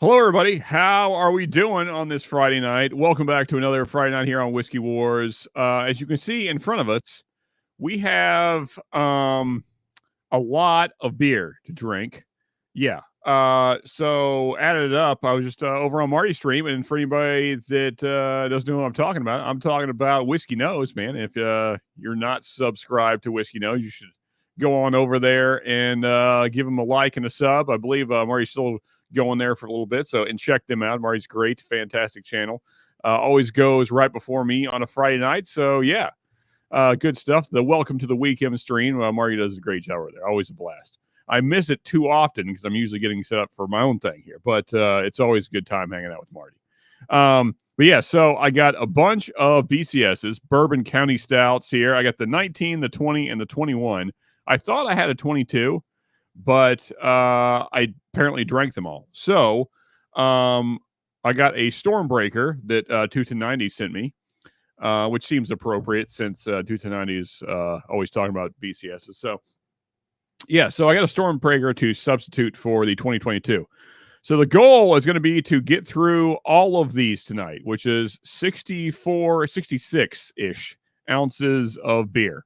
Hello, everybody. How are we doing on this Friday night? Welcome back to another Friday night here on Whiskey Wars. As you can see in front of us, we have a lot of beer to drink. Yeah. So added it up. I was just over on Marty's stream, and for anybody that doesn't know what I'm talking about Whiskey Nose, man. If you're not subscribed to Whiskey Nose, you should go on over there and give them a like and a sub. I believe Marty's still going there for a little bit, and check them out. Marty's great, fantastic channel. Always goes right before me on a Friday night. So yeah, good stuff. The welcome to the weekend stream. Marty does a great job over there. Always a blast. I miss it too often because I'm usually getting set up for my own thing here, but it's always a good time hanging out with Marty. But yeah, so I got a bunch of BCSs, Bourbon County Stouts here. I got the 19, the 20, and the 21. I thought I had a 22, but I apparently drank them all. So I got a Stormbreaker that 2-90 sent me, which seems appropriate since 2-90 is always talking about BCSs. So yeah, so I got a Stormbreaker to substitute for the 2022. So the goal is going to be to get through all of these tonight, which is 66-ish ounces of beer.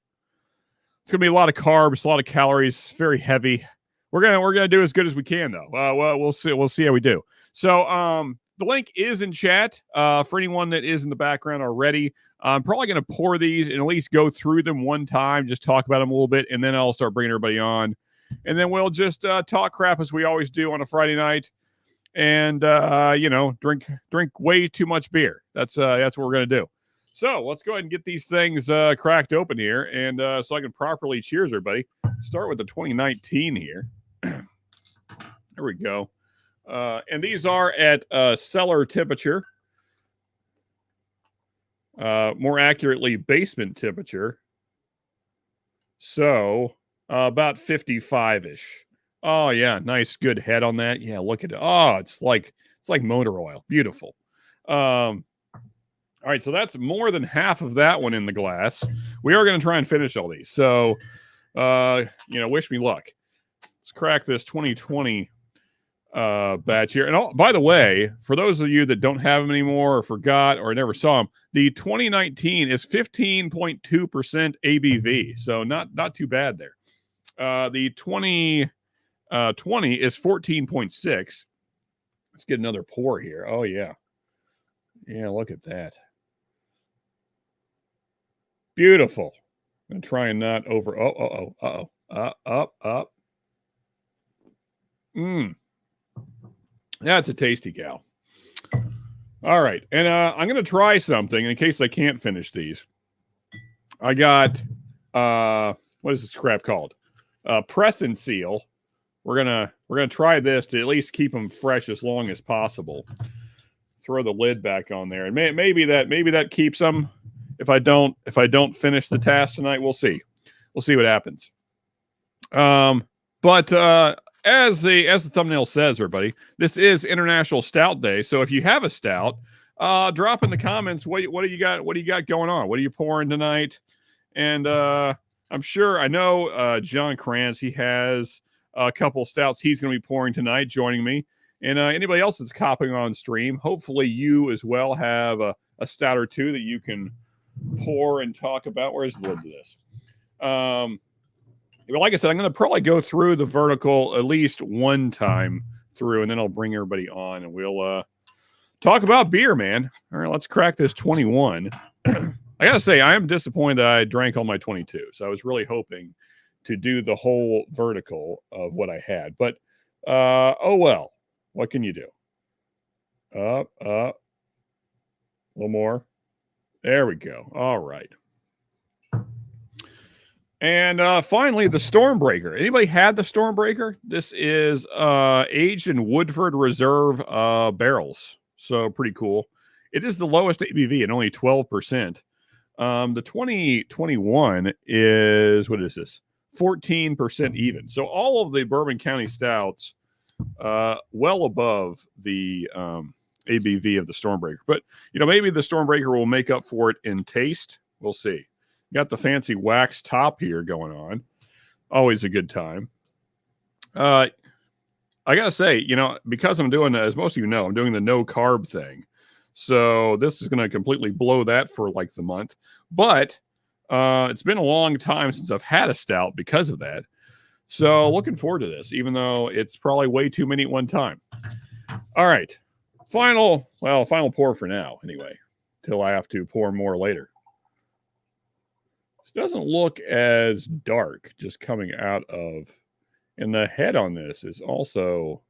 It's going to be a lot of carbs, a lot of calories, very heavy. We're gonna do as good as we can, though. Well, we'll see. We'll see how we do. So the link is in chat for anyone that is in the background already. I'm probably going to pour these and at least go through them one time, just talk about them a little bit, and then I'll start bringing everybody on. And then we'll just talk crap as we always do on a Friday night and, drink way too much beer. That's what we're going to do. So let's go ahead and get these things cracked open here, and so I can properly cheers everybody. Start with the 2019 here. There we go. And these are at cellar temperature. More accurately, basement temperature. So about 55-ish. Oh yeah, nice, good head on that. Yeah, look at it. Oh, it's like motor oil. Beautiful. All right, so that's more than half of that one in the glass. We are going to try and finish all these. So, wish me luck. Let's crack this 2020 batch here. And by the way, for those of you that don't have them anymore or forgot or never saw them, the 2019 is 15.2% ABV. So not too bad there. The 2020 is 14.6. Let's get another pour here. Oh, yeah. Yeah, look at that. Beautiful. I'm going to try and not over. Up. That's a tasty gal. All right. And I'm going to try something in case I can't finish these. I got, what is this crap called? Press and seal. We're gonna try this to at least keep them fresh as long as possible. Throw the lid back on there, and maybe that keeps them. If I don't finish the task tonight, we'll see. We'll see what happens. But as the thumbnail says, everybody, this is International Stout Day. So if you have a stout, drop in the comments what do you got? What do you got going on? What are you pouring tonight? And I know John Krantz, he has a couple stouts he's going to be pouring tonight, joining me. And anybody else that's copying on stream, hopefully you as well have a stout or two that you can pour and talk about. Where's the lid to this? Like I said, I'm going to probably go through the vertical at least one time through, and then I'll bring everybody on, and we'll talk about beer, man. All right, let's crack this 21. I got to say, I am disappointed that I drank all my 22, so I was really hoping to do the whole vertical of what I had. But, oh well. What can you do? Up. A little more. There we go. All right. And finally, the Stormbreaker. Anybody had the Stormbreaker? This is aged in Woodford Reserve barrels. So pretty cool. It is the lowest ABV at only 12%. The 2021 is, what is this? 14% even. So all of the Bourbon County Stouts well above the ABV of the Stormbreaker. But, maybe the Stormbreaker will make up for it in taste. We'll see. Got the fancy wax top here going on. Always a good time. I gotta say, because I'm doing, as most of you know, I'm doing the no carb thing. So this is going to completely blow that for like the month. But it's been a long time since I've had a stout because of that. So looking forward to this, even though it's probably way too many at one time. All right. Final pour for now, anyway, till I have to pour more later. This doesn't look as dark just coming out of, and the head on this is also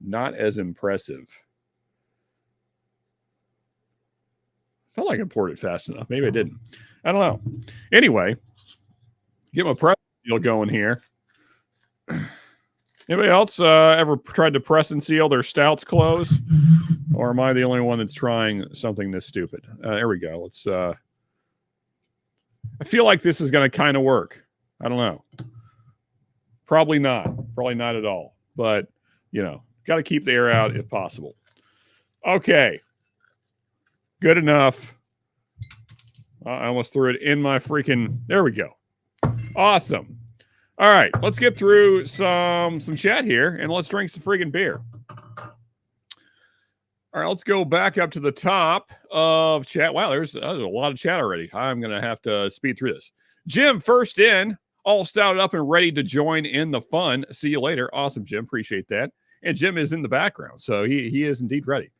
not as impressive. Felt like I poured it fast enough. Maybe I didn't. I don't know. Anyway, get my press seal going here. Anybody else ever tried to press and seal their stouts closed? Or am I the only one that's trying something this stupid? There we go. Let's. I feel like this is going to kind of work. I don't know. Probably not. Probably not at all. But, got to keep the air out if possible. Okay. Good enough. I almost threw it in my freaking... There we go. Awesome. All right. Let's get through some chat here, and let's drink some freaking beer. All right. Let's go back up to the top of chat. Wow, there's a lot of chat already. I'm going to have to speed through this. Jim, first in, all stouted up and ready to join in the fun. See you later. Awesome, Jim. Appreciate that. And Jim is in the background, so he is indeed ready.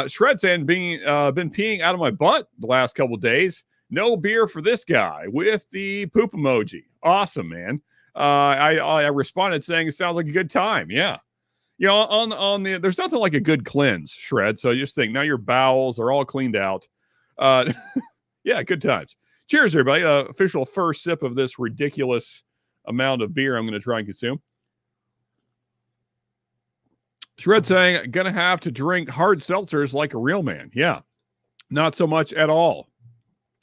Shred saying, been peeing out of my butt the last couple of days. No beer for this guy with the poop emoji. Awesome, man. I responded saying it sounds like a good time. Yeah. On the there's nothing like a good cleanse, Shred. So you just think now your bowels are all cleaned out. Yeah, good times. Cheers, everybody. Official first sip of this ridiculous amount of beer I'm going to try and consume. Shred saying, gonna have to drink hard seltzers like a real man. Yeah, not so much at all.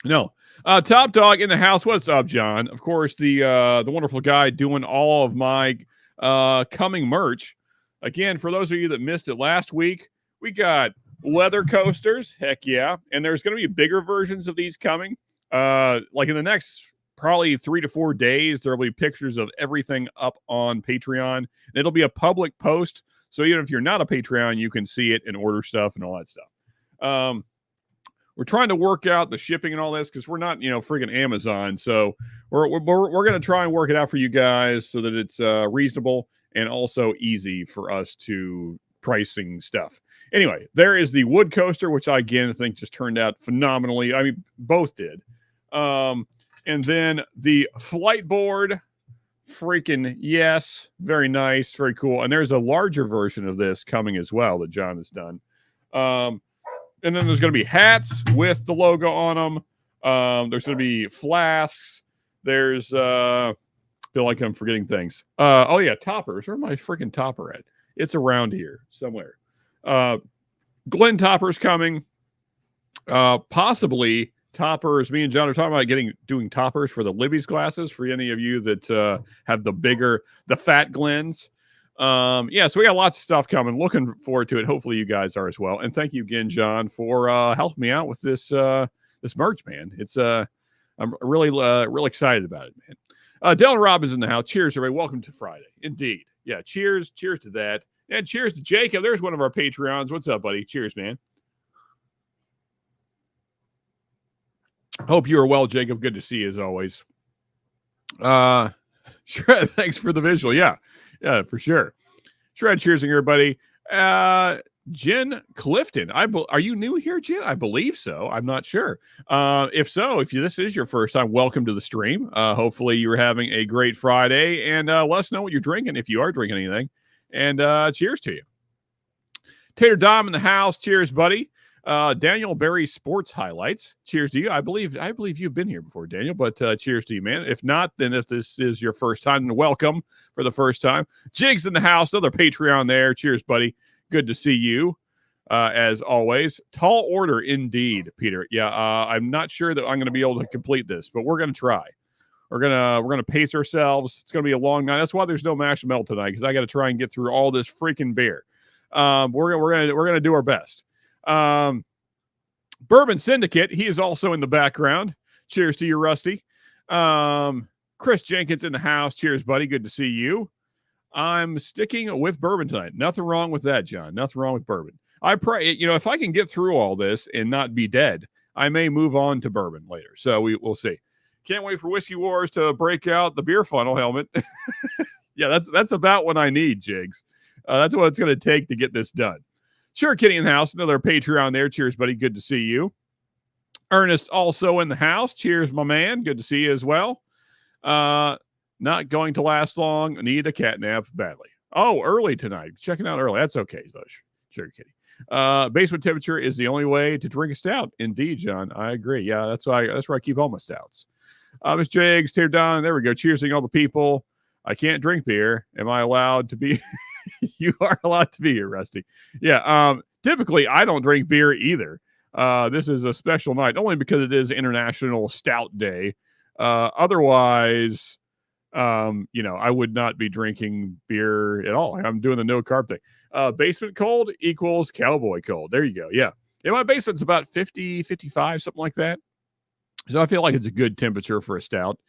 No. Top Dog in the house. What's up, John? Of course, the wonderful guy doing all of my coming merch. Again, for those of you that missed it last week, we got leather coasters. Heck yeah. And there's going to be bigger versions of these coming. Like in the next probably 3 to 4 days, there will be pictures of everything up on Patreon. And it'll be a public post. So even if you're not a Patreon, you can see it and order stuff and all that stuff. We're trying to work out the shipping and all this because we're not, friggin' Amazon. So we're going to try and work it out for you guys so that it's reasonable and also easy for us to pricing stuff. Anyway, there is the wood coaster, which I, again, think just turned out phenomenally. I mean, both did. And then the flight board, freaking yes. Very nice. Very cool. And there's a larger version of this coming as well that John has done. And then there's going to be hats with the logo on them. There's going to be flasks. There's, feel like I'm forgetting things. Oh, yeah, toppers. Where's my freaking topper at? It's around here somewhere. Glen topper's coming. Possibly toppers. Me and John are talking about doing toppers for the Libby's glasses for any of you that have the fat Glens. So we got lots of stuff coming. Looking forward to it. Hopefully you guys are as well. And thank you again, John, for helping me out with this merch, man. It's I'm really excited about it, man. Dylan Robbins in the house. Cheers, everybody. Welcome to Friday. Indeed. Yeah, cheers to that. And cheers to Jacob. There's one of our Patreons. What's up, buddy? Cheers, man. Hope you are well, Jacob. Good to see you as always. Shred, thanks for the visual. Yeah, for sure. Shred, cheers, everybody. Jen Clifton. Are you new here, Jen? I believe so. I'm not sure. If so, if this is your first time, welcome to the stream. Hopefully you're having a great Friday, and let us know what you're drinking if you are drinking anything. And cheers to you. Tater Dom in the house. Cheers, buddy. Daniel Berry Sports Highlights. Cheers to you. I believe you've been here before, Daniel, but cheers to you, man. If not, then if this is your first time, then welcome for the first time. Jigs in the house. Another Patreon there. Cheers, buddy. Good to see you, as always. Tall order indeed, Peter. Yeah, I'm not sure that I'm going to be able to complete this, but we're going to try. We're gonna pace ourselves. It's going to be a long night. That's why there's no mash melt tonight, because I got to try and get through all this freaking beer. We're gonna do our best. Bourbon Syndicate. He is also in the background. Cheers to you, Rusty. Chris Jenkins in the house. Cheers, buddy. Good to see you. I'm sticking with bourbon tonight. Nothing wrong with that, John. Nothing wrong with bourbon. I pray, if I can get through all this and not be dead, I may move on to bourbon later. So we'll see. Can't wait for Whiskey Wars to break out the beer funnel helmet. Yeah, that's about what I need, Jigs. That's what it's going to take to get this done. Sure, Kitty in the house, another Patreon there. Cheers, buddy. Good to see you. Ernest also in the house. Cheers, my man. Good to see you as well. Not going to last long. Need a cat nap badly. Oh, early tonight. Checking out early. That's okay, Sure, Kitty. Basement temperature is the only way to drink a stout. Indeed, John. I agree. Yeah, that's where I keep all my stouts. Miss Jigs, Tear Don. There we go. Cheersing all the people. I can't drink beer. Am I allowed to be? You are allowed to be here, Rusty. Yeah. Typically, I don't drink beer either. This is a special night, only because it is International Stout Day. Otherwise, I would not be drinking beer at all. I'm doing the no carb thing. Basement cold equals cowboy cold. There you go. Yeah. My basement's about 50, 55, something like that. So I feel like it's a good temperature for a stout.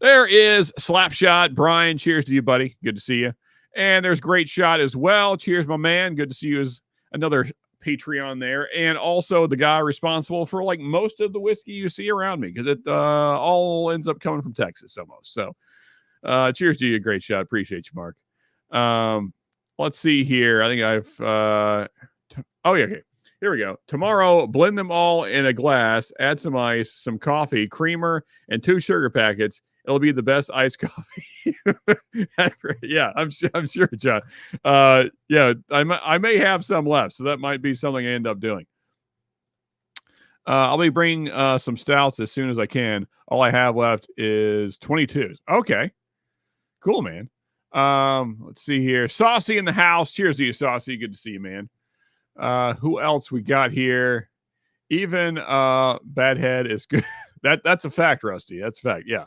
There is Slapshot. Brian, cheers to you, buddy. Good to see you. And there's Great Shot as well. Cheers, my man. Good to see you as another Patreon there. And also the guy responsible for like most of the whiskey you see around me, because it all ends up coming from Texas almost. So cheers to you, Great Shot. Appreciate you, Mark. Let's see here. I think I've okay. Here we go. Tomorrow, blend them all in a glass, add some ice, some coffee, creamer, and 2 sugar packets. It'll be the best iced coffee. Yeah, I'm sure, John. Yeah, I may have some left, so that might be something I end up doing. I'll be bringing some stouts as soon as I can. All I have left is 22. Okay, cool, man. Let's see here. Saucy in the house. Cheers to you, Saucy. Good to see you, man. Who else we got here? Even Badhead is good. That's a fact, Rusty. That's a fact. Yeah.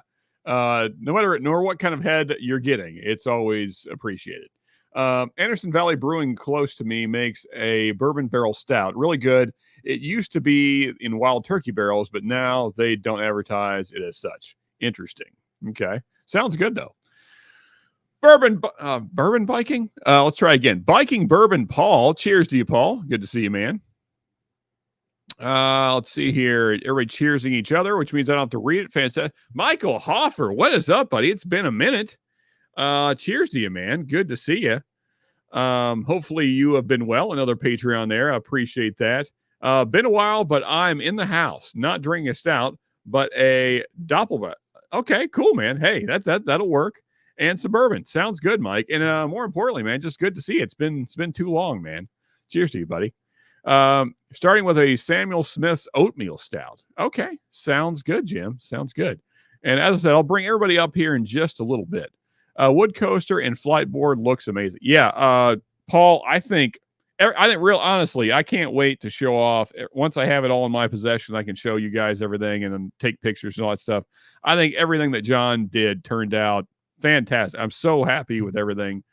No matter what kind of head you're getting, it's always appreciated. Anderson Valley Brewing close to me makes a bourbon barrel stout. Really good. It used to be in wild turkey barrels, but now they don't advertise it as such. Interesting. Okay. Sounds good though. Bourbon biking. Let's try again. Biking bourbon, Paul. Cheers to you, Paul. Good to see you, man. Let's see here. Everybody cheersing each other, which means I don't have to read it. Fantastic. Michael Hoffer, what is up, buddy? It's been a minute. Cheers to you, man. Good to see you. Hopefully you have been well. Another Patreon there. I appreciate that. Been a while, but I'm in the house. Not drinking a stout, but a Doppelbock. Okay, cool, man. Hey, that'll work. And suburban. Sounds good, Mike. And more importantly, man, just good to see you. It's been too long, man. Cheers to you, buddy. Starting with a Samuel Smith's oatmeal stout. Okay. Sounds good, Jim. Sounds good. And as I said, I'll bring everybody up here in just a little bit. Wood coaster and flight board looks amazing. Yeah. Paul, I think real honestly, I can't wait to show off. Once I have it all in my possession, I can show you guys everything and then take pictures and all that stuff. I think everything that John did turned out fantastic. I'm so happy with everything.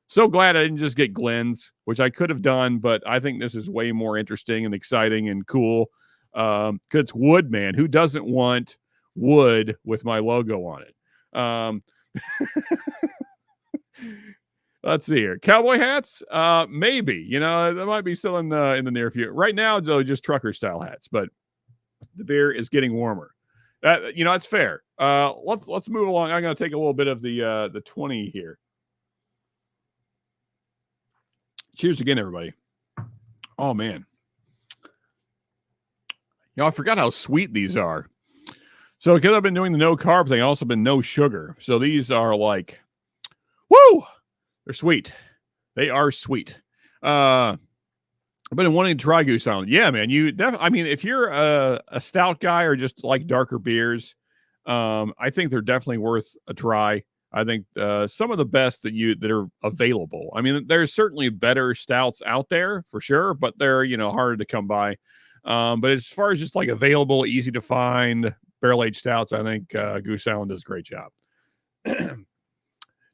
So glad I didn't just get Glenn's, which I could have done, but I think this is way more interesting and exciting and cool. Because it's wood, man. Who doesn't want wood with my logo on it? Let's see here. Cowboy hats? Maybe. There might be still in the near future. Right now, though, just trucker style hats, but the beer is getting warmer. That's fair. Let's move along. I'm going to take a little bit of the 20 here. Cheers again, everybody. Oh man. I forgot how sweet these are. So because I've been doing the no carb thing, I've also been no sugar. So these are like, woo! They're sweet. They are sweet. I've been wanting to try Goose Island. Yeah, man. If you're a stout guy or just like darker beers, I think they're definitely worth a try. I think some of the best that are available. I mean, there's certainly better stouts out there for sure, but they're harder to come by. But as far as just like available, easy to find barrel aged stouts, I think Goose Island does a great job.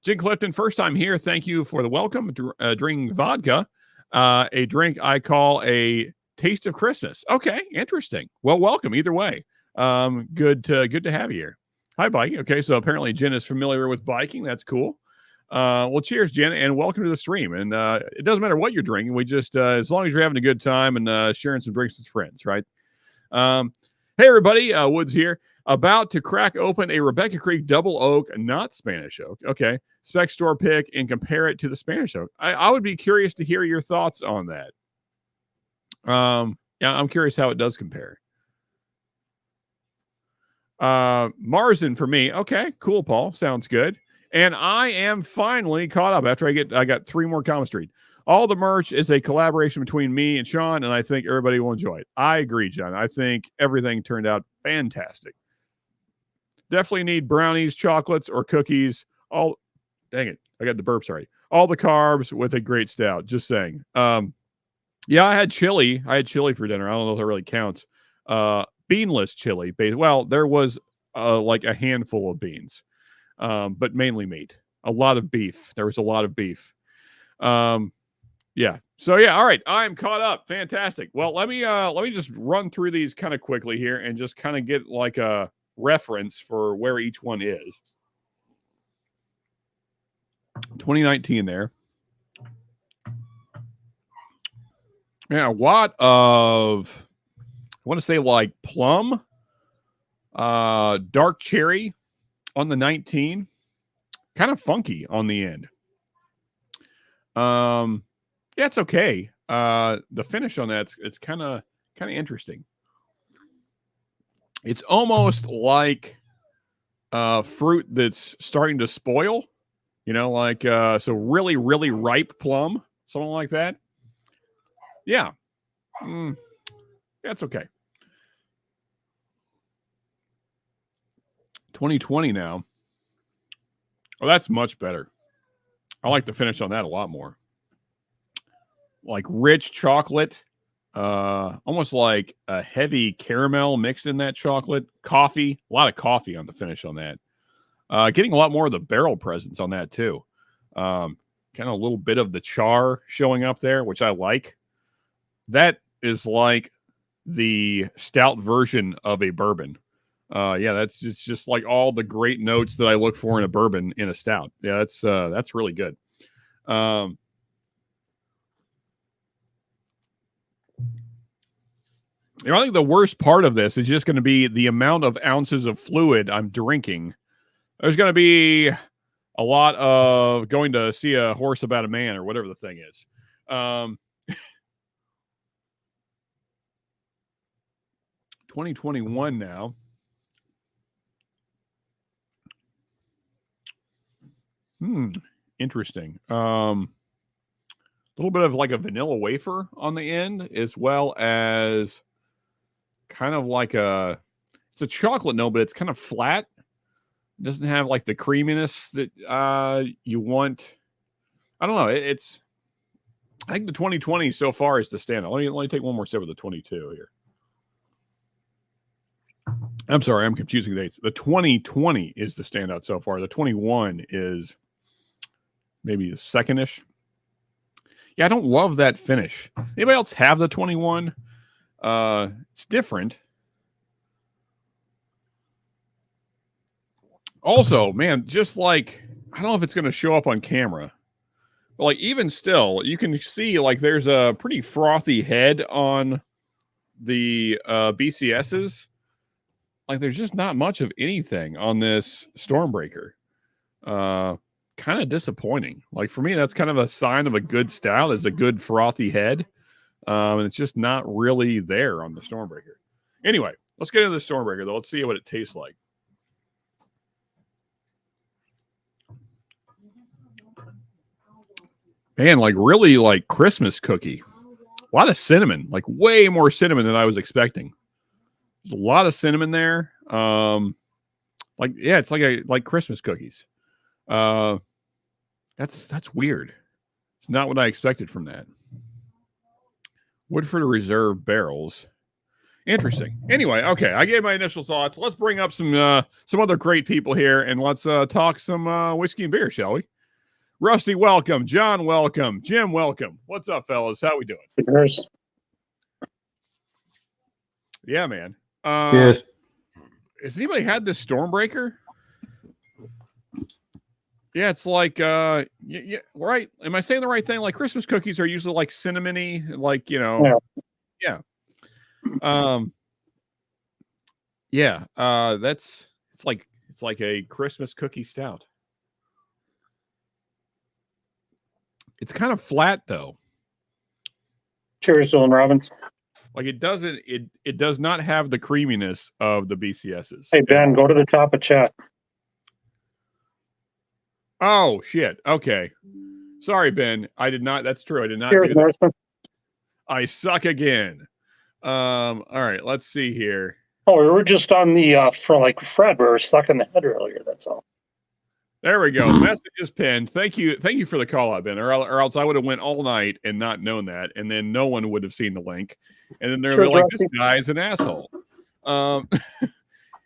Jim Clifton, first time here. Thank you for the welcome. Drinking vodka, a drink I call a taste of Christmas. Okay, interesting. Well, welcome either way. Good to have you here. Hi, Bike. Okay, so apparently Jen is familiar with biking. That's cool. Well, cheers, Jen, and welcome to the stream. And it doesn't matter what you're drinking. We just, as long as you're having a good time and sharing some drinks with friends, right? Hey, everybody, Woods here. About to crack open a Rebecca Creek Double Oak, not Spanish Oak. Okay. Spec store pick and compare it to the Spanish Oak. I would be curious to hear your thoughts on that. Yeah, I'm curious how it does compare. Marzen for me. Okay, cool, Paul. Sounds good. And I am finally caught up after I got 3 more comments to read. All the merch is a collaboration between me and Sean, and I think everybody will enjoy it. I agree, John. I think everything turned out fantastic. Definitely need brownies, chocolates, or cookies. All, dang it, I got the burps already. All the carbs with a great stout. Just saying. Yeah, I had chili. I had chili for dinner. I don't know if that really counts. Beanless chili. Well, there was like a handful of beans, but mainly meat. A lot of beef. There was a lot of beef. Yeah. So yeah. All right. I'm caught up. Fantastic. Well, let me just run through these kind of quickly here and just kind of get like a reference for where each one is. 2019 there. Yeah, a lot of, I want to say like plum, dark cherry on the 19, kind of funky on the end. Yeah, it's okay. The finish on that, it's kind of interesting. It's almost like fruit that's starting to spoil, you know, like so really, really ripe plum, something like that. Yeah. That's okay. 2020 now. Oh, that's much better. I like the finish on that a lot more. Like rich chocolate, almost like a heavy caramel mixed in that chocolate. Coffee, a lot of coffee on the finish on that. Getting a lot more of the barrel presence on that too. Kind of a little bit of the char showing up there, which I like. That is like the stout version of a bourbon. Yeah, that's just like all the great notes that I look for in a bourbon in a stout. Yeah, that's really good. I think the worst part of this is just going to be the amount of ounces of fluid I'm drinking. There's going to be a lot of going to see a horse about a man or whatever the thing is. 2021 now. Interesting. A little bit of like a vanilla wafer on the end, as well as kind of like it's a chocolate note, but it's kind of flat. It doesn't have like the creaminess that you want. I don't know. I think the 2020 so far is the standout. Let me take one more sip of the 22 here. I'm sorry, I'm confusing dates. The 2020 is the standout so far. The 21 is maybe the second-ish. Yeah, I don't love that finish. Anybody else have the 21? It's different. Also, man, just like, I don't know if it's going to show up on camera, but like even still, you can see like there's a pretty frothy head on the BCSs. Like there's just not much of anything on this Stormbreaker. Kind of disappointing. Like for me, that's kind of a sign of a good stout, is a good frothy head. And it's just not really there on the Stormbreaker. Anyway, let's get into the Stormbreaker though. Let's see what it tastes like. Man, like really like Christmas cookie. A lot of cinnamon, like way more cinnamon than I was expecting. There's a lot of cinnamon there. Like, yeah, it's like Christmas cookies. That's weird. It's not what I expected from that. Woodford Reserve barrels. Interesting. Anyway, okay, I gave my initial thoughts. Let's bring up some other great people here and let's talk some whiskey and beer, shall we? Rusty, welcome. John, welcome. Jim, welcome. What's up, fellas? How we doing? Cheers. Yeah, man. Cheers. Has anybody had this Stormbreaker? Yeah, it's like yeah, right. Am I saying the right thing? Like Christmas cookies are usually like cinnamony, like yeah. Um, yeah. That's it's like a Christmas cookie stout. It's kind of flat though. Cheers, Dylan Robbins. Like it does not have the creaminess of the BCSs. Hey Ben, go to the top of chat. Oh shit. Okay. Sorry, Ben. I did not. That's true. I did not Cheers, do that. Norseman. I suck again. All right. Let's see here. Oh, we were just on the for like Fred. We were stuck in the head earlier. That's all. There we go. Message is pinned. Thank you for the call out, Ben. Or else I would have went all night and not known that, and then no one would have seen the link, and then they're like, "This guy is an asshole."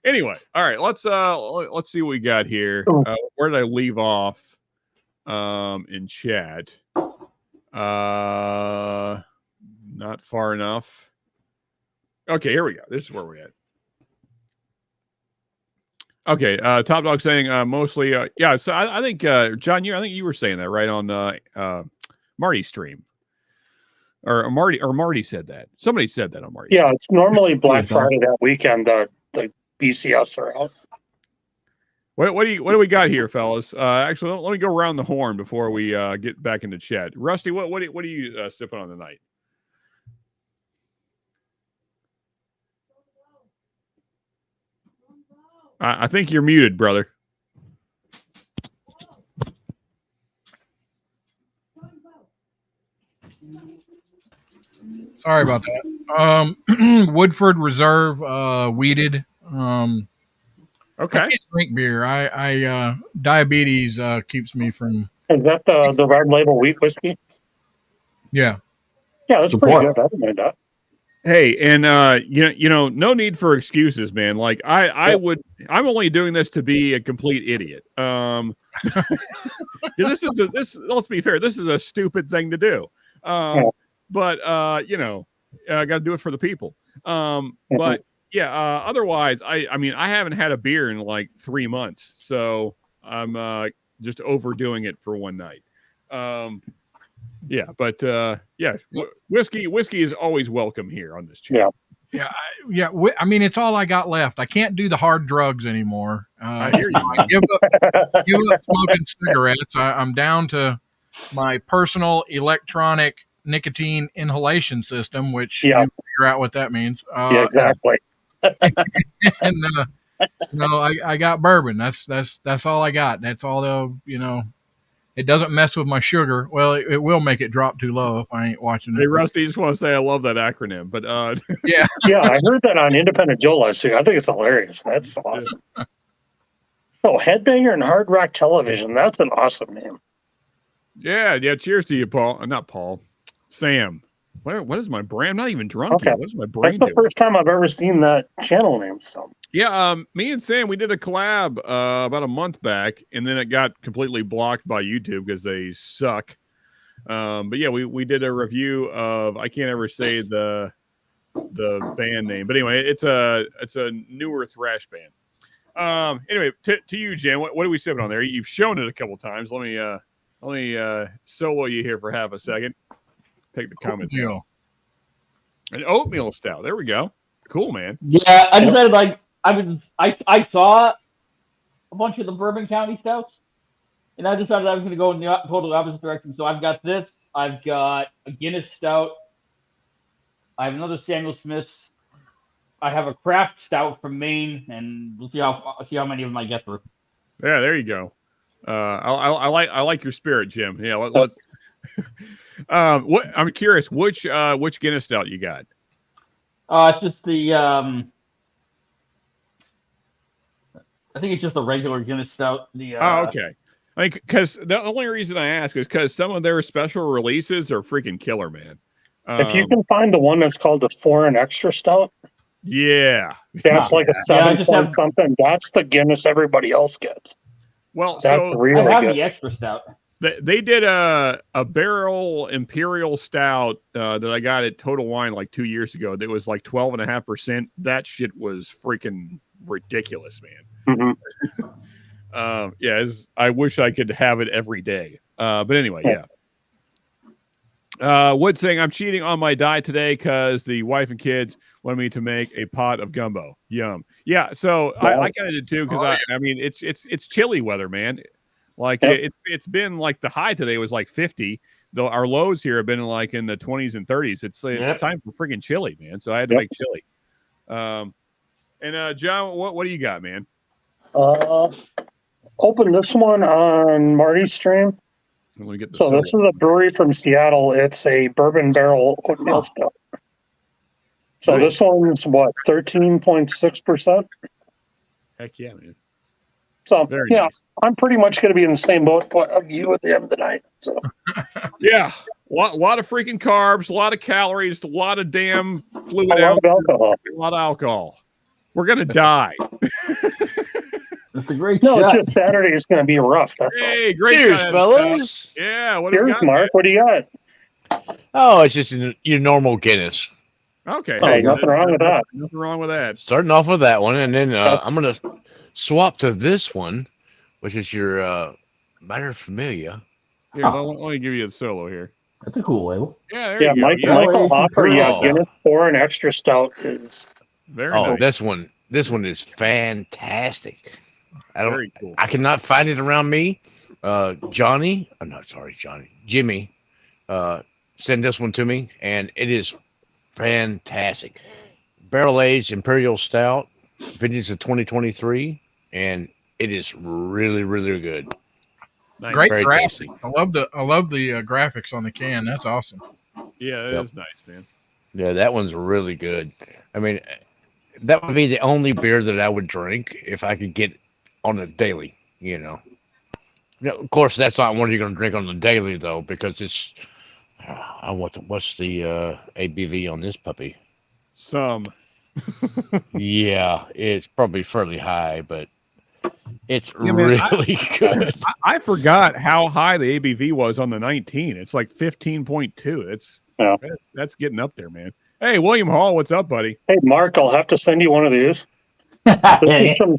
Anyway, all right. Let's see what we got here. Where did I leave off? In chat. Not far enough. Okay, here we go. This is where we're at. Okay, Top Dog saying mostly, yeah. So I think John, I think you were saying that right on Marty's stream, or Marty said that. Somebody said that on Marty. Yeah, it's normally Black Friday that weekend. The BCS are out. What do we got here, fellas? Actually, let me go around the horn before we get back into chat. Rusty, what are you sipping on tonight? I think you're muted, brother. Sorry about that. Woodford Reserve, weeded. Okay. I can't drink beer. I diabetes keeps me from. Is that the Red Label wheat whiskey? Yeah. Yeah, that's pretty good. I didn't know that. Hey, and no need for excuses, man. Like I'm only doing this to be a complete idiot. Let's be fair, this is a stupid thing to do. But I got to do it for the people. But yeah, otherwise, I mean, I haven't had a beer in like 3 months, so I'm just overdoing it for one night. Yeah, but whiskey is always welcome here on this channel. Yeah. I mean, it's all I got left. I can't do the hard drugs anymore. I hear you. I give up smoking cigarettes. I'm down to my personal electronic nicotine inhalation system, which you figure out what that means. Yeah, exactly. And I got bourbon. That's all I got. That's all it doesn't mess with my sugar. Well, it will make it drop too low if I ain't watching it. Hey, Rusty, just want to say I love that acronym, but yeah. Yeah, I heard that on Independent Joe last week. I think it's hilarious. That's awesome. Oh, Headbanger and Hard Rock Television. That's an awesome name. Yeah. Cheers to you, Paul. Not Paul. Sam. What is my brain? I'm not even drunk yet. What is my brain That's the first time I've ever seen that channel name. So yeah, me and Sam, we did a collab about a month back, and then it got completely blocked by YouTube because they suck. But yeah, we did a review of, I can't ever say the band name, but anyway, it's a newer thrash band. Anyway, to you, Jim, what are we sipping on there? You've shown it a couple times. Let me solo you here for half a second. Take the comment. An oatmeal stout. There we go. Cool, man. Yeah, I decided I saw a bunch of the Bourbon County stouts, and I decided I was going to go in the total opposite direction. So I've got this. I've got a Guinness stout. I have another Samuel Smith's. I have a craft stout from Maine, and we'll see how many of them I get through. Yeah, there you go. I like your spirit, Jim. Yeah, let's. I'm curious, which Guinness stout you got? It's just the I think it's just a regular Guinness stout. Okay. Because the only reason I ask is because some of their special releases are freaking killer, man. If you can find the one that's called the Foreign Extra Stout, that's like a 7 point something. That's the Guinness everybody else gets. Well, that's so really I have good. The extra stout. They did a barrel imperial stout that I got at Total Wine like 2 years ago. That was like 12.5%. That shit was freaking ridiculous, man. I wish I could have it every day. But anyway, yeah. Wood saying, I'm cheating on my diet today because the wife and kids wanted me to make a pot of gumbo. Yum. Yeah, so I kind of did too because I mean it's chilly weather, man. Like it's been like the high today was like 50. Though our lows here have been like in the 20s and 30s. It's time for freaking chili, man. So I had to make chili. And John, what do you got, man? Open this one on Marty's stream. So this is a brewery from Seattle. It's a bourbon barrel oatmeal stout. So this one's what, 13.6%? Heck yeah, man. So nice. I'm pretty much going to be in the same boat of you at the end of the night. So yeah, a lot of freaking carbs, a lot of calories, a lot of damn fluid, a lot of alcohol. We're gonna die. That's a great shot. It's just Saturday is going to be rough. That's all. Great Cheers, fellas. Yeah, what Cheers, do you got, Mark. man? What do you got? Oh, it's just your normal Guinness. Okay. Hey, nothing wrong with that. Nothing wrong with that. Starting off with that one, and then I'm gonna swap to this one, which is your Mater Familia. Here, let me give you a solo here. That's a cool label. Yeah, there you go. Michael Hopper, Guinness for an extra stout is very nice. This one is fantastic. Cool. I cannot find it around me. Jimmy, send this one to me, and it is fantastic. Barrel aged Imperial Stout, vintage of 2023, and it is really, really good. Nice. Great Very graphics. tasty. I love the graphics on the can. That's awesome. Yeah, it is nice, man. Yeah, that one's really good. I mean, that would be the only beer that I would drink if I could get on a daily, Now, of course, that's not one you're going to drink on the daily, though, because it's... what's the ABV on this puppy? Some. Yeah, it's probably fairly high, but it's really good. I forgot how high the ABV was on the 19. It's like 15.2. That's getting up there, man. Hey, William Hall, what's up, buddy? Hey, Mark, I'll have to send you one of these. This is from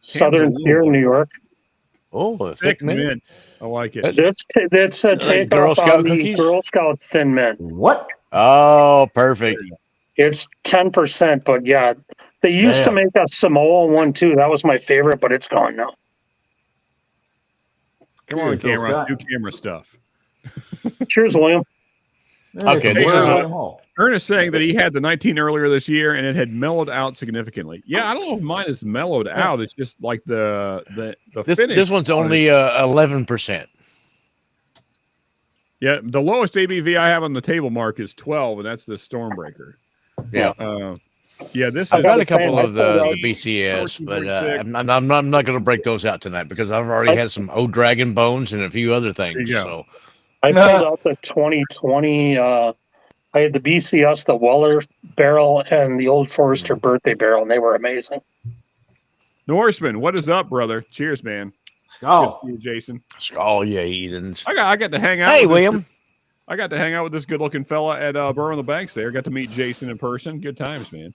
Southern Tier, New York. Oh, thick mint. I like it. It's a takeoff on the Girl Scout Thin Mint. What? Oh, perfect. It's 10%, but yeah, they used to make a Samoa one too. That was my favorite, but it's gone now. Come on, camera. Do camera stuff. Cheers, William. Okay. Ernest saying that he had the 19 earlier this year and it had mellowed out significantly. Yeah, I don't know if mine is mellowed out. It's just like the finish. This one's only 11%. Yeah, the lowest ABV I have on the table, Mark, is 12, and that's the Stormbreaker. Yeah. This I've got a couple of the BCS, but I'm not going to break those out tonight because I've already had some old Dragon Bones and a few other things. So I pulled out the 2020. I had the BCS, the Weller barrel, and the Old Forester birthday barrel, and they were amazing. Norseman, what is up, brother? Cheers, man. Oh, you, Jason. Oh yeah, Edens. I got to hang out. Hey, William. I got to hang out with this good-looking fella at Burr on the Banks. There, got to meet Jason in person. Good times, man.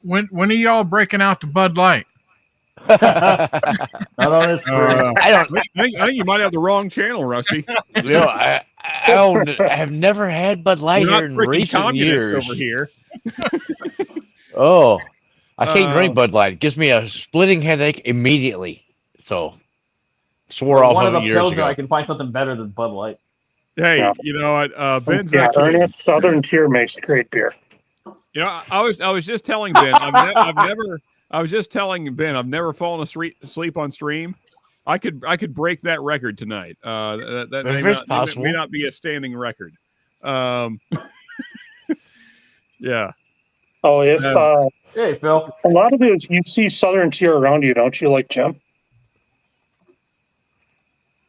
When are y'all breaking out the Bud Light? I think you might have the wrong channel, Rusty. I have never had Bud Light here in recent years. Over here. Oh, I can't drink Bud Light. It gives me a splitting headache immediately. So, swore off of it years ago. I can find something better than Bud Light. Hey, you know what? Ben's Ernest Southern Tier makes great beer. You know, I was just telling Ben, I've never fallen asleep on stream. I could break that record tonight. That may not be a standing record. Yeah. Oh, hey, Phil. A lot of it is you see Southern Tier around you, don't you, like Jim?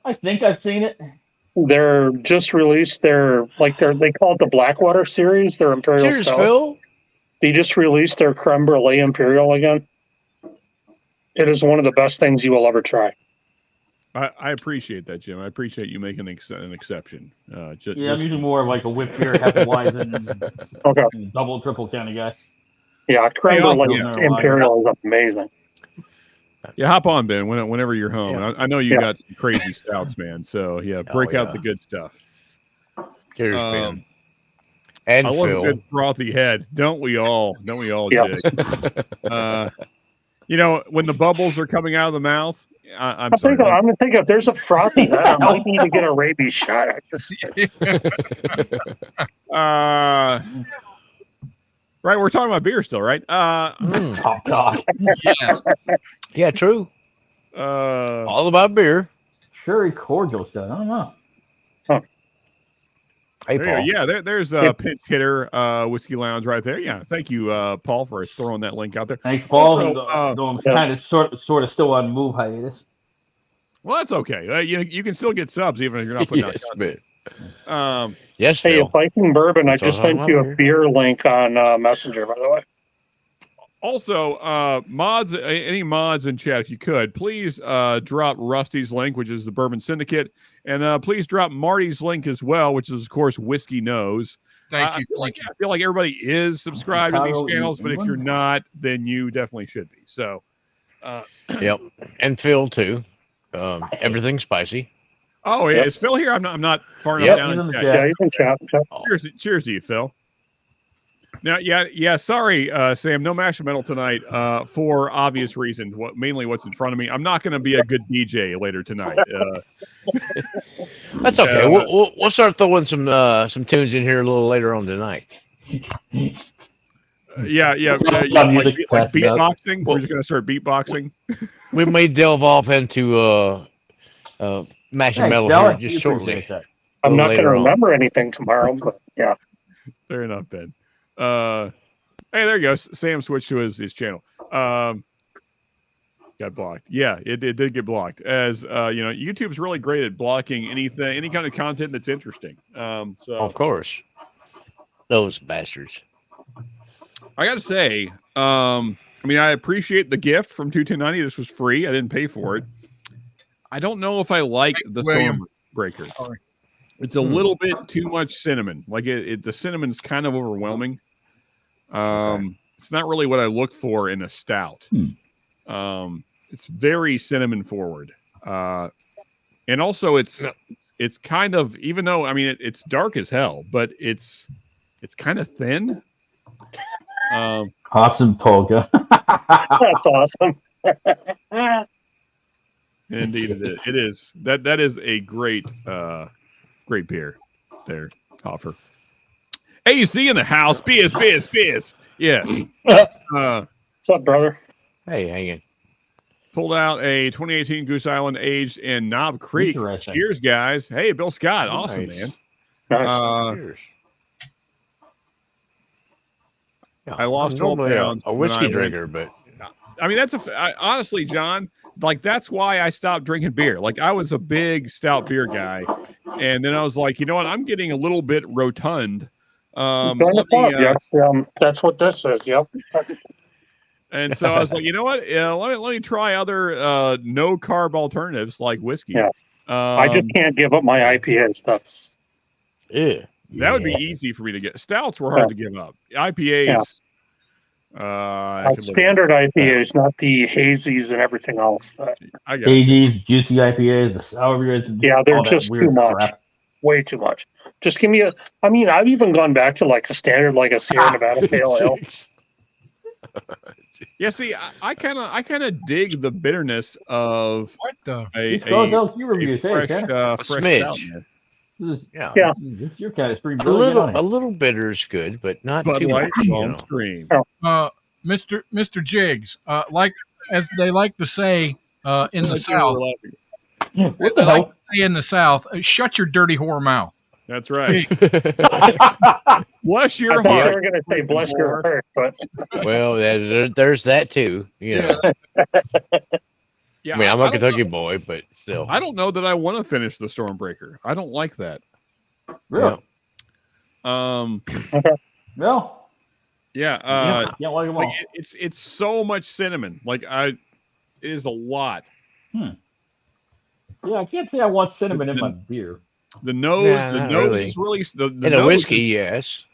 I think I've seen it. They're just released. They call it the Blackwater series. Their Imperial Cheers, Stouts. Phil. They just released their Creme Brulee Imperial again. It is one of the best things you will ever try. I appreciate that, Jim. I appreciate you making an exception. I'm usually more of like a whipped beer, Hefeweizen, double, triple kind of guy. Yeah, Creme Brulee Imperial is amazing. Yeah, hop on, Ben, whenever you're home. Yeah. I know you got some crazy stouts, man. So yeah, break out the good stuff. Cheers, Ben. And I love Phil. a good frothy head. Don't we all? Don't we all, Yes. Jake? When the bubbles are coming out of the mouth, I'm sorry. I'm gonna think if there's a frothy head, I might need to get a rabies shot. Right, we're talking about beer still, right? Oh God. Yes. Yeah, true. All about beer. Sherry cordial stuff. I don't know. Hey, Paul. There's Pinch Hitter Whiskey Lounge right there. Yeah, thank you, Paul, for throwing that link out there. Thanks, Paul. Also, I'm kind of sort of still on move hiatus. Well, that's okay. You can still get subs even if you're not putting out content. Yes, Hey, Phil. if Viking Bourbon, I just sent you a beer link on Messenger, by the way. Also, mods, any mods in chat, if you could, please drop Rusty's link, which is the Bourbon Syndicate, and please drop Marty's link as well, which is, of course, Whiskey Knows. Thank you. I feel like everybody is subscribed to these channels, but if you're not, then you definitely should be. So, Yep, and Phil too. Everything's spicy. Oh yeah, is Phil here? I'm not far enough down. In the chat. Yeah, he's in chat. Cheers to you, Phil. Now, yeah. Sorry, Sam. No Mash Metal tonight for obvious reasons. Mainly what's in front of me. I'm not going to be a good DJ later tonight. That's okay. We'll start throwing some tunes in here a little later on tonight. Like beatboxing. We're just going to start beatboxing. We may delve off into Mash and Metal here just shortly. I'm not going to remember anything tomorrow, but yeah. Fair enough, Ben. Hey, there you go. Sam switched to his channel. Got blocked. Yeah, it did get blocked. As YouTube's really great at blocking any kind of content that's interesting. So of course, those bastards. I got to say, I appreciate the gift from 21090. This was free. I didn't pay for it. I don't know if I like the Stormbreaker. It's a little bit too much cinnamon. Like the cinnamon's kind of overwhelming. It's not really what I look for in a stout. It's very cinnamon forward. And also it's kind of, even though, it's dark as hell, but it's kind of thin. Hops and polka. That's awesome. Indeed, it is. That is a great beer there, Hoffer. AC in the house. Beers. Yes. What's up, brother? Hey, hanging. Pulled out a 2018 Goose Island aged in Knob Creek. Cheers, guys. Hey, Bill Scott. Awesome, man. Nice. Cheers. I lost 12 pounds. A whiskey drinker, but honestly, John, like that's why I stopped drinking beer. Like I was a big stout beer guy, and then I was like, you know what? I'm getting a little bit rotund. That's what this is. Yep. And so I was like, you know what? Let me try other no carb alternatives like whiskey. Yeah. I just can't give up my IPAs. That's that would be easy for me to get. Stouts were hard to give up. IPAs. Standard IPAs, not the hazies and everything else. Hazies, juicy IPAs, the sour beers. Yeah, they're just too much. Crap. Way too much. Just give me I've even gone back to like a standard, like a Sierra Nevada Pale Ale. Yeah, see, I kind of dig the bitterness of a fresh stout. Your cat is pretty brilliant. A little bitter is good, but not too much. Stream. Mr. Jiggs, like as they like to say in the South. In the South, shut your dirty whore mouth. That's right. Bless your heart. I thought you were going to say bless your heart, but well, there's that too. You know. Yeah, I'm a Kentucky boy, but still. I don't know that I want to finish the Stormbreaker. I don't like that. Really? Okay. No. Yeah. Like it's so much cinnamon. Like it is a lot. Yeah, I can't say I want cinnamon in my beer. The nose is really the in a whiskey, yes.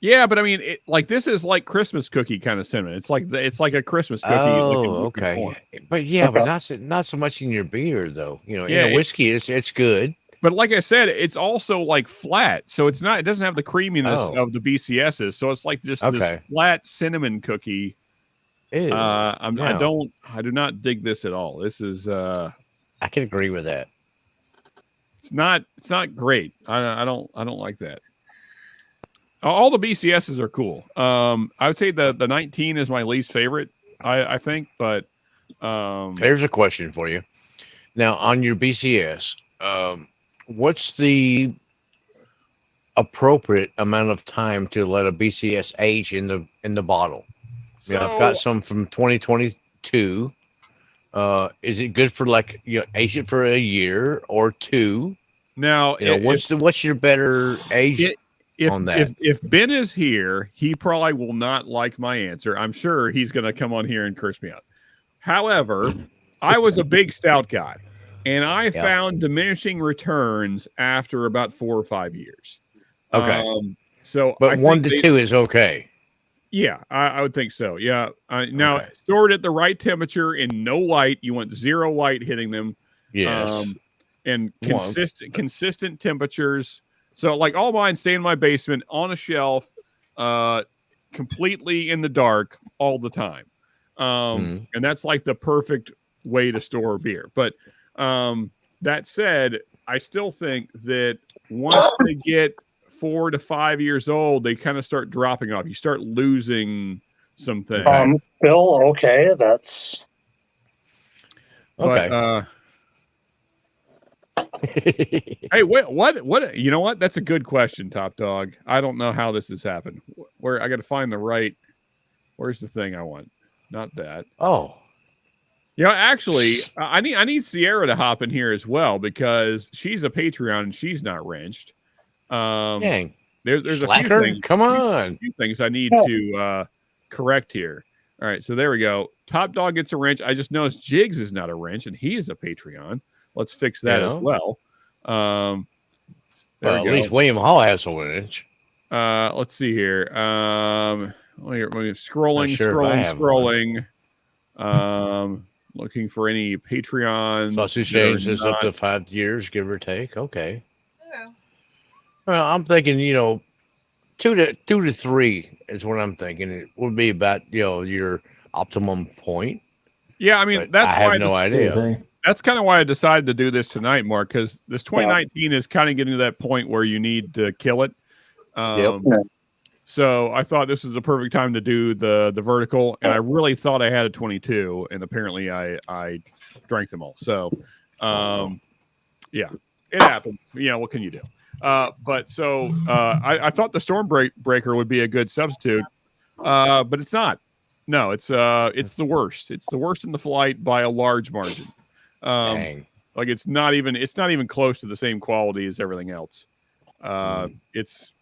Yeah, but I mean, this is like Christmas cookie kind of cinnamon. It's like a Christmas cookie. Oh, like okay. form. But yeah, but not so much in your beer though. In a whiskey, it's good. But like I said, it's also like flat, so it doesn't have the creaminess of the BCSs. So it's like just this flat cinnamon cookie. Ew, I do not dig this at all. This is I can agree with that. It's not great. I don't like that. All the BCSs are cool. I would say the 19 is my least favorite. I think, but here's a question for you. Now on your BCS, what's the appropriate amount of time to let a BCS age in the bottle? I've got some from 2022. Is it good for age it for a year or two? Now, what's your better age? If Ben is here, he probably will not like my answer. I'm sure he's going to come on here and curse me out. However, I was a big stout guy, and I found diminishing returns after about 4 or 5 years. Okay. But 1 to 2 is okay. Yeah, I would think so. Yeah. Now, stored at the right temperature in no light. You want 0 light hitting them. Yes. And consistent temperatures. So all mine stay in my basement on a shelf, completely in the dark all the time. And that's like the perfect way to store beer. But that said, I still think that once they get 4 to 5 years old, they kind of start dropping off. You start losing some things. Bill, okay, that's okay. But, hey, what? You know what? That's a good question, Top Dog. I don't know how this has happened. Where I got to find the right. Where's the thing I want? Not that. Oh. Yeah, actually, I need Sierra to hop in here as well because she's a Patreon and she's not wrenched. Dang. There's Slacker? a few things. Come on. A few things I need to correct here. All right, so there we go. Top Dog gets a wrench. I just noticed Jigs is not a wrench, and he is a Patreon. Let's fix that as well. At least William Hall has a wrench. Let's see here. Scrolling. Looking for any Patreons. Sausage James is up to 5 years, give or take. Okay. Yeah. Well, I'm thinking, 2 to 3 is what I'm thinking. It would be about, your optimum point. Yeah, I mean, I have no idea. That's kind of why I decided to do this tonight, Mark, because this 2019 is kind of getting to that point where you need to kill it. So I thought this was the perfect time to do the vertical, and I really thought I had a 22, and apparently I drank them all. So, yeah, it happened. What can you do? But I thought the Stormbreaker would be a good substitute, but it's not. No, it's the worst. It's the worst in the flight by a large margin. It's not even close to the same quality as everything else. It's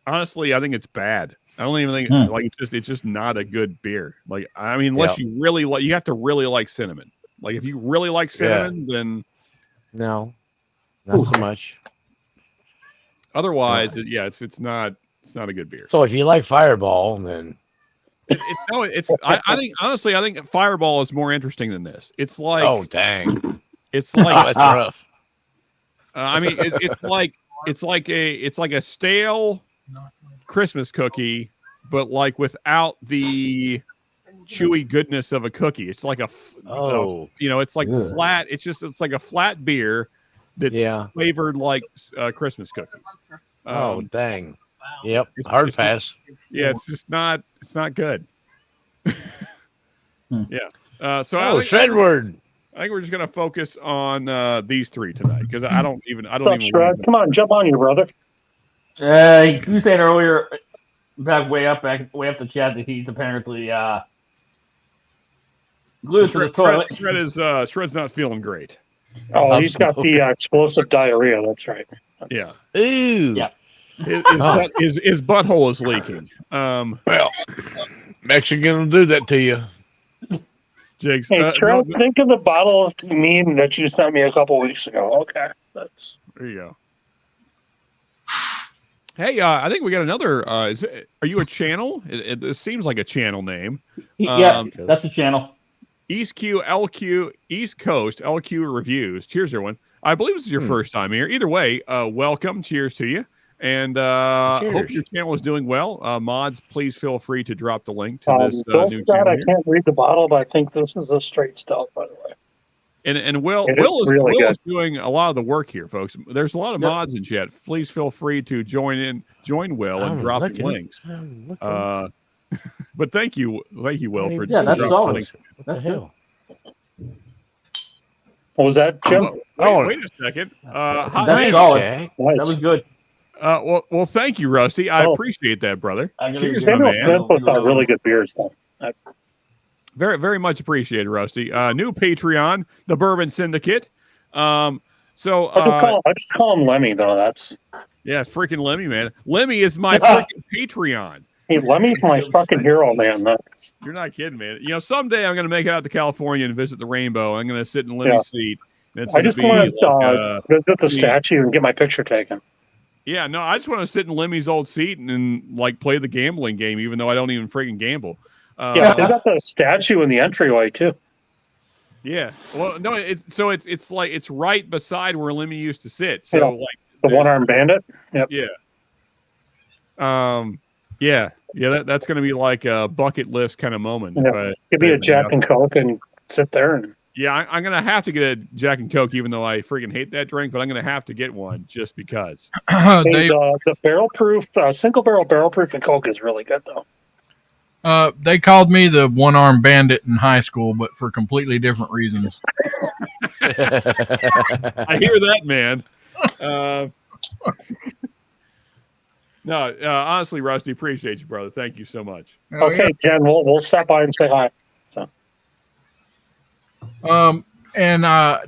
honestly, I think it's bad. I don't even think it's just not a good beer. Unless you really you have to really like cinnamon. If you really like cinnamon, then no, not so much. Otherwise, it's not a good beer. So if you like Fireball, then I think honestly, I think Fireball is more interesting than this. It's like, oh dang, it's like that's rough. It's like a stale Christmas cookie, but without the chewy goodness of a cookie. It's like it's like flat. It's like a flat beer that's flavored like Christmas cookies. Oh dang. Yep, hard pass. Yeah, it's not good. Yeah. Shredward. I think we're just gonna focus on these 3 tonight because I don't even. Come on, jump on you, brother. You were saying earlier, back way up the chat that he's apparently glued to the toilet. Shred's not feeling great. Oh, he's got the explosive diarrhea. That's right. Yeah. Ooh. Yeah. His butthole is leaking. Well, Mexican will do that to you. Jigs. Hey, think of the bottle meme that you sent me a couple weeks ago. Okay, there you go. Hey, I think we got another. Are you a channel? It seems like a channel name. Yeah, that's a channel. East Coast LQ Reviews. Cheers, everyone. I believe this is your first time here. Either way, welcome. Cheers to you. And hope your channel is doing well. Mods, please feel free to drop the link to this new channel. I can't read the bottle, but I think this is a straight stout, by the way. And Will is doing a lot of the work here, folks. There's a lot of mods in chat. Please feel free to join Will and drop links. But thank you, Will, for that's solid. That's hell. What was that, Jim? Wait a second. That's solid. Nice. That was good. Well, thank you, Rusty. I appreciate that, brother. Cheers, my man. Smith puts out really good beers, though. Very, very much appreciated, Rusty. New Patreon, the Bourbon Syndicate. I just call him Lemmy, though. It's freaking Lemmy, man. Lemmy is my freaking Patreon. Hey, Lemmy's my fucking hero, man. You're not kidding, man. Someday I'm going to make it out to California and visit the Rainbow. I'm going to sit in Lemmy's seat. I just want to visit the statue and get my picture taken. Yeah, no, I just want to sit in Lemmy's old seat and play the gambling game, even though I don't even freaking gamble. They got the statue in the entryway too. Yeah, well, no, it's right beside where Lemmy used to sit. So the one-armed bandit. Yep. Yeah. That's going to be like a bucket list kind of moment. Yeah. Give me a Jack and Coke and sit there and. Yeah, I'm going to have to get a Jack and Coke, even though I freaking hate that drink, but I'm going to have to get one just because. The barrel-proof, single-barrel barrel-proof and Coke is really good, though. They called me the one-armed bandit in high school, but for completely different reasons. I hear that, man. No, honestly, Rusty, appreciate you, brother. Thank you so much. Okay, Jen, we'll stop by and say hi. So.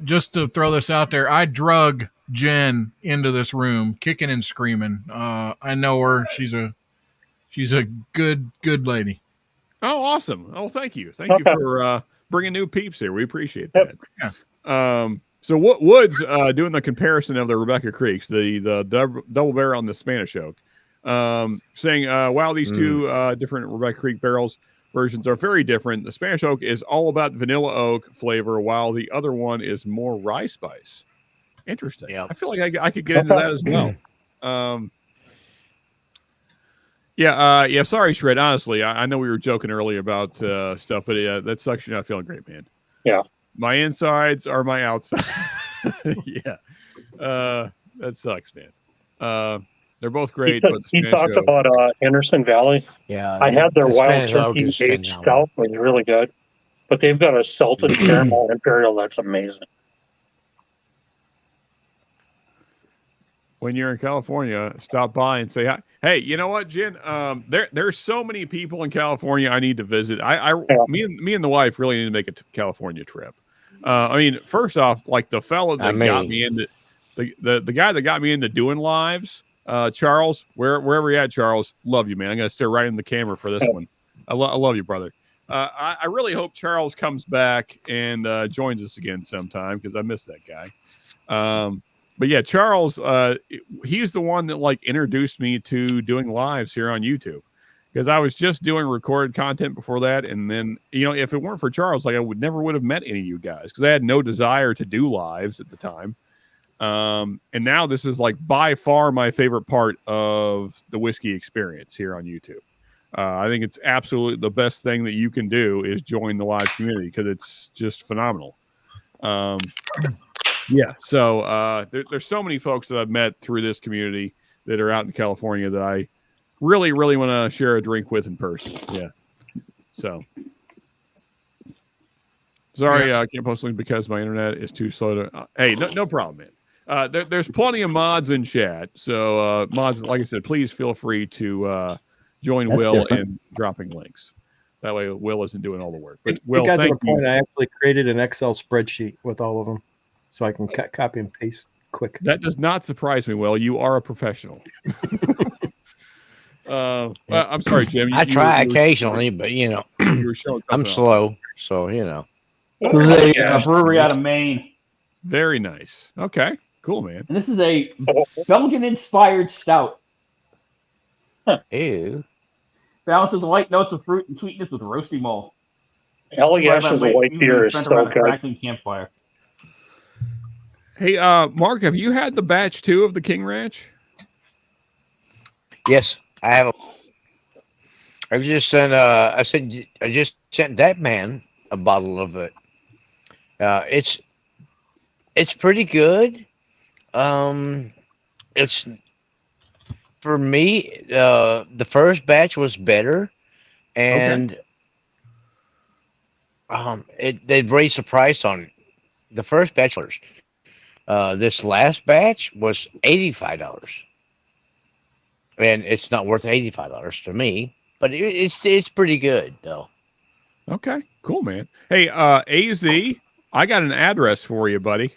Just to throw this out there, I drug Jen into this room, kicking and screaming. I know her. She's a good lady. Oh, awesome. Oh, thank you. Thank you for bringing new peeps here. We appreciate that. Yeah. So Wood's doing the comparison of the Rebecca Creeks, the double barrel and the Spanish oak, saying, wow, these two different Rebecca Creek barrels versions are very different. The Spanish oak is all about vanilla oak flavor, while the other one is more rye spice. Interesting. Yeah. I feel like I could get into that as well. Sorry, Shred. Honestly, I know we were joking earlier about stuff, but that sucks. You're not feeling great, man. Yeah. My insides are my outside. Yeah. That sucks, man. They're both great. He talked about Anderson Valley. Yeah. I had their Wild Turkey aged stout. It was really good. But they've got a salted caramel imperial that's amazing. When you're in California, stop by and say hi. Hey, you know what, Jen? There's so many people in California I need to visit. Me and the wife really need to make a California trip. First off, like the fellow that got me into the guy that got me into doing lives, Charles, wherever you're at, Charles, love you, man. I'm gonna stare right in the camera for this one. I love you, brother. I really hope Charles comes back and joins us again sometime because I miss that guy. But yeah, Charles, he's the one that introduced me to doing lives here on YouTube, because I was just doing recorded content before that. And then, if it weren't for Charles, I would have met any of you guys, because I had no desire to do lives at the time. And now this is by far my favorite part of the whiskey experience here on YouTube. I think it's absolutely the best thing that you can do is join the live community, because it's just phenomenal. Yeah. So there's so many folks that I've met through this community that are out in California that I really, really want to share a drink with in person. Yeah. So sorry, I can't post link because my internet is too slow to. Hey, no problem, man. There's plenty of mods in chat. So mods, like I said, please feel free to join Will in dropping links. That way, Will isn't doing all the work. But Will, it got to the point I actually created an Excel spreadsheet with all of them, so I can copy and paste quick. That does not surprise me, Will. You are a professional. I'm sorry, Jim. I try occasionally, but you were showing I'm slow, so a brewery out of Maine. Very nice. Okay, cool, man. And this is a Belgian-inspired stout. Ew. Balances the light notes of fruit and sweetness with roasty malt. Allagash's white beer is so good. Crackling campfire. Hey, Mark, have you had the batch 2 of the King Ranch? Yes, I have. I just sent. I just sent that man a bottle of it. It's pretty good. It's for me. The first batch was better, and they've raised the price on it. The first batch was. This last batch was $85, and it's not worth $85 to me, but it's pretty good though. Okay, cool, man. Hey, AZ, I got an address for you, buddy.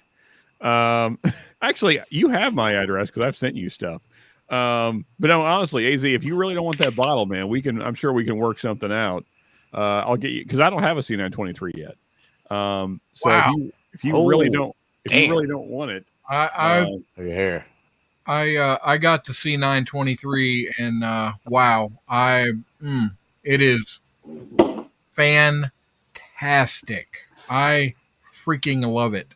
Actually, you have my address because I've sent you stuff. But no, honestly, AZ, if you really don't want that bottle, man, I'm sure we can work something out. I'll get you because I don't have a C923 yet. So wow. if you really don't. If you really don't want it, I got the C923 and wow, it is fantastic. I freaking love it.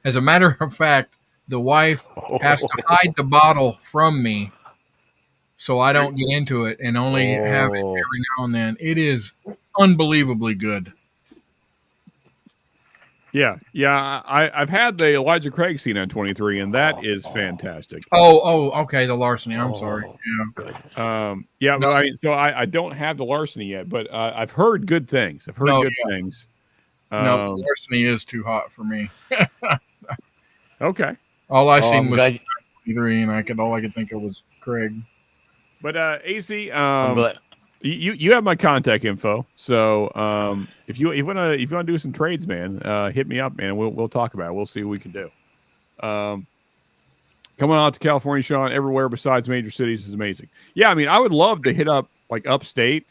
As a matter of fact, the wife has to hide the bottle from me so I don't get into it and only have it every now and then. It is unbelievably good. Yeah. I've had the Elijah Craig C923, and that is fantastic. Okay, the Larceny. I'm sorry. Yeah. But I don't have the Larceny yet, but I've heard good things. Things. No, the Larceny is too hot for me. Okay. All I seen was C923, and all I could think of was Craig. But AC, you have my contact info, so if you wanna do some trades, man, hit me up, man. We'll talk about it. We'll see what we can do. Coming out to California, Sean, everywhere besides major cities is amazing. Yeah, I mean, I would love to hit up like upstate.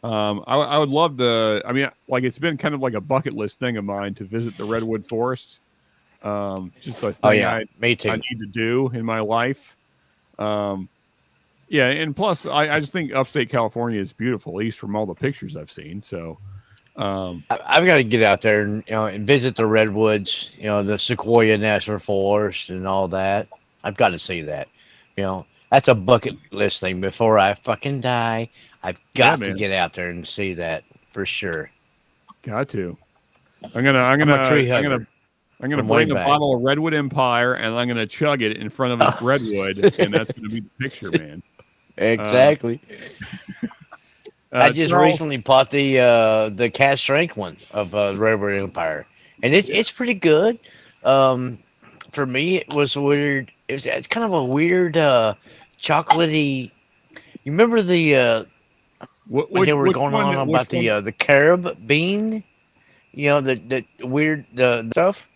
I would love to. I mean, like it's been kind of like a bucket list thing of mine to visit the redwood forests. Just a thing me too. I need to do in my life. Yeah, and plus, I just think upstate California is beautiful, at least from all the pictures I've seen. So, I've got to get out there and visit the redwoods, the Sequoia National Forest and all that. I've got to see that. That's a bucket list thing. Before I fucking die, I've got to get out there and see that for sure. Got to. I'm gonna bring a bottle of Redwood Empire, and I'm gonna chug it in front of a redwood, and that's gonna be the picture, man. Exactly. I just recently bought the cast strength one of Redwood Empire, and it's pretty good. For me, it was weird. It's kind of a weird chocolatey. You remember the when they were going on about the carob bean? The weird the stuff.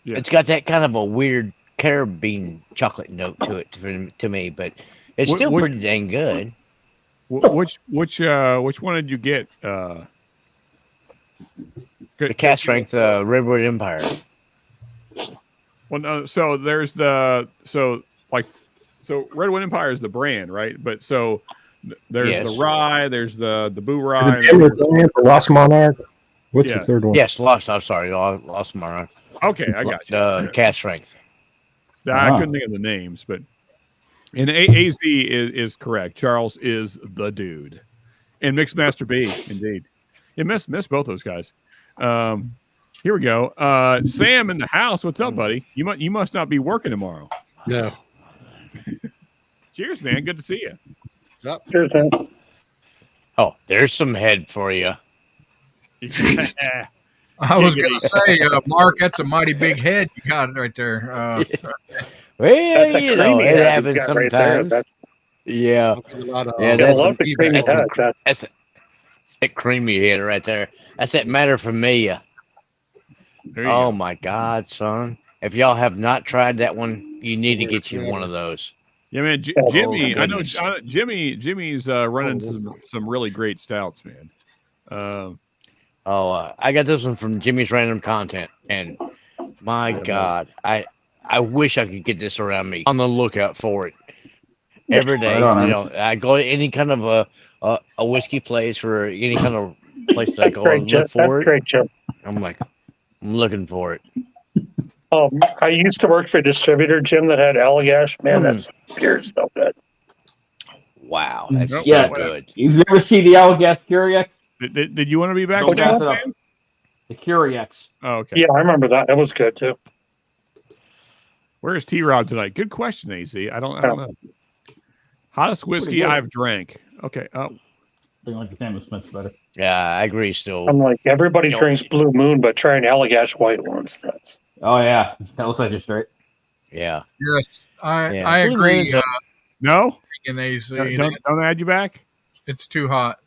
Yeah. It's got that kind of a weird carob bean chocolate note to it to me, but it's still pretty dang good. Which one did you get? The cast strength Redwood Empire. Well, no, so there's Redwood Empire is the brand, right? But so there's the rye, there's the Boo Rye. The Lost Monarch. What's the third one? Yes, Lost Monarch. Okay, I got you. Cast strength. I couldn't think of the names, but and AZ is correct. Charles is the dude, and Mixmaster B, indeed. You miss both those guys. Here we go. Sam in the house. What's up, buddy? You must not be working tomorrow. No. Cheers, man. Good to see you. What's up? Cheers, man. Oh, there's some head for you. I was going to say, Mark, that's a mighty big head you got right there. Well, that's a creamy it head happens sometimes. Right there. Yeah. I love the creamy head. That's that creamy head right there. That's that matter for me. Oh my God, son! If y'all have not tried that one, you need to get you one of those. Yeah, man. Jimmy, I know Jimmy's running some really great stouts, man. I got this one from Jimmy's Random Content, and my God, I wish I could get this around me. On the lookout for it. every day. Right on. You know, I go to any kind of a whiskey place or any kind of place that I That's go great, and Jim. look That's for it. great, Jim. I'm like, I'm looking for it. I used to work for a distributor, Jim, that had Allagash. Man, that's beer is so good. Wow, that's Yeah. so good. You've ever seen the Allagash Curiex? Did you want to be back? Don't Which pass one? it up. The Curiex. Oh, okay. Yeah, I remember that. That was good too. Where's T-Rob tonight? Good question, AZ. I don't know. Hottest whiskey good. I've drank. Okay. I think like the Samuel Smith's better. Yeah, I agree. Still, I'm like, everybody Yo. drinks Blue Moon, but try an Allagash White ones. That's Oh yeah, that looks like you're straight. yeah. Yes, I Yeah. I agree. No? In AZ, Don't add you back? it's too hot.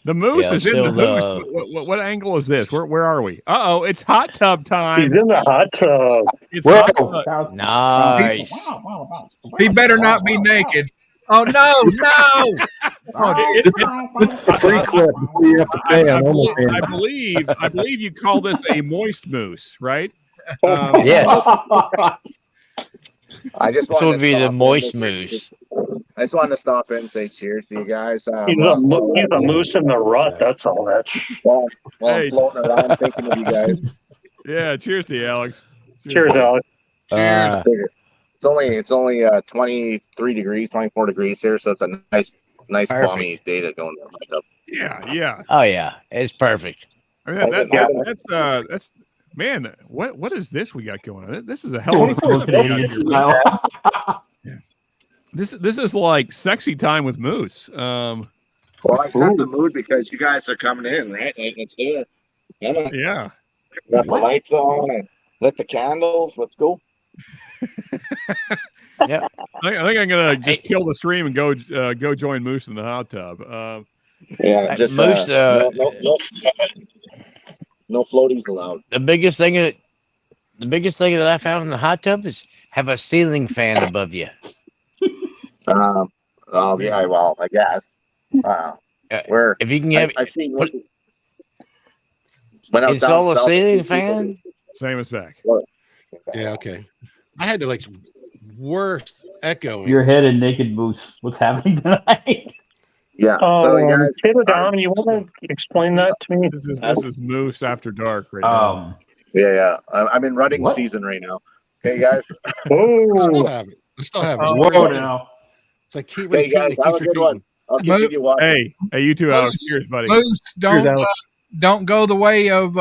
The moose Yeah, is in the still, moose. What angle is this? Where are we? Uh-oh, it's hot tub he's time. in the hot tub. It's Whoa. hot tub. Nice. He better not be naked. Oh no! This is the free clip before you have to pay on OnlyFans. I believe you call this a moist moose, right? Yeah, I just this wanted would to be stop the in moist and say- moose. I just wanted to stop in and say cheers to you guys. He's a moose in the rut. That's all. While Hey. I'm floating around thinking of you guys. Yeah, cheers to you, Alex. Cheers, Alex. Cheers. It's only 23 degrees, 24 degrees here, so it's a nice Perfect. balmy day to go in the hot tub. Yeah. Oh yeah, it's perfect. I mean, that's man. What is this we got going on? This is a hell of a 24 This is like sexy time with moose. Well, I set the mood because you guys are coming in, right? Like, let's do it. Yeah. Got the lights on and lit the candles. Let's go. Yeah, I think I'm gonna just kill the stream and go join Moose in the hot tub. Yeah, just Moose. no floaties allowed. The biggest thing that I found in the hot tub is have a ceiling fan above you. Oh yeah, well, I guess. Where If you can have I've seen put- when I was down install a south, ceiling I've seen fan. Same as back. Yeah, okay. I had to like worst echoing. Your head and naked moose. What's happening tonight? Yeah. So you guys, Taylor Dom, you want to explain that to me? This is Moose After Dark right now. yeah. I'm in rutting season right now. Okay, guys. I still Whoa. have it. I still have it. Whoa now. It's like keep Hey repeating. guys, It have keeps a good one. repeating. I'll continue watching. Hey, you too, Alex. Moose. Cheers, buddy. Moose, Cheers, Alex. don't go the way of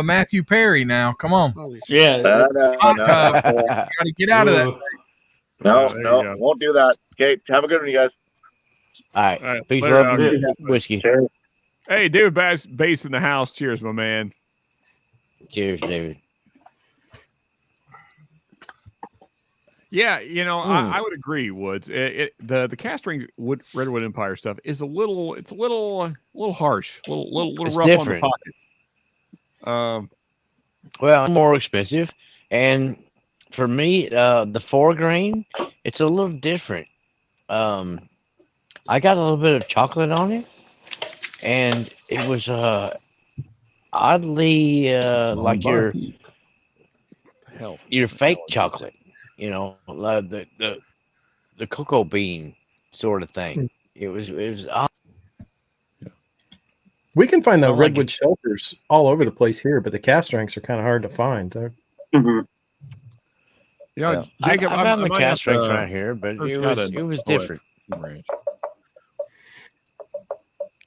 Matthew Perry now. Come on, Holy shit. Yeah. No. got to get out of that. There you No, go. won't do that. Okay, have a good one, you guys. All right, All right, peace, later, love, Alex. and whiskey. Hey, David Bass in the house. Cheers, my man. Cheers, David. Yeah, I would agree, Woods. The cast ring Redwood Empire stuff is a little harsh, a little It's rough different. on the pocket. Well, more expensive, and for me, the 4 grain, it's a little different. I got a little bit of chocolate on it, and it was oddly like your fake chocolate, the cocoa bean sort of thing. It was odd. We can find the I like redwood shelters all over the place here, but the cast strengths are kind of hard to find. Mhm. Jacob, I found the might cast have to strengths right here, but search it out was a different. ranch.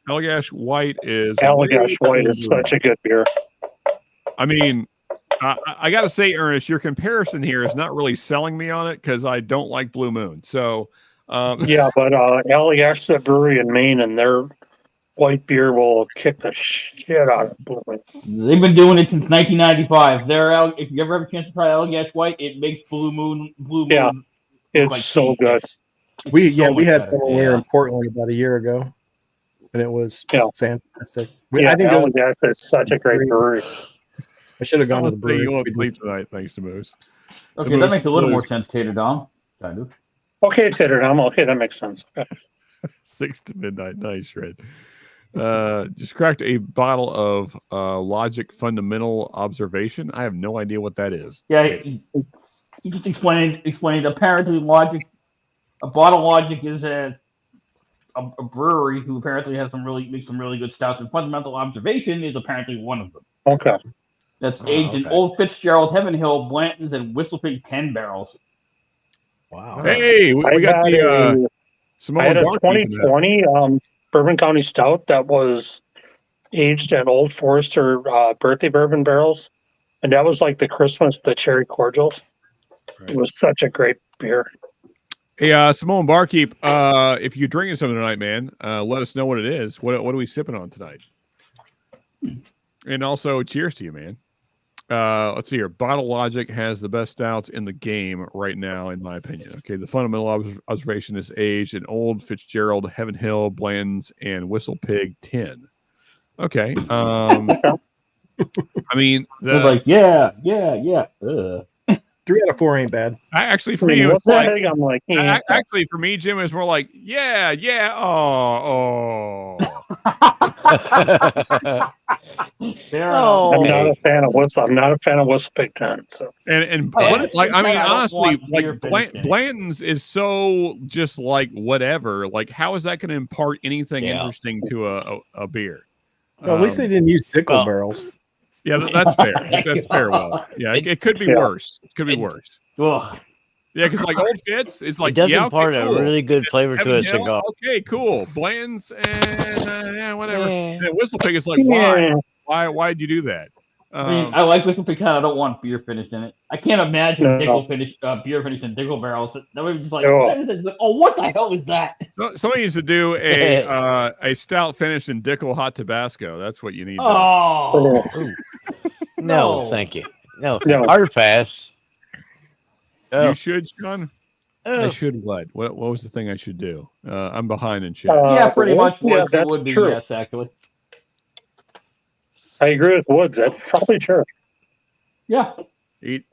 Allagash White is Allagash White is such a good beer. I mean, I got to say, Ernest, your comparison here is not really selling me on it because I don't like Blue Moon. So, Yeah, but Allagash is a brewery in Maine, and their white beer will kick the shit out of Blue Moon. They've been doing it since 1995. If you ever have a chance to try Allagash White, it makes Blue Moon. Yeah, look it's like so tea. good. We so we much had better. someone we were in Portland about a year ago, and it was fantastic. Yeah, I didn't go. Allagash is such a great brewery. I should have gone to the you brewery. won't sleep tonight thanks to Moose. Okay, that makes a little more sense, Tater Dom. Kind of. Okay, Tater Dom. Okay, that makes sense. Okay. 6 to midnight. Nice, Shred. Just cracked a bottle of Logic Fundamental Observation. I have no idea what that is. Yeah, he just explained apparently a Bottle Logic is a brewery who apparently makes some really good stouts, and Fundamental Observation is apparently one of them. Okay. That's aged in Old Fitzgerald, Heaven Hill, Blanton's, and Whistlepig 10 barrels. Wow. Hey, we got the I had a 2020 Bourbon County Stout that was aged in Old Forester birthday bourbon barrels, and that was like the cherry cordials. Right. It was such a great beer. Hey, Simone Barkeep, if you're drinking something tonight, man, let us know what it is. What are we sipping on tonight? And also, cheers to you, man. Let's see here. Bottle Logic has the best stouts in the game right now, in my opinion. Okay, the Fundamental Observation is aged in Old Fitzgerald, Heaven Hill, Bland's, and Whistlepig 10. Okay. I mean, yeah. 3 out of 4 ain't bad. Actually, for me, it was actually for me, Jim, is more like, yeah, oh. I'm not a fan of Whistle. I'm not a fan of Whistlepig 10. So honestly, like Blanton's is so just like whatever. Like, how is that going to impart anything interesting to a beer? Well, at least they didn't use Dickel barrels. Yeah, that's fair. That's fair. Well, yeah, it could be worse. It could be worse. Ugh. Yeah, because like Old Fitz is like, it does impart a really good flavor to a cigar. Okay, cool. Bland's and whatever. And Whistlepig is like, why? Why'd you do that? I like Whistlepig. I don't want beer finished in it. I can't imagine Dickel beer finished in Dickel barrels. That would be just like, what the hell is that? Somebody needs to do a stout finished in Dickel hot Tabasco. That's what you need. Oh, no, thank you. No, hard pass. You should, Sean. I should what? What was the thing I should do? I'm behind in chat. Yeah, pretty much. Yeah, that's true. Yes, actually. I agree with Woods. That's probably true. Yeah.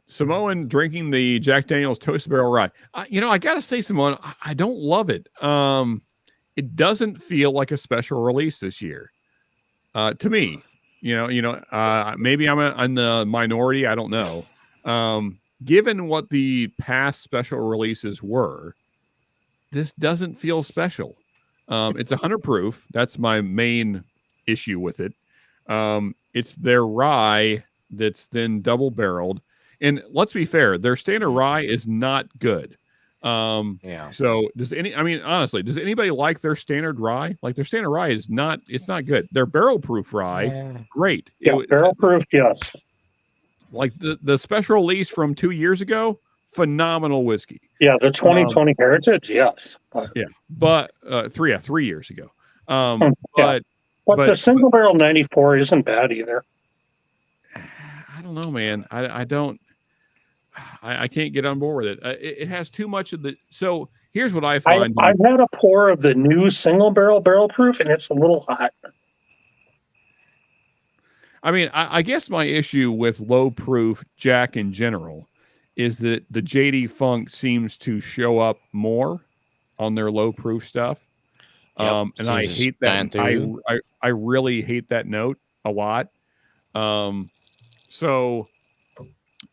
Samoan drinking the Jack Daniel's Toasted Barrel Rye. I got to say, Samoan, I don't love it. It doesn't feel like a special release this year. To me, maybe I'm in the minority. I don't know. Given what the past special releases were, this doesn't feel special. It's 100 proof. That's my main issue with it. It's their rye that's then double barreled. And let's be fair, their standard rye is not good. So honestly, does anybody like their standard rye? Like their standard rye it's not good. Their barrel proof rye, great. Yeah, barrel proof, yes. Like the special release from 2 years ago, phenomenal whiskey. Yeah, the 2020 Heritage, yes. But 3 years ago. But the single barrel 94 isn't bad either. I don't know, man. I can't get on board with it. It has too much of the. So here's what I find. I've had a pour of the new single barrel proof, and it's a little hot. I mean, I guess my issue with low proof Jack in general is that the JD Funk seems to show up more on their low proof stuff. And I hate that. I really hate that note a lot. So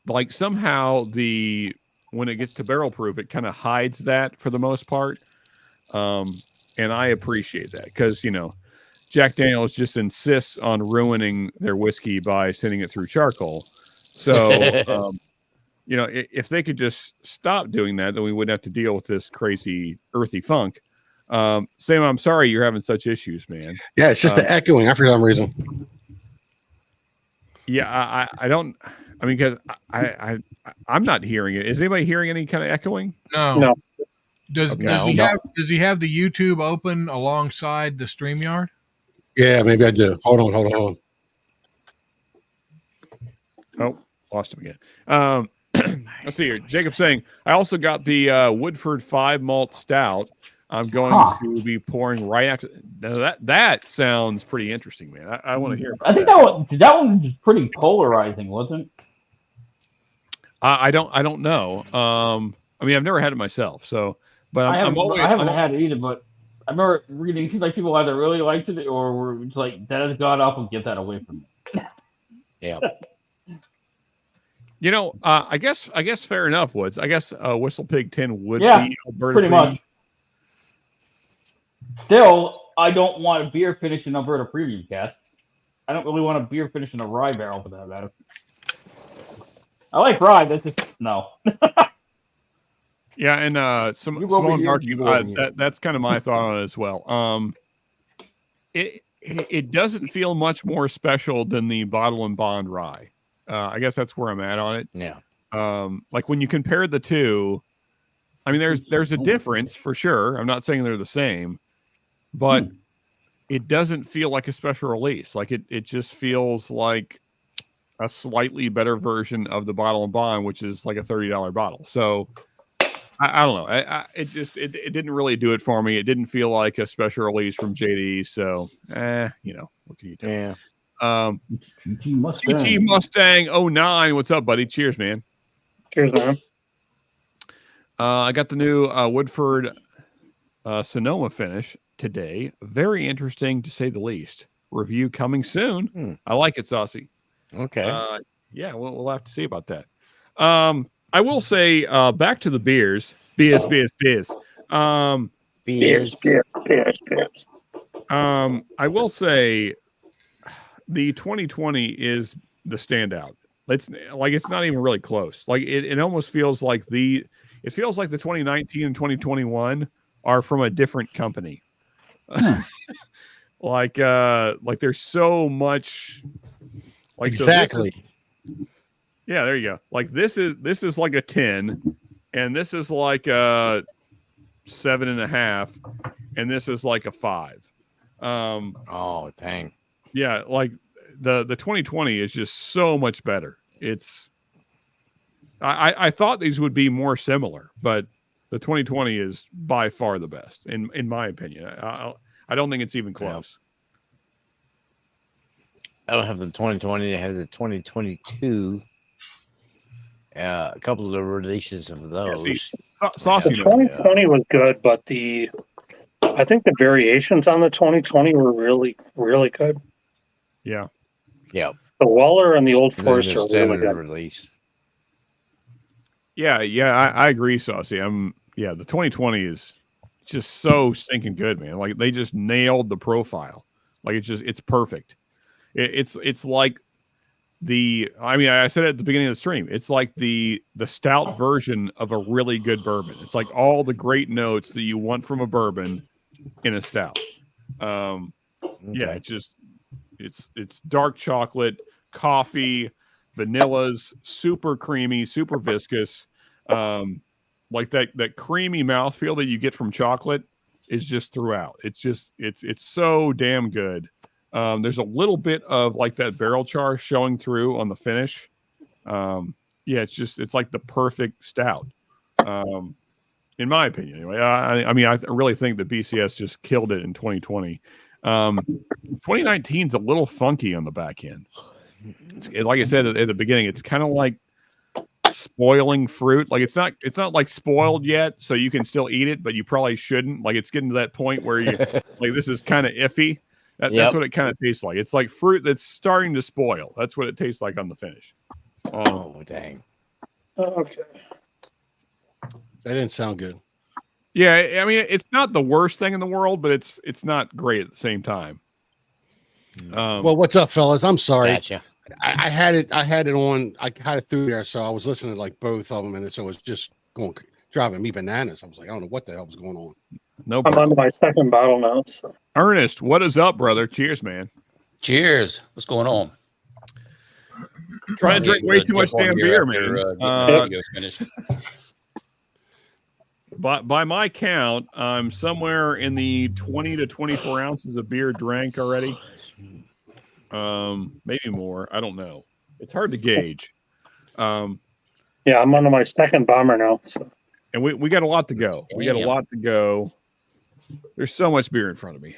like somehow when it gets to barrel proof, it kind of hides that for the most part. And I appreciate that because, Jack Daniel's just insists on ruining their whiskey by sending it through charcoal. So, if they could just stop doing that, then we wouldn't have to deal with this crazy earthy funk. Sam, I'm sorry you're having such issues, man. Yeah, it's just the echoing for some reason. Yeah, I don't. I mean, because I'm not hearing it. Is anybody hearing any kind of echoing? No. Does he have the YouTube open alongside the StreamYard? Yeah, maybe I do. Hold on. Oh, lost him again. Let's see here. Jacob saying, I also got the Woodford 5 malt stout. I'm going to be pouring right after. Now that sounds pretty interesting, man. I want to hear. I think that one was pretty polarizing, wasn't it? I don't know. I mean, I've never had it myself, so. But I haven't had it either. But I remember reading. It seems like people either really liked it or were just like, "That is god awful. Get that away from me." Yeah. I guess fair enough, Woods. I guess Whistle Pig 10 would be Alberta pretty Premium. much. Still, I don't want a beer finish in Alberta Premium cast. I don't really want a beer finish in a rye barrel for that matter. I like rye, that's just no. Yeah, and Simone Darky, that's kind of my thought on it as well. It doesn't feel much more special than the Bottle and Bond rye. I guess that's where I'm at on it. Yeah. Like when you compare the two, I mean, there's a difference for sure. I'm not saying they're the same, but it doesn't feel like a special release. Like it just feels like a slightly better version of the Bottle and Bond, which is like a $30 bottle. So I don't know. It didn't really do it for me. It didn't feel like a special release from JD. So, what can you do? Yeah. GT Mustang 09. What's up, buddy? Cheers, man. Cheers, man. I got the new Woodford Sonoma finish today. Very interesting to say the least. Review coming soon. I like it, Saucy. Okay. Yeah, we'll have to see about that. I will say back to the beers. Beers. I will say the 2020 is the standout. It's not even really close. Like it almost feels like the 2019 and 2021 are from a different company. Like there's so much. Like, exactly. Yeah, there you go. Like this is like a 10, and this is like a 7.5, and this is like a 5. Oh dang. Yeah, like the 2020 is just so much better. I thought these would be more similar, but the 2020 is by far the best in my opinion. I don't think it's even close. I don't have the 2020. I have the 2022. A couple of the releases of those. The 2020 was good, but I think the variations on the 2020 were really, really good. Yeah. Yeah. The Weller and the Old Forester are really good. Release. Yeah, I agree, Saucy. The 2020 is just so stinking good, man. Like they just nailed the profile. Like it's perfect. It's like I said it at the beginning of the stream. It's like the stout version of a really good bourbon. It's like all the great notes that you want from a bourbon in a stout. Yeah, it's dark chocolate, coffee, vanillas, super creamy, super viscous. Like that creamy mouthfeel that you get from chocolate is just throughout. It's so damn good. There's a little bit of like that barrel char showing through on the finish. It's like the perfect stout. In my opinion, anyway. I really think that BCS just killed it in 2020. 2019 is a little funky on the back end. Like I said at the beginning, it's kind of like spoiling fruit. Like it's not like spoiled yet, so you can still eat it, but you probably shouldn't. Like it's getting to that point where you like this is kind of iffy. That's what it kind of tastes like. It's like fruit that's starting to spoil. That's what it tastes like on the finish. Oh dang! Okay, that didn't sound good. Yeah, I mean it's not the worst thing in the world, but it's not great at the same time. Well, what's up, fellas? I'm sorry. Gotcha. I had it on. I had it through there, so I was listening to like both of them, and so it was just driving me bananas. I was like, I don't know what the hell was going on. No problem. I'm on my second bottle now. So. Ernest, what is up, brother? Cheers, man. Cheers. What's going on? Trying to drink way too much damn beer, man. Finished. By my count, I'm somewhere in the 20 to 24 ounces of beer drank already. Maybe more. I don't know. It's hard to gauge. I'm on my second bomber now. So. And we got a lot to go. We got a lot to go. There's so much beer in front of me.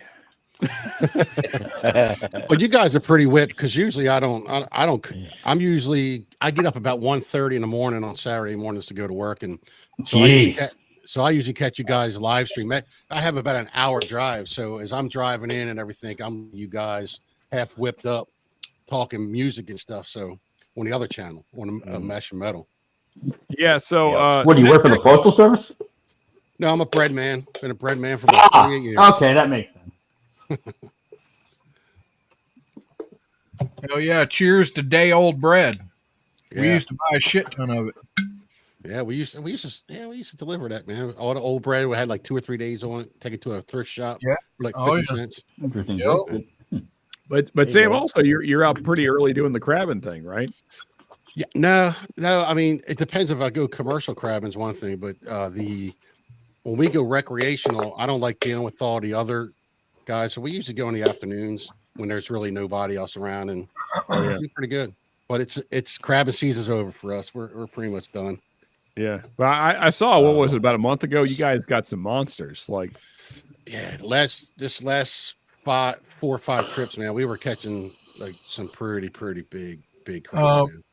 Well, you guys are pretty wit because usually I get up about 1:30 in the morning on Saturday mornings to go to work, and so I usually catch you guys live stream. I have about an hour drive, so as I'm driving in and everything, I'm you guys half whipped up talking music and stuff. So on the other channel on Mash and Metal. Yeah. So, what do you work for the postal service? No, I'm a bread man. Been a bread man for about 38 years. Okay, that makes sense. Hell yeah! Cheers to day old bread. Yeah. We used to buy a shit ton of it. Yeah, we used to deliver that, man. All the old bread we had like 2 or 3 days on it. Take it to a thrift shop. Yeah. For like 50 cents. Interesting. Yep. But Sam, also you're up pretty early doing the crabbing thing, right? Yeah, no. I mean, it depends if I go commercial crabbing's one thing, but when we go recreational, I don't like dealing with all the other guys. So we usually go in the afternoons when there's really nobody else around, and it's pretty good. But it's crabbing season's over for us. We're pretty much done. Yeah, but I saw what was it about a month ago? You guys got some monsters, like this last 4 or 5 trips, man. We were catching like some pretty big crabs. Man.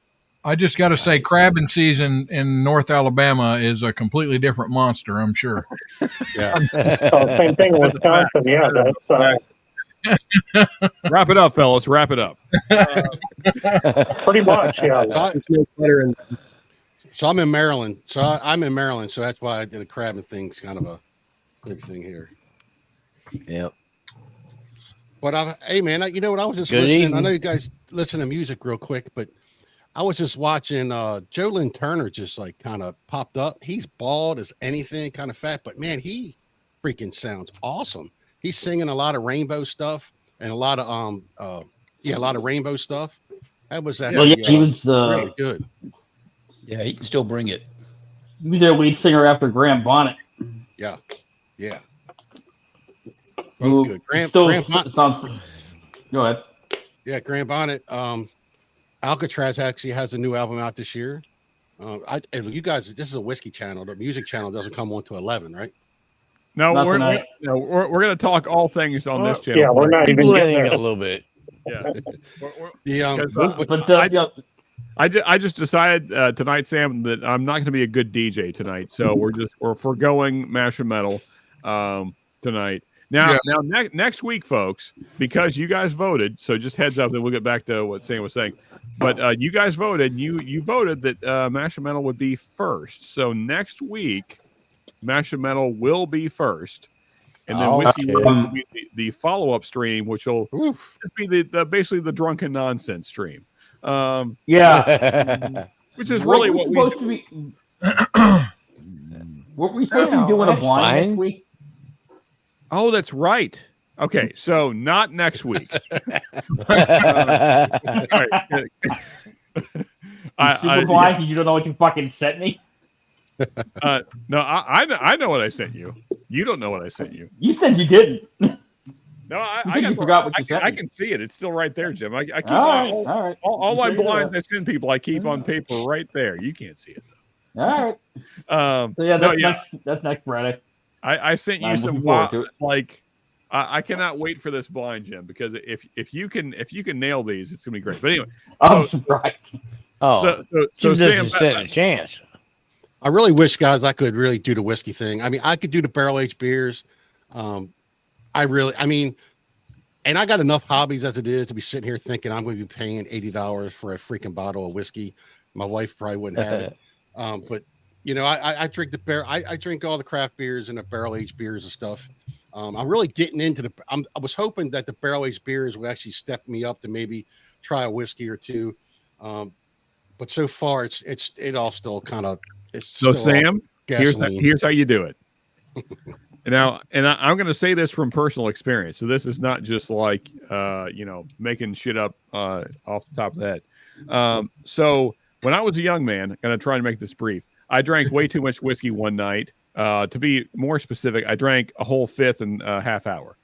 I just got to say, crabbing season in North Alabama is a completely different monster. I'm sure. Yeah, same thing in Wisconsin. Yeah, that's. Wrap it up, fellas. Wrap it up. Pretty much, yeah. So I'm in Maryland. I'm in Maryland. So that's why I did a crabbing thing. It's kind of a big thing here. Yep. But hey, man, you know what? I was just Good listening. evening. I know you guys listen to music real quick, but I was just watching Joe Lynn Turner just like kind of popped up. He's bald as anything, kind of fat, but man, he freaking sounds awesome. He's singing a lot of rainbow stuff and a lot of rainbow stuff. That was actually he was really good. Yeah, he can still bring it. He was their lead singer after Graham Bonnet. Yeah. Who Both good. Graham Bonnet. Go ahead. Yeah, Graham Bonnet. Alcatraz actually has a new album out this year. You guys, this is a whiskey channel. The music channel doesn't come on to 11, right? No, Not we're tonight. going to talk all things on this channel. Yeah, we're not even getting there. A little bit. Yeah. The I just decided tonight, Sam, that I'm not going to be a good DJ tonight, so we're foregoing Mash and Metal tonight. Now, next week, folks, because you guys voted, so just heads up, then we'll get back to what Sam was saying. But you guys voted, you voted that Mash and Metal would be first. So next week, Mash and Metal will be first, and then Whiskey will be the follow-up stream, which will just be basically the drunken nonsense stream. Which is really what we're supposed to be. What were we supposed to be doing a blind next week? Oh, that's right. Okay, so not next week. Super blind because you don't know what you fucking sent me. No, I know what I sent you. You don't know what I sent you. You said you didn't. No, you forgot what you sent me. I can see it. It's still right there, Jim. I keep all my blinds I send people. I keep on paper right there. You can't see it. All right. That's next Friday. I sent you some I cannot wait for this blind, Jim, because if you can nail these, it's gonna be great. But anyway, I'm surprised. So Sam, stand a chance. I really wish, guys, I could really do the whiskey thing. I mean, I could do the barrel aged beers. And I got enough hobbies as it is to be sitting here thinking I'm going to be paying $80 for a freaking bottle of whiskey. My wife probably wouldn't have it. But you know, I drink I drink all the craft beers and the barrel aged beers and stuff. I'm really getting into I was hoping that the barrel aged beers would actually step me up to maybe try a whiskey or two. But so far it all still kind of, so Sam, here's how you do it. Now, and I'm going to say this from personal experience. So this is not just like, making shit up off the top of the head. So when I was a young man, I'm going to try and make this brief. I drank way too much whiskey one night. To be more specific, I drank a whole fifth in a half hour,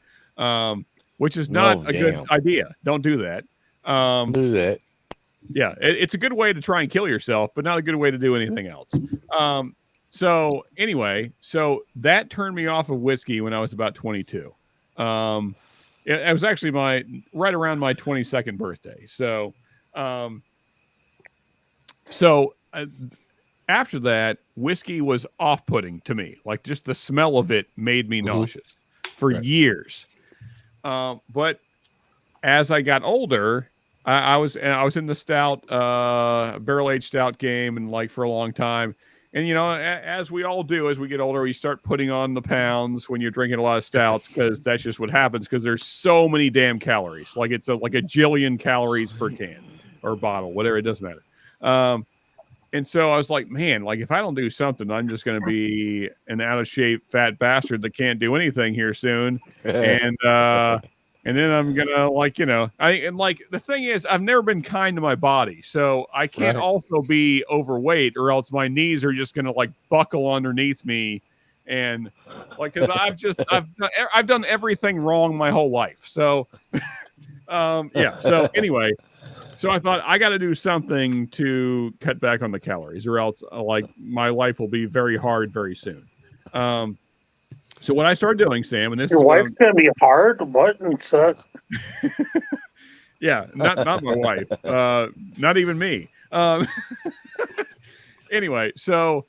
which is not a good idea. Don't do that. Do that. Yeah, it's a good way to try and kill yourself, but not a good way to do anything else. So anyway, that turned me off of whiskey when I was about 22. It was actually right around my 22nd birthday. So after that, whiskey was off-putting to me. Like just the smell of it made me nauseous for years. But as I got older, I was in the stout barrel aged stout game and like for a long time. And as we all do as we get older, we start putting on the pounds when you're drinking a lot of stouts because that's just what happens because there's so many damn calories. Like it's like a jillion calories per can or bottle, whatever. It doesn't matter. And so I was like, man, like if I don't do something, I'm just going to be an out of shape fat bastard that can't do anything here soon. And then I'm gonna the thing is I've never been kind to my body, so I can't also be overweight or else my knees are just gonna like buckle underneath me, and like because I've done everything wrong my whole life. So yeah. So anyway, so I thought I got to do something to cut back on the calories, or else like my life will be very hard very soon. So what I started doing, Sam, and this your wife's gonna be hard. What? Yeah, not my wife, not even me. Anyway, so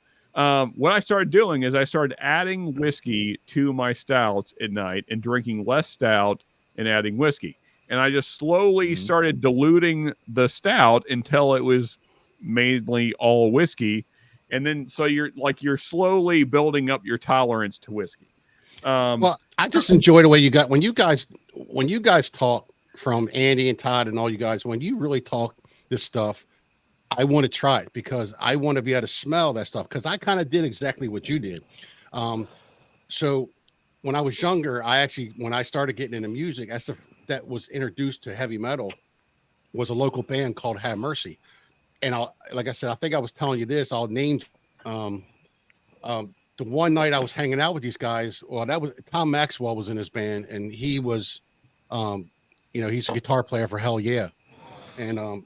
what I started doing is I started adding whiskey to my stouts at night and drinking less stout and adding whiskey, and I just slowly started diluting the stout until it was mainly all whiskey, and then so you're slowly building up your tolerance to whiskey. Well, I just enjoy the way you got when you guys talk from Andy and Todd and all you guys, when you really talk this stuff, I want to try it because I want to be able to smell that stuff because I kind of did exactly what you did. So when I was younger, when I started getting into music, that was introduced to heavy metal was a local band called Have Mercy. And like I said, I think I was telling you this, I'll name the one night I was hanging out with these guys, that was Tom Maxwell was in his band, and he was, he's a guitar player for Hell Yeah. And so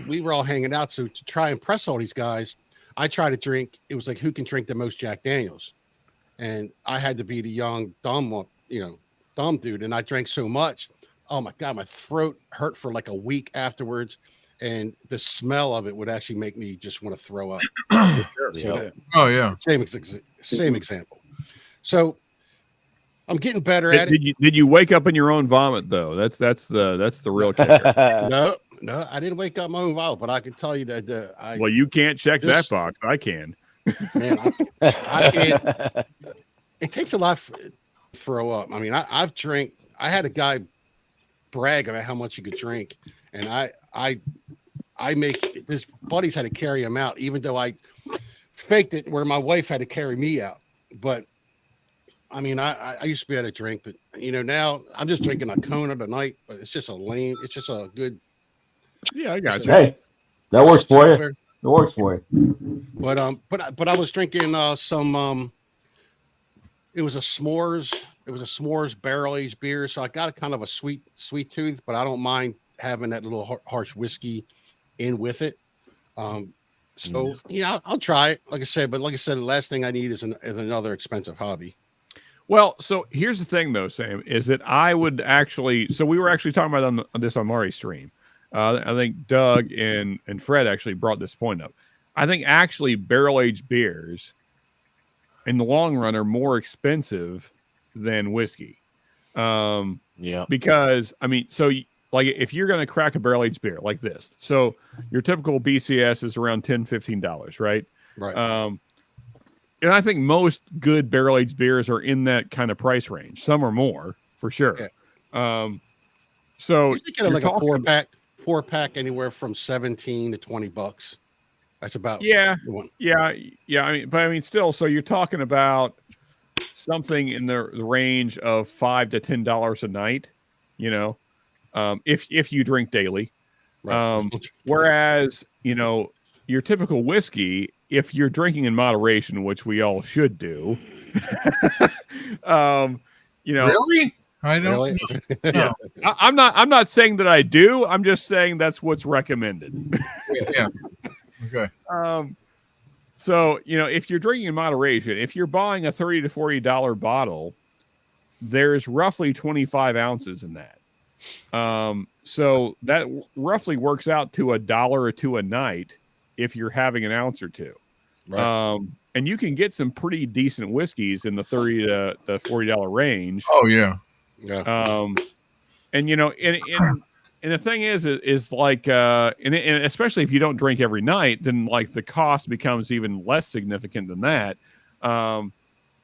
we were all hanging out. So to try and impress all these guys, I tried to drink. It was like, who can drink the most Jack Daniels? And I had to be the young, dumb dude. And I drank so much. Oh my God, my throat hurt for like a week afterwards. And the smell of it would actually make me just want to throw up. Same example. So I'm getting better at it. Did you wake up in your own vomit though? That's the real kicker. No, I didn't wake up my own vomit, but I can tell you that well, you can't check that box. I can. Man, I can't. It takes a lot to throw up. I mean, I've drank. I had a guy brag about how much he could drink, and I make his buddies had to carry him out, even though I faked it where my wife had to carry me out. But I mean, I used to be able to drink, but now I'm just drinking a Kona tonight. But it's just it's just a good. Yeah, I got you. Hey, that works for you. It works for you. But I was drinking some. It was a s'mores barrel aged beer, so I got a kind of a sweet tooth, but I don't mind having that little harsh whiskey in with it. So yeah, I'll try it. Like I said, the last thing I need is another expensive hobby. Well, so here's the thing though, Sam, is that I would actually. So we were actually talking about this on Mari's stream. I think Doug and Fred actually brought this point up. I think actually barrel aged beers in the long run are more expensive than whiskey. Because I mean, so like if you're going to crack a barrel aged beer like this, so your typical BCS is around $10-15, right? Right. And I think most good barrel aged beers are in that kind of price range. Some are more for sure. Yeah. So you get like a four pack anywhere from $17 to $20. That's about yeah. I mean, still. So you're talking about something in the range of $5 to $10 a night. If you drink daily. Right. Whereas your typical whiskey, if you're drinking in moderation, which we all should do, really. I don't. Really? Yeah. I'm not saying that I do. I'm just saying that's what's recommended. Yeah. Okay. So if you're drinking in moderation, if you're buying a $30 to $40 bottle, there's roughly 25 ounces in that. So that roughly works out to $1 or $2 a night if you're having an ounce or two. Right. And you can get some pretty decent whiskeys in the $30 to the $40 range. Oh yeah. Yeah. And And the thing is like, and especially if you don't drink every night, then like the cost becomes even less significant than that.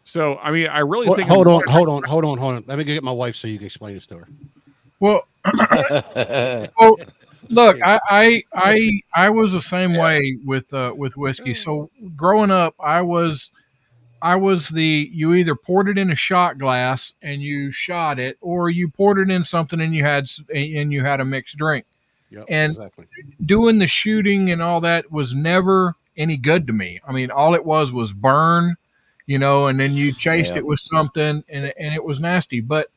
So I mean, I really think. Hold on. Let me go get my wife so you can explain this to her. Well, well, look, I was the same way with whiskey. So growing up, I was you either poured it in a shot glass and you shot it, or you poured it in something and you had a mixed drink. Yep, And exactly. doing the shooting and all that was never any good to me. I mean, all it was burn, and then you chased it with something and it was nasty. But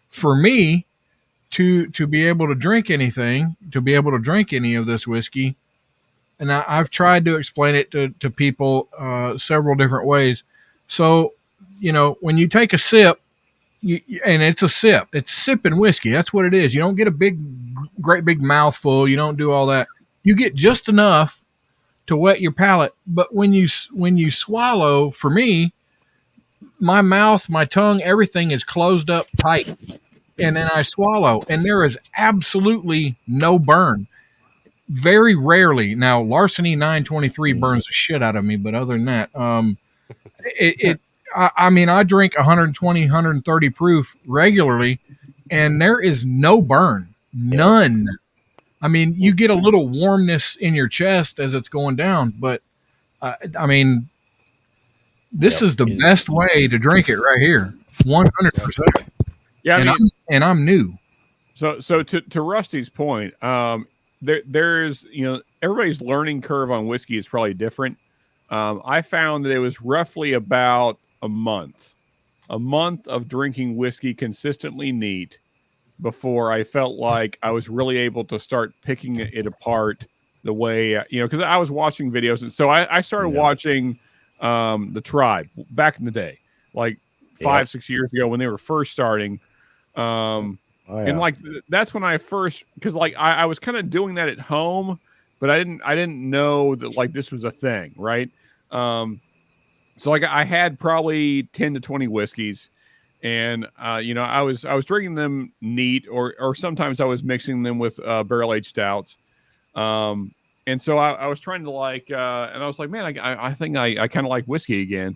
for me to be able to drink anything, to be able to drink any of this whiskey, and I've tried to explain it to people several different ways. So, when you take a sip, and it's a sip, it's sipping whiskey. That's what it is. You don't get a great big mouthful. You don't do all that. You get just enough to wet your palate. But when you swallow, for me, my mouth, my tongue, everything is closed up tight. And then I swallow, and there is absolutely no burn. Very rarely. Now, Larceny 923 burns the shit out of me, but other than that, I mean, I drink 120, 130 proof regularly, and there is no burn. None. I mean, you get a little warmness in your chest as it's going down, but I mean, this is the best way to drink it right here. 100%. Yeah, I'm new. So to Rusty's point, there's everybody's learning curve on whiskey is probably different. I found that it was roughly about a month of drinking whiskey consistently neat before I felt like I was really able to start picking it apart the way, because I was watching videos. And so I started watching The Tribe back in the day, like 5-6 years ago when they were first starting. And like, that's when I first, because like I was kind of doing that at home, but I didn't know that like this was a thing. Right. So like I had probably 10 to 20 whiskeys, and I was drinking them neat, or sometimes I was mixing them with barrel aged stouts. And so I was trying to like, and I was like, man, I think I kind of like whiskey again.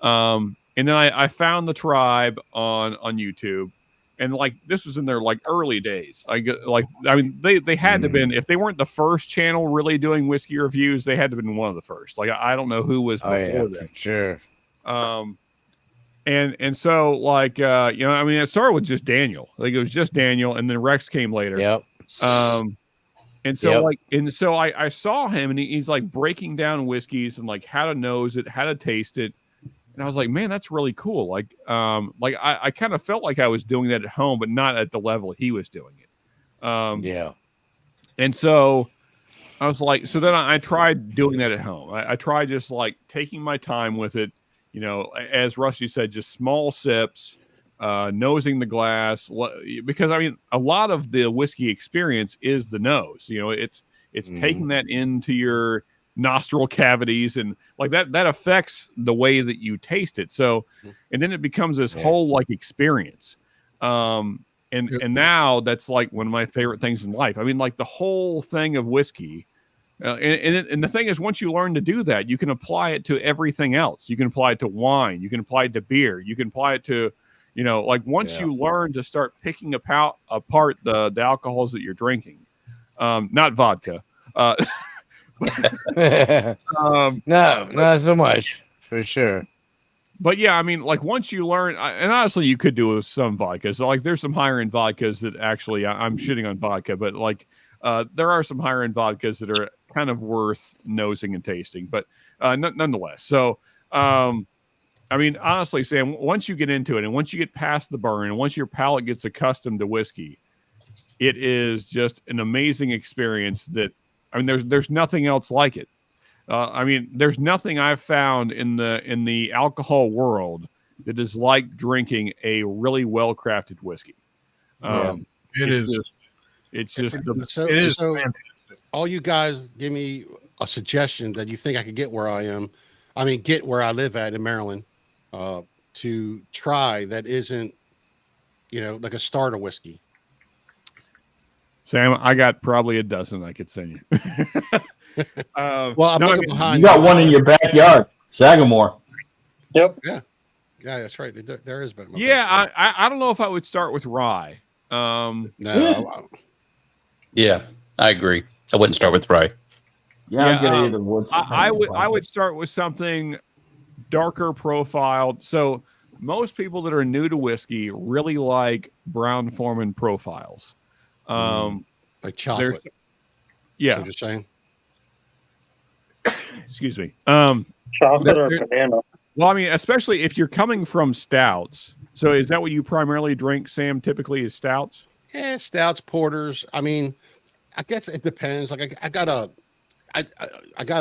And then I found The Tribe on YouTube, and like this was in their like early days. I mean, they had to have been, if they weren't the first channel really doing whiskey reviews, they had to have been one of the first. Like I don't know who was before that. Sure. And so like I mean, it started with just Daniel. Like it was just Daniel, and then Rex came later. Yep. And so I saw him, and he's like breaking down whiskeys and like how to nose it, how to taste it. And I was like, man, that's really cool. Like I kind of felt like I was doing that at home, but not at the level he was doing it. And so I was like, so then I tried doing that at home. I tried just like taking my time with it, as Rusty said, just small sips, nosing the glass. Because I mean, a lot of the whiskey experience is the nose. It's taking that into your nostril cavities, and like that affects the way that you taste it. So, and then it becomes this whole like experience. And now that's like one of my favorite things in life. I mean, like the whole thing of whiskey. And the thing is, once you learn to do that, you can apply it to everything else. You can apply it to wine. You can apply it to beer. You can apply it to, like once you learn to start picking apart the alcohols that you're drinking, not vodka. No, not so much, for sure. But yeah, I mean, like once you learn, and honestly, you could do it with some vodkas. So, like, there's some higher end vodkas that actually, I'm shitting on vodka, but like, there are some higher end vodkas that are kind of worth nosing and tasting. But nonetheless, so I mean, honestly, Sam, once you get into it, and once you get past the burn, and once your palate gets accustomed to whiskey, it is just an amazing experience. That I mean, there's nothing else like it. I mean, there's nothing I've found in the alcohol world that is like drinking a really well crafted whiskey. It is so all you guys give me a suggestion that you think I could get where I am. I mean, get where I live at in Maryland, to try that isn't, like a starter whiskey. Sam, I got probably a dozen I could send you. Well, I'm looking behind. You got one in your backyard, Sagamore. Yep. Yeah, that's right. There is. Yeah, I don't know if I would start with rye. No. Yeah, I agree. I wouldn't start with rye. Yeah, I'm gonna either woods. I would start with something darker profiled. So most people that are new to whiskey really like Brown-Forman profiles. Like chocolate. Yeah. So just saying. Excuse me. Chocolate or banana. Well, I mean, especially if you're coming from stouts. So is that what you primarily drink, Sam, typically is stouts? Yeah, stouts, porters. I mean, I guess it depends. Like I got a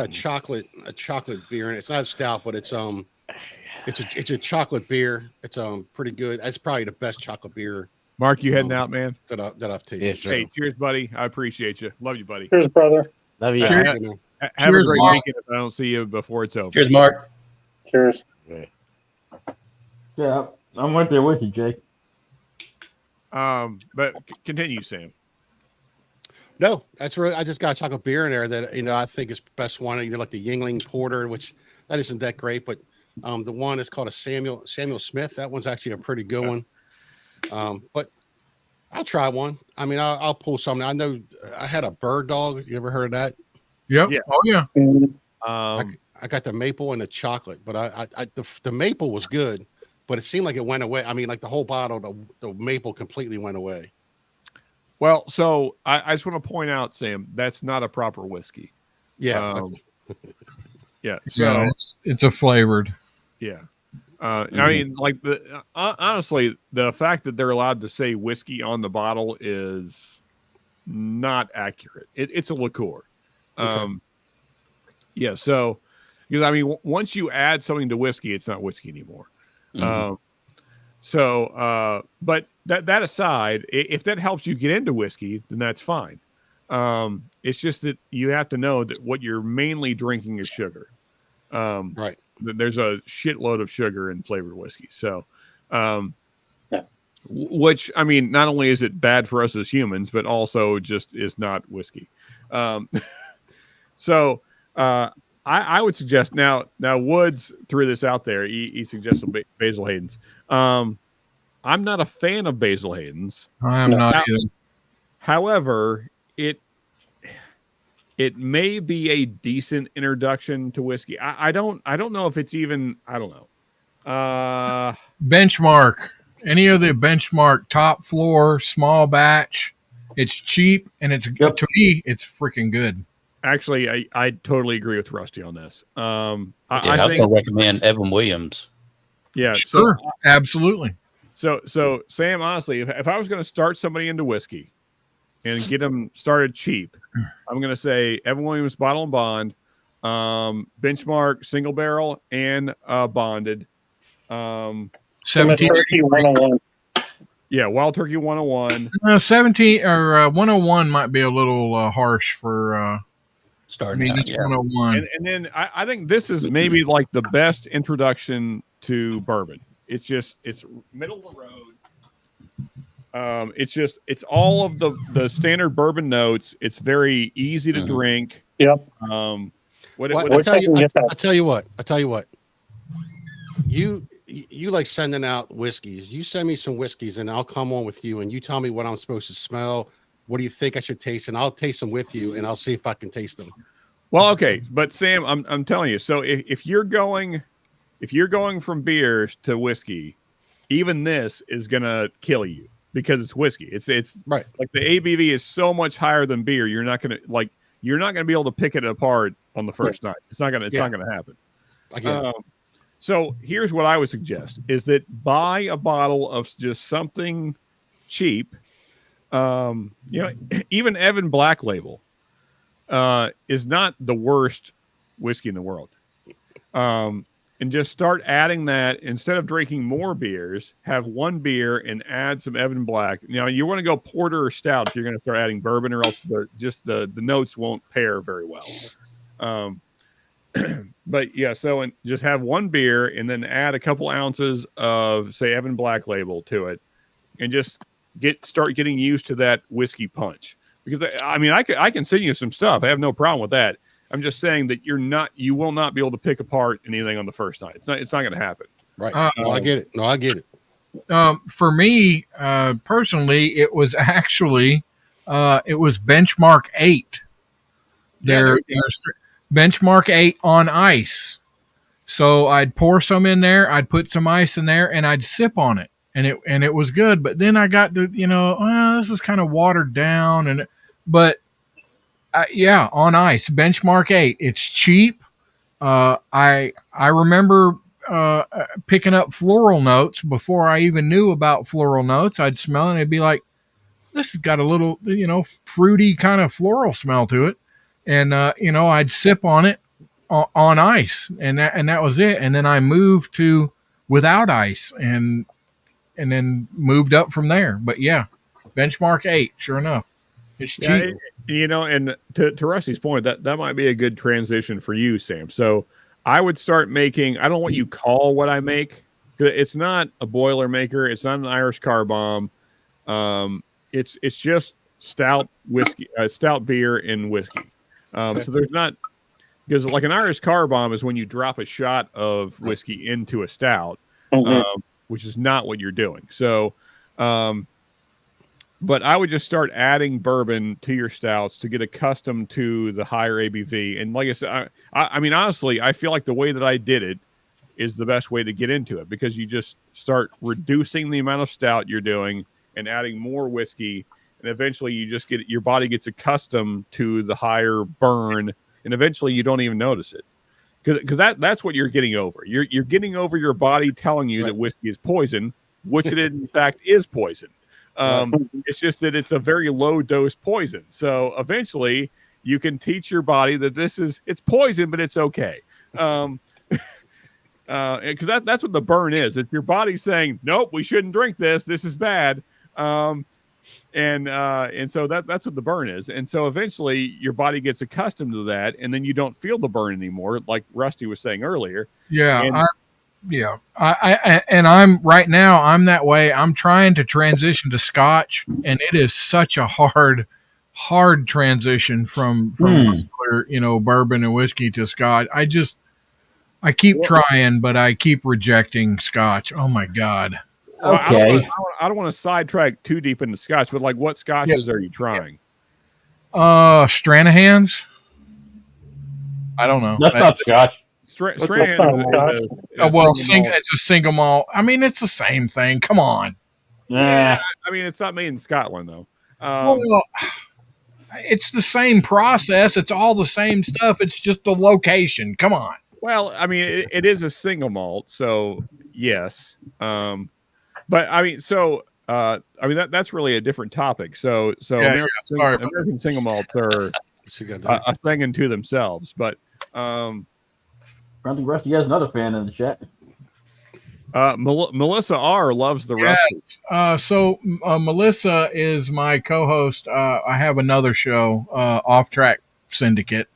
chocolate beer, and it's not a stout, but it's a chocolate beer. It's pretty good. That's probably the best chocolate beer. Mark, you heading out, man? That I've tasted. Yes, Hey, cheers, buddy. I appreciate you. Love you, buddy. Cheers, brother. Love you. Have Cheers, a great Mark. weekend if I don't see you before it's over. Cheers, Mark. Cheers. Yeah, I'm right there with you, Jake. But continue, Sam. No, that's really. I just got a chocolate beer in there that I think is the best one. Like the Yingling Porter, which that isn't that great, but the one is called a Samuel Smith. That one's actually a pretty good one. But I'll try one. I mean, I'll pull something. I know I had a Bird Dog. You ever heard of that? Yep. Yeah. Oh yeah. I got the maple and the chocolate, but the maple was good, but it seemed like it went away. I mean, like the whole bottle, the maple completely went away. Well, so I just want to point out, Sam, that's not a proper whiskey. Yeah. Yeah. So Yeah, it's a flavored. yeah. I mean, like honestly, the fact that they're allowed to say whiskey on the bottle is not accurate. It's a liqueur. Okay. Yeah. So, because I mean, once you add something to whiskey, it's not whiskey anymore. But that aside, if that helps you get into whiskey, then that's fine. It's just that you have to know that what you're mainly drinking is sugar. Right. There's a shitload of sugar in flavored whiskey. So, which, I mean, not only is it bad for us as humans, but also just is not whiskey. So, I would suggest now Woods threw this out there. He suggested Basil Hayden's. I'm not a fan of Basil Hayden's. I'm not either. However, it may be a decent introduction to whiskey. I don't know if it's even. I don't know. Benchmark. Any of the Benchmark top floor small batch. It's cheap and it's to me it's freaking good. Actually, I totally agree with Rusty on this. I still recommend Evan Williams. Yeah, sure, absolutely. So Sam, honestly, if I was going to start somebody into whiskey and get them started cheap, I'm going to say Evan Williams Bottle and Bond, Benchmark Single Barrel and Bonded. 17 101. Yeah, Wild Turkey 101. 17 or 101 might be a little harsh for starting out. It's 101. And then I think this is maybe like the best introduction to bourbon. It's middle of the road. It's all of the standard bourbon notes. It's very easy to drink. Yep. I'll tell you what. You like sending out whiskeys. You send me some whiskeys and I'll come on with you and you tell me what I'm supposed to smell. What do you think I should taste? And I'll taste them with you and I'll see if I can taste them. Well, okay. But Sam, I'm telling you, so if you're going from beers to whiskey, even this is gonna kill you because it's whiskey. It's right. Like the ABV is so much higher than beer. You're not gonna be able to pick it apart on the first night. It's not gonna happen. So here's what I would suggest is that buy a bottle of just something cheap. Even Evan Black Label is not the worst whiskey in the world. And just start adding that instead of drinking more beers, have one beer and add some Evan Black. You want to go porter or stout if you're going to start adding bourbon, or else the notes won't pair very well. But yeah, and just have one beer and then add a couple ounces of, say, Evan Black Label to it, and just start getting used to that whiskey punch. because I can send you some stuff. I have no problem with that. I'm just saying that you will not be able to pick apart anything on the first night. It's not going to happen. Right. No, I get it. No, I get it. For me, personally, it was actually, it was Benchmark 8. There's Benchmark 8 on ice. So I'd pour some in there, I'd put some ice in there, and I'd sip on it, and it was good. But then I got to, this is kind of watered down, but on ice, Benchmark 8. It's cheap. I remember picking up floral notes before I even knew about floral notes. I'd smell it and it'd be like, this has got a little, fruity kind of floral smell to it. And, I'd sip on it on ice, and that was it. And then I moved to without ice and then moved up from there. But yeah, Benchmark 8, sure enough. It's cheap. And to Rusty's point, that might be a good transition for you, Sam. So I would start making, I don't know what you call what I make. It's not a boiler maker. It's not an Irish car bomb. It's just stout whiskey, stout beer and whiskey. So there's not, because like an Irish car bomb is when you drop a shot of whiskey into a stout, which is not what you're doing. So, but I would just start adding bourbon to your stouts to get accustomed to the higher ABV. And like I said, I mean, honestly, I feel like the way that I did it is the best way to get into it, because you just start reducing the amount of stout you're doing and adding more whiskey. And eventually you just your body gets accustomed to the higher burn. And eventually you don't even notice it. Because that's what you're getting over. You're getting over your body telling you that whiskey is poison, which it in fact is poison. It's just that it's a very low dose poison. So eventually you can teach your body that it's poison, but it's okay. Because that's what the burn is. If your body's saying, nope, we shouldn't drink this. This is bad. And so that's what the burn is. And so eventually your body gets accustomed to that, and then you don't feel the burn anymore, like Rusty was saying earlier. Yeah. I'm right now, I'm that way. I'm trying to transition to Scotch, and it is such a hard transition from regular, bourbon and whiskey to Scotch. I keep trying, but I keep rejecting Scotch. Oh my God. Okay. I don't want to sidetrack too deep into Scotch, but like, what Scotches are you trying? Stranahan's. I don't know. That's not Scotch. Stranahan's it's a single malt. I mean, it's the same thing. Come on. Yeah. I mean, it's not made in Scotland though. It's the same process. It's all the same stuff. It's just the location. Come on. Well, I mean, it is a single malt, so yes. But I mean, that's really a different topic. So American single malts are a thing unto themselves. But I think Rusty has another fan in the chat. Melissa R loves the Rusty. So Melissa is my co-host. I have another show, Off Track Syndicate.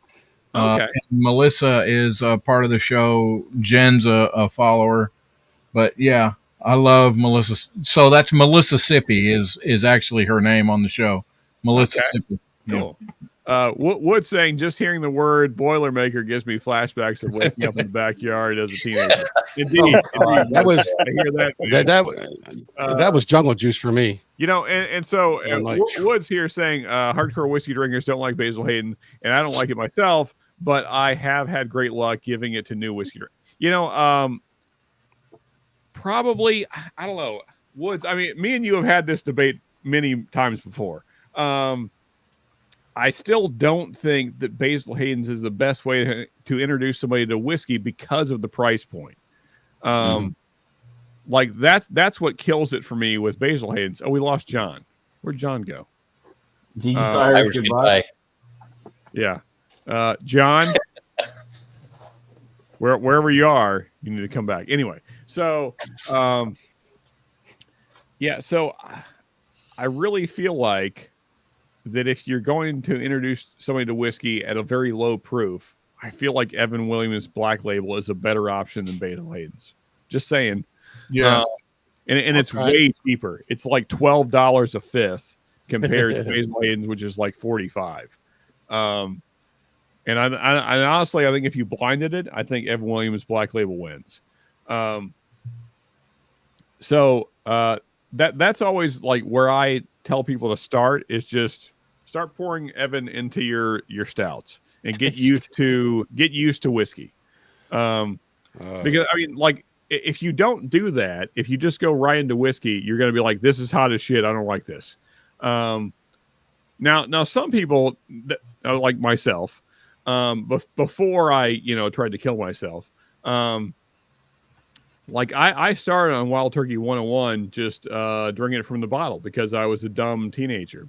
Okay. Melissa is a part of the show. Jen's a follower, but yeah. I love Melissa. So that's Melissa Sippy is actually her name on the show. Melissa Sippy. Cool. Wood saying, just hearing the word Boilermaker gives me flashbacks of waking up in the backyard as a teenager. Indeed. That was I hear that was jungle juice for me. And so Wood's here saying hardcore whiskey drinkers don't like Basil Hayden, and I don't like it myself, but I have had great luck giving it to new whiskey drinkers. Probably, I don't know, Woods. I mean, me and you have had this debate many times before. I still don't think that Basil Hayden's is the best way to introduce somebody to whiskey because of the price point. Like that's what kills it for me with Basil Hayden's. Oh, we lost John. Where'd John go? Irish goodbye. Yeah. John, wherever you are, you need to come back. Anyway, so so I really feel like that if you're going to introduce somebody to whiskey at a very low proof, I feel like Evan Williams Black Label is a better option than Basil Hayden's. Just saying. Yeah. And it's way cheaper. It's like $12 a fifth compared to Maison Hayden's, which is like 45. And I honestly, I think if you blinded it, I think Evan Williams Black Label wins. So that's always like where I tell people to start is just start pouring Evan into your stouts and get used to whiskey. Because I mean, like if you don't do that, if you just go right into whiskey, you're going to be like, this is hot as shit. I don't like this. Now some people like myself, before I, tried to kill myself, like I started on Wild Turkey 101 just drinking it from the bottle because I was a dumb teenager.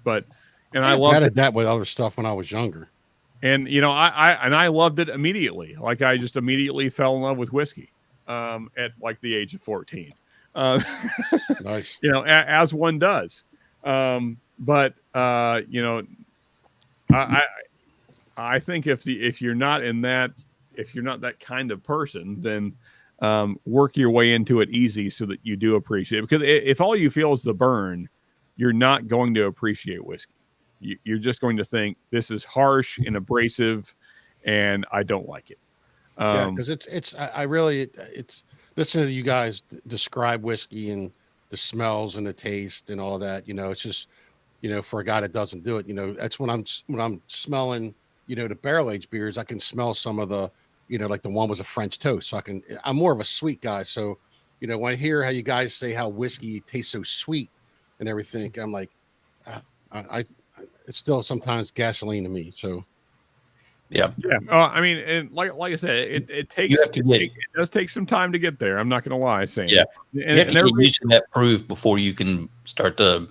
I loved that with other stuff when I was younger. And I loved it immediately. Like I just immediately fell in love with whiskey at like the age of 14. Nice. As one does. I think if you're not that kind of person, then work your way into it easy so that you do appreciate it. Because if all you feel is the burn, you're not going to appreciate whiskey. You're just going to think this is harsh and abrasive, and I don't like it. Because it's listening to you guys describe whiskey and the smells and the taste and all that. It's just for a guy that doesn't do it, that's when I'm smelling the barrel aged beers. I can smell some of the like the one was a French toast. So I'm more of a sweet guy. So when I hear how you guys say how whiskey tastes so sweet and everything, I'm like, it's still sometimes gasoline to me. So yeah. I mean, and like I said, it takes it does take some time to get there. I'm not going to lie, saying yeah. And, you have to get used to that proof before you can start to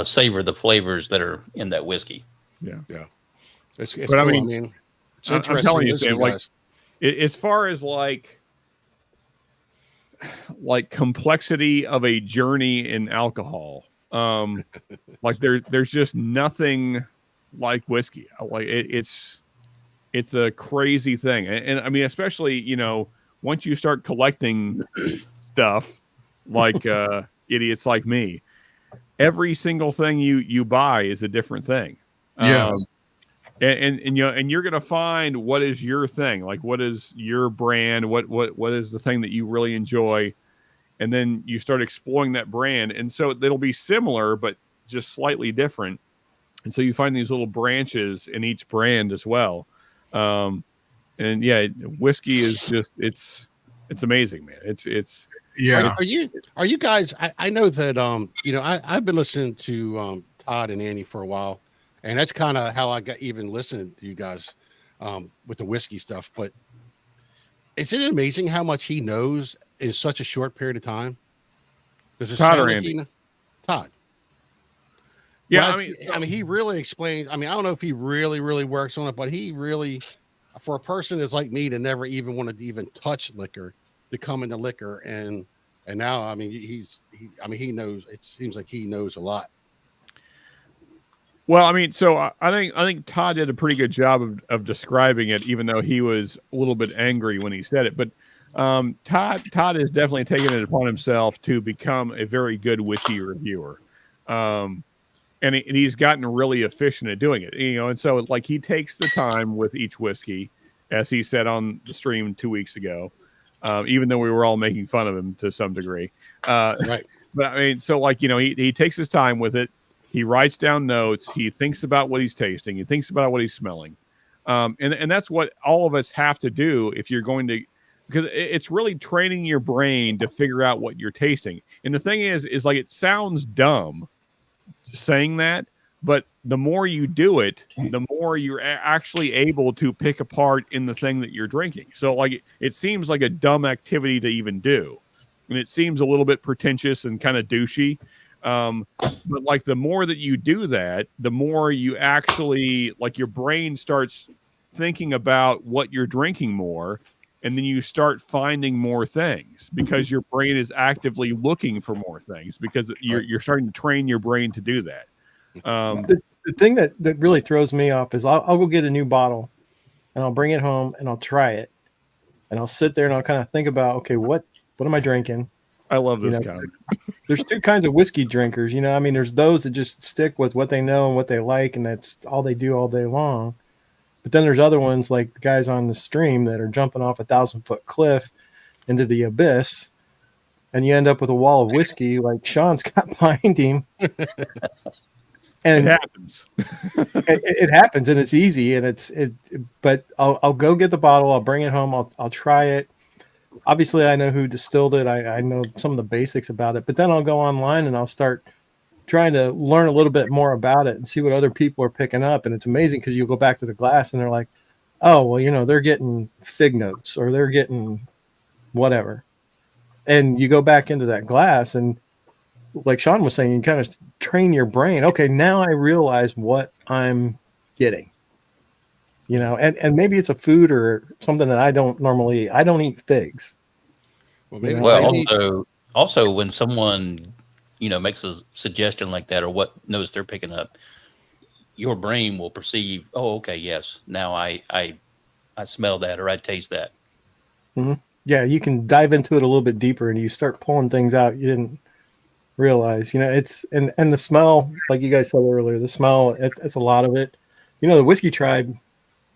savor the flavors that are in that whiskey. Yeah. It's but cool. I mean, it's interesting. I'm telling you, Sam, like as far as like complexity of a journey in alcohol, like there's just nothing like whiskey. Like it's a crazy thing, and I mean, especially once you start collecting stuff like idiots like me, every single thing you buy is a different thing. Yes. And you're gonna find what is your thing, like what is your brand, what is the thing that you really enjoy, and then you start exploring that brand, and so it'll be similar but just slightly different, and so you find these little branches in each brand as well. And yeah, whiskey is just it's amazing, man. It's yeah. Are you guys? I know that I've been listening to Todd and Annie for a while. And that's kind of how I got even listening to you guys with the whiskey stuff. But isn't it amazing how much he knows in such a short period of time? Does it Todd sound or like Andy? Todd. Yeah, well, I mean, he really explains. I mean, I don't know if he really, really works on it, but he really, for a person that's like me to never even wanted to even touch liquor, to come into liquor, and now, I mean, he knows. It seems like he knows a lot. Well, I mean, so I think Todd did a pretty good job of describing it, even though he was a little bit angry when he said it. But Todd has definitely taken it upon himself to become a very good whiskey reviewer, and he's gotten really efficient at doing it. And so like he takes the time with each whiskey, as he said on the stream 2 weeks ago, even though we were all making fun of him to some degree. Right. But I mean, so like he takes his time with it. He writes down notes. He thinks about what he's tasting. He thinks about what he's smelling. And that's what all of us have to do if you're going to, because it's really training your brain to figure out what you're tasting. And the thing is like, it sounds dumb saying that, but the more you do it, the more you're actually able to pick apart in the thing that you're drinking. So like, it seems like a dumb activity to even do. And it seems a little bit pretentious and kind of douchey. But like the more that you do that, the more you actually like your brain starts thinking about what you're drinking more, and then you start finding more things because your brain is actively looking for more things because you're starting to train your brain to do that. The thing that really throws me off is I'll go get a new bottle and I'll bring it home and I'll try it and I'll sit there and I'll kind of think about, okay, what am I drinking? I love this comment. There's two kinds of whiskey drinkers. I mean, there's those that just stick with what they know and what they like, and that's all they do all day long. But then there's other ones like the guys on the stream that are jumping off a 1,000-foot cliff into the abyss, and you end up with a wall of whiskey like Sean's got behind him. And it happens. it happens, and it's easy, and but I'll go get the bottle. I'll bring it home. I'll try it. Obviously, I know who distilled it. I know some of the basics about it, but then I'll go online and I'll start trying to learn a little bit more about it and see what other people are picking up. And it's amazing because you go back to the glass and they're like, oh, well, they're getting fig notes or they're getting whatever. And you go back into that glass and like Sean was saying, you kind of train your brain. Okay, now I realize what I'm getting. And maybe it's a food or something that I don't normally eat. I don't eat figs. Well, maybe also when someone, makes a suggestion like that or what notes they're picking up, your brain will perceive, oh, okay, yes, now I smell that or I taste that. Mm-hmm. Yeah, you can dive into it a little bit deeper and you start pulling things out you didn't realize. It's and the smell, like you guys said earlier, the smell, it's a lot of it. The Whiskey Tribe,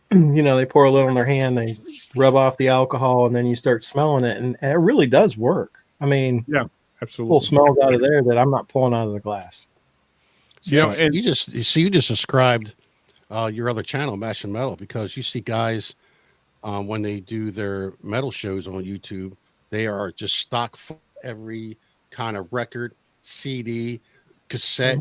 they pour a little in their hand, they rub off the alcohol, and then you start smelling it, and it really does work. I mean, yeah, absolutely. Little smells out of there that I'm not pulling out of the glass. Yeah, you just described your other channel, Mash and Metal, because you see guys when they do their metal shows on YouTube, they are just stock full every kind of record, CD, cassette.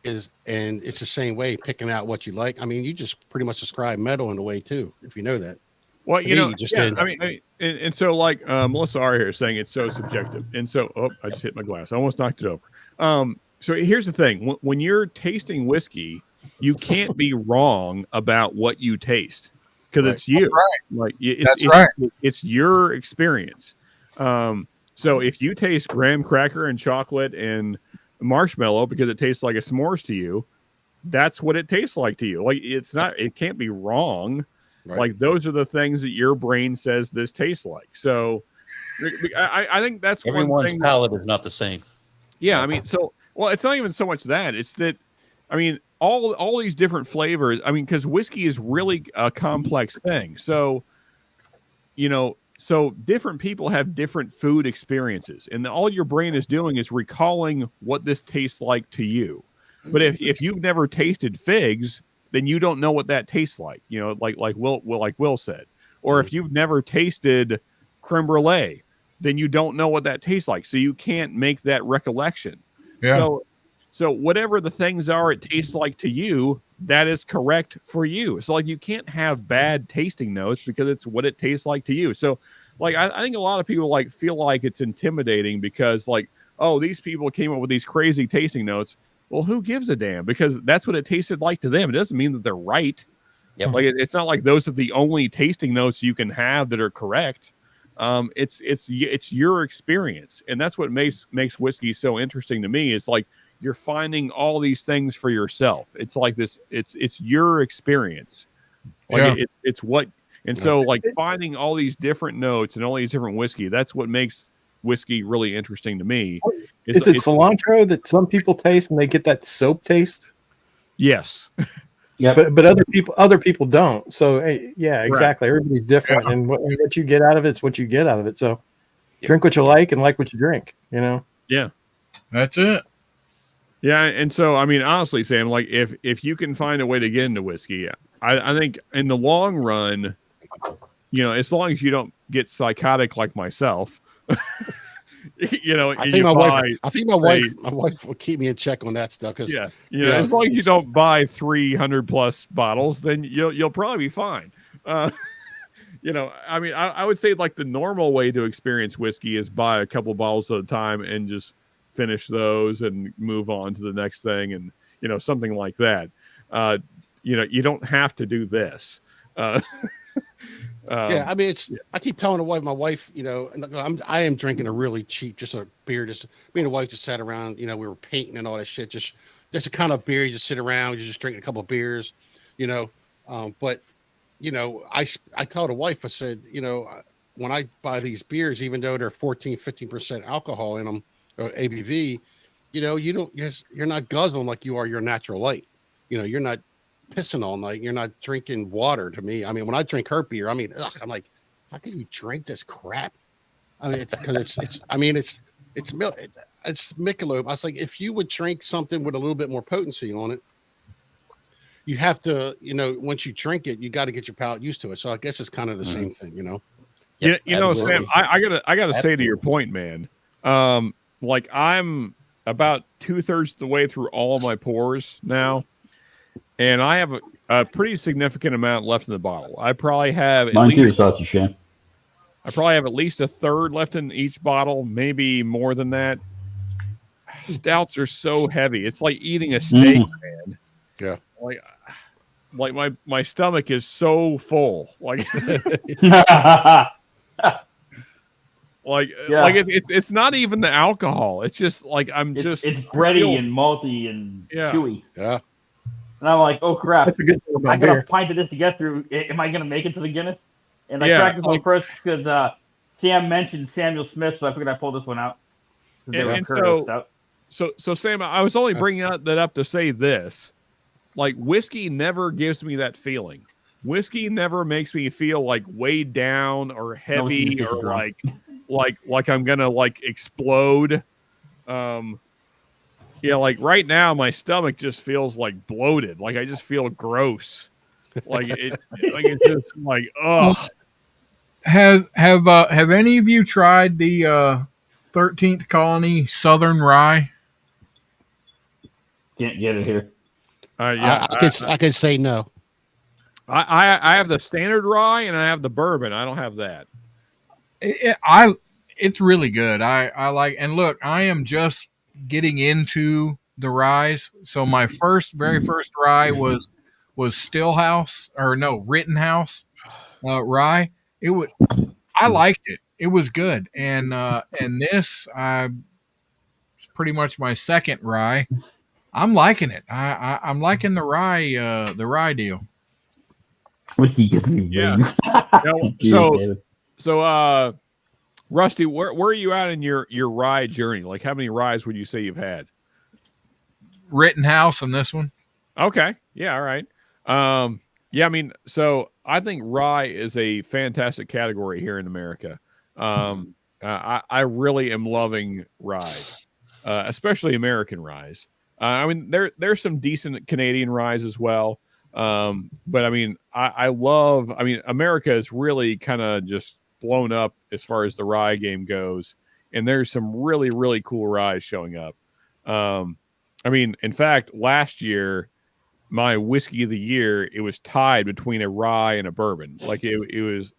And it's the same way, picking out what you like. I mean, you just pretty much describe metal in a way too, if you know that. Well, I mean, and so like Melissa R here is saying it's so subjective, and so I just hit my glass, I almost knocked it over. So here's the thing: when you're tasting whiskey, you can't be wrong about what you taste because it's you. Right. Like That's right. It's your experience. So if you taste graham cracker and chocolate and marshmallow because it tastes like a s'mores to you, that's what it tastes like to you. Like it can't be wrong. Right. Like those are the things that your brain says this tastes like. So I think that's everyone's palate is not the same. Yeah, I mean, it's not even so much that, it's that, I mean, all these different flavors. I mean, because whiskey is really a complex thing. So, so different people have different food experiences, and all your brain is doing is recalling what this tastes like to you. But if you've never tasted figs, then you don't know what that tastes like. Like Will said. Or if you've never tasted creme brulee, then you don't know what that tastes like. So you can't make that recollection. Yeah. So whatever the things are it tastes like to you, that is correct for you. So like you can't have bad tasting notes because it's what it tastes like to you. So like I think a lot of people like feel like it's intimidating because like, oh, these people came up with these crazy tasting notes. Well, who gives a damn? Because that's what it tasted like to them. It doesn't mean that they're right. Yep. Like it's not like those are the only tasting notes you can have that are correct. It's your experience, and that's what makes whiskey so interesting to me. Is like you're finding all these things for yourself. It's like this. It's your experience. Like it's what. And so like finding all these different notes and all these different whiskey. That's what makes whiskey really interesting to me. Is it cilantro that some people taste and they get that soap taste? Yes. Yeah, but other people don't. So yeah, exactly. Right. Everybody's different, and what you get out of it's what you get out of it. So drink what you like and like what you drink. Yeah, that's it. Yeah, and so I mean, honestly, Sam, like if you can find a way to get into whiskey, I think in the long run, as long as you don't get psychotic like myself. I think my wife will keep me in check on that stuff. Because as long as you don't buy 300 plus bottles, then you'll probably be fine. I mean, I would say like the normal way to experience whiskey is buy a couple bottles at a time and just finish those and move on to the next thing, and something like that. You don't have to do this. I mean, I keep telling my wife, I am drinking a really cheap, just a beer. Just me and the wife just sat around, we were painting and all that shit. Just a kind of beer. You just sit around, you're just drinking a couple of beers, but I told the wife, I said, when I buy these beers, even though they're 14, 15% alcohol in them, or ABV, you're not guzzling like you are your natural light. You're not pissing all night. You're not drinking water. To me, I mean, when I drink her beer, I mean, I'm like, how can you drink this crap? I mean, it's because it's Michelob. I was like, if you would drink something with a little bit more potency on it, you have to, once you drink it, you got to get your palate used to it. So I guess it's kind of the same thing, Yep, Sam, I gotta say to your point, man. Like I'm about 2/3 the way through all of my pours now, and I have a pretty significant amount left in the bottle. I probably have at least a third left in each bottle, maybe more than that. Stouts are so heavy; it's like eating a steak, man. Yeah, like my stomach is so full, like. It's not even the alcohol. It's just like it's bready and malty and chewy. Yeah. And I'm like, oh crap! That's a good thing about I got beer. a pint of this to get through. Am I going to make it to the Guinness? And I cracked this one first because Sam mentioned Samuel Smith, so I figured I'd pull this one out. So Sam, I was only bringing that up to say this: like whiskey never gives me that feeling. Whiskey never makes me feel like weighed down or heavy or like I'm gonna like explode. Like right now my stomach just feels like bloated. Like I just feel gross. Like it's just like Have any of you tried the 13th Colony Southern Rye? Can't get it here. I could say no. I have the standard rye and I have the bourbon. I don't have that. It's really good. I like, and look, I am just getting into the ryes. So my very first rye was Rittenhouse rye. I liked it. It was good. And this pretty much my second rye. I'm liking it. I'm liking the rye deal. Whiskey gives me wings. So Rusty, where are you at in your rye journey? Like how many ryes would you say you've had? Rittenhouse on this one. Okay. Yeah, all right. I mean, so I think rye is a fantastic category here in America. I really am loving rye, especially American ryes. I mean, there's some decent Canadian ryes as well. But I mean, I love, America is really kind of just blown up as far as the rye game goes. And there's some really, really cool ryes showing up. In fact, last year, my whiskey of the year, it was tied between a rye and a bourbon. Like it was,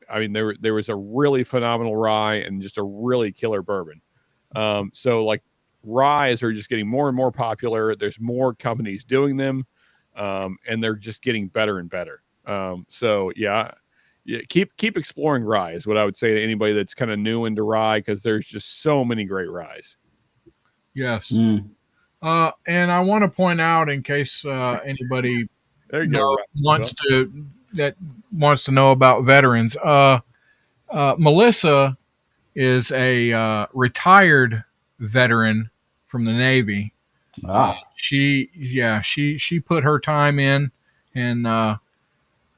there was a really phenomenal rye and just a really killer bourbon. So like ryes are just getting more and more popular. There's more companies doing them. And they're just getting better and better. Keep exploring rye is what I would say to anybody that's kind of new into rye, because there's just so many great ryes. Yes. And I want to point out, in case anybody wants to know about veterans, Melissa is a retired veteran from the Navy. She put her time in, and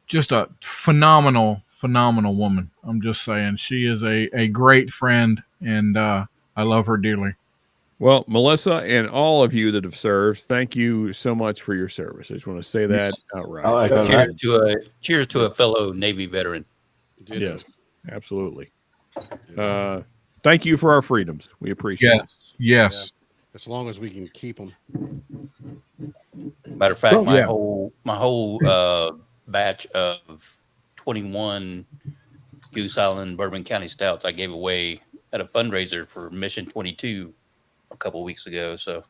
just a phenomenal woman. I'm just saying, she is a great friend, and I love her dearly. Well, Melissa and all of you that have served, thank you so much for your service. I just want to say that outright. Cheers to a fellow Navy veteran. Yes, absolutely. Thank you for our freedoms. We appreciate it. Yes. Yeah. As long as we can keep them. Matter of fact, my whole batch of 21 Goose Island Bourbon County Stouts I gave away at a fundraiser for Mission 22 a couple of weeks ago. So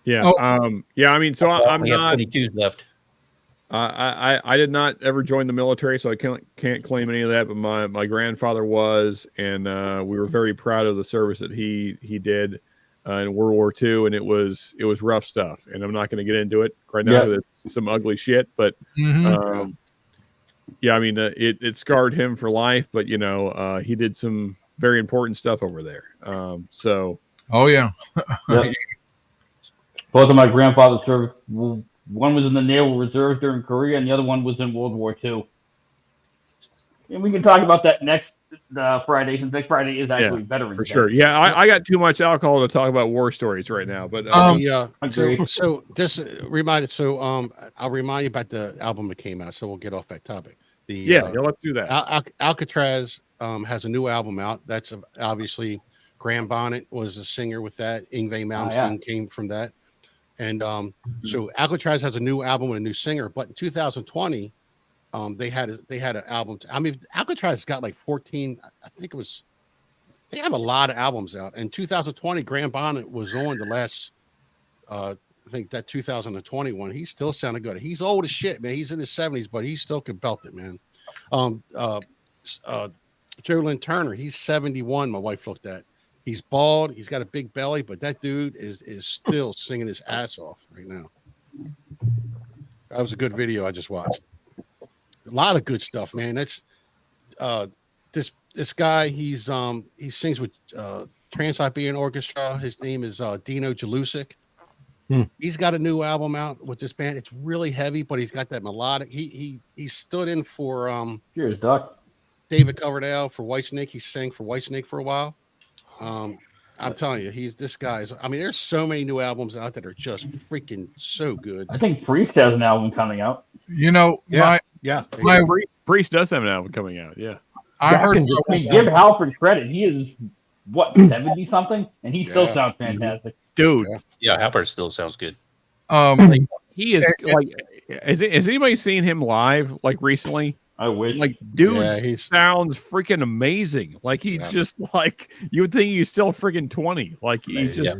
I'm not 22s left. I did not ever join the military, so I can't claim any of that. But my grandfather was, and we were very proud of the service that he did in World War II, and it was rough stuff. And I'm not going to get into it right now. It's some ugly shit, but yeah, I mean, it scarred him for life, but he did some very important stuff over there. So. Oh yeah. Yep. Both of my grandfathers served. One was in the Naval Reserve during Korea, and the other one was in World War II. And we can talk about that next Friday, since next Friday is actually Veterans for Day. sure. Yeah, I got too much alcohol to talk about war stories right now, but so this reminded. So I'll remind you about the album that came out. So we'll get off that topic. Let's do that. Alcatraz has a new album out. That's obviously Graham Bonnet was a singer with that. Yngwie Malmsteen came from that. And so Alcatraz has a new album with a new singer, but in 2020, they had an album. I mean, Alcatraz got like 14. I think it was. They have a lot of albums out. In 2020, Graham Bonnet was on the last. I think that 2021. He still sounded good. He's old as shit, man. He's in his 70s, but he still can belt it, man. Joe Lynn Turner. He's 71. My wife looked at. He's bald. He's got a big belly, but that dude is still singing his ass off right now. That was a good video I just watched. A lot of good stuff, man. That's this guy. He sings with Trans-Siberian Orchestra. His name is Dino Jalusic. He's got a new album out with this band. It's really heavy, but he's got that melodic. He stood in for Cheers, Doc. David Coverdale for Whitesnake. He sang for Whitesnake for a while. I'm telling you, this guy's. I mean, there's so many new albums out that are just freaking so good. I think Priest has an album coming out. My Priest does have an album coming out. Yeah, I heard. I mean, give Halford credit. He is 70 something, and he still sounds fantastic, dude. Yeah, Halford still sounds good. He is like. Has anybody seen him live like recently? I wish. Like, dude, he sounds freaking amazing. Like just like you would think he's still freaking 20. Like he just,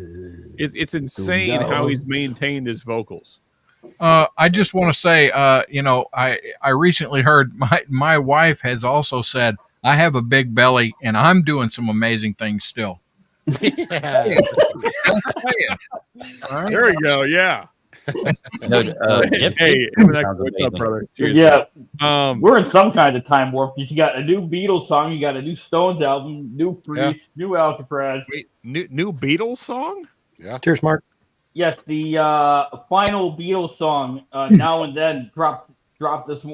it's insane how he's maintained his vocals. I just want to say, I recently heard my wife has also said I have a big belly and I'm doing some amazing things still. Yeah. Right. There we go. Yeah. Hey, what's up, brother? Cheers, yeah, we're in some kind of time warp. You got a new Beatles song, you got a new Stones album, new Priest, new Alcatraz. Wait, new Beatles song? Yeah. Cheers, Mark. Yes, the final Beatles song, Now and Then, dropped this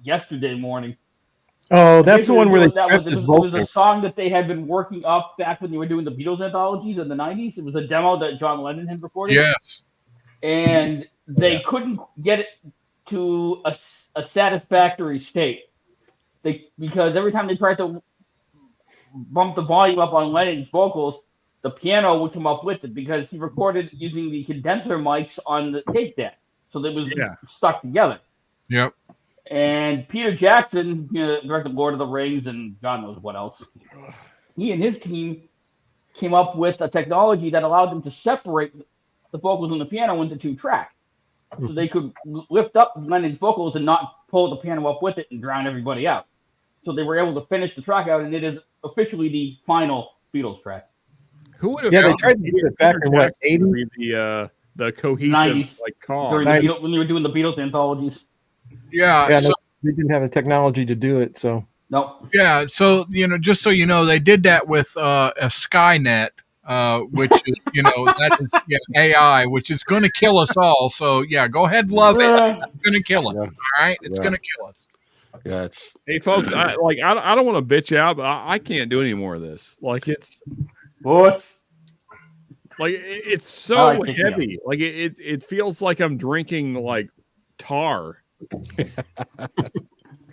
yesterday morning. Oh, that's the one where they. It was a song that they had been working up back when they were doing the Beatles anthologies in the 90s. It was a demo that John Lennon had recorded. Yes. And they couldn't get it to a satisfactory state. Because every time they tried to bump the volume up on Lennon's vocals, the piano would come up with it because he recorded using the condenser mics on the tape deck. So they was stuck together. Yep. And Peter Jackson, directed Lord of the Rings and God knows what else, he and his team came up with a technology that allowed them to separate the vocals on the piano into two tracks. So they could lift up Lennon's vocals and not pull the piano up with it and drown everybody out. So they were able to finish the track out, and it is officially the final Beatles track. Who would have? Yeah, they tried to do it back in what 80s? The cohesive 90s, like car when they were doing the Beatles anthologies. Yeah, so, they didn't have the technology to do it. So no. Yeah, so just so you know, they did that with a Skynet. Which is, that is AI, which is going to kill us all. So go ahead, love it. It's going to kill us. All right, it's going to kill us. Yeah, it's. Hey, folks, I don't want to bitch out, but I can't do any more of this. Like it's so heavy. Like it feels like I'm drinking like tar.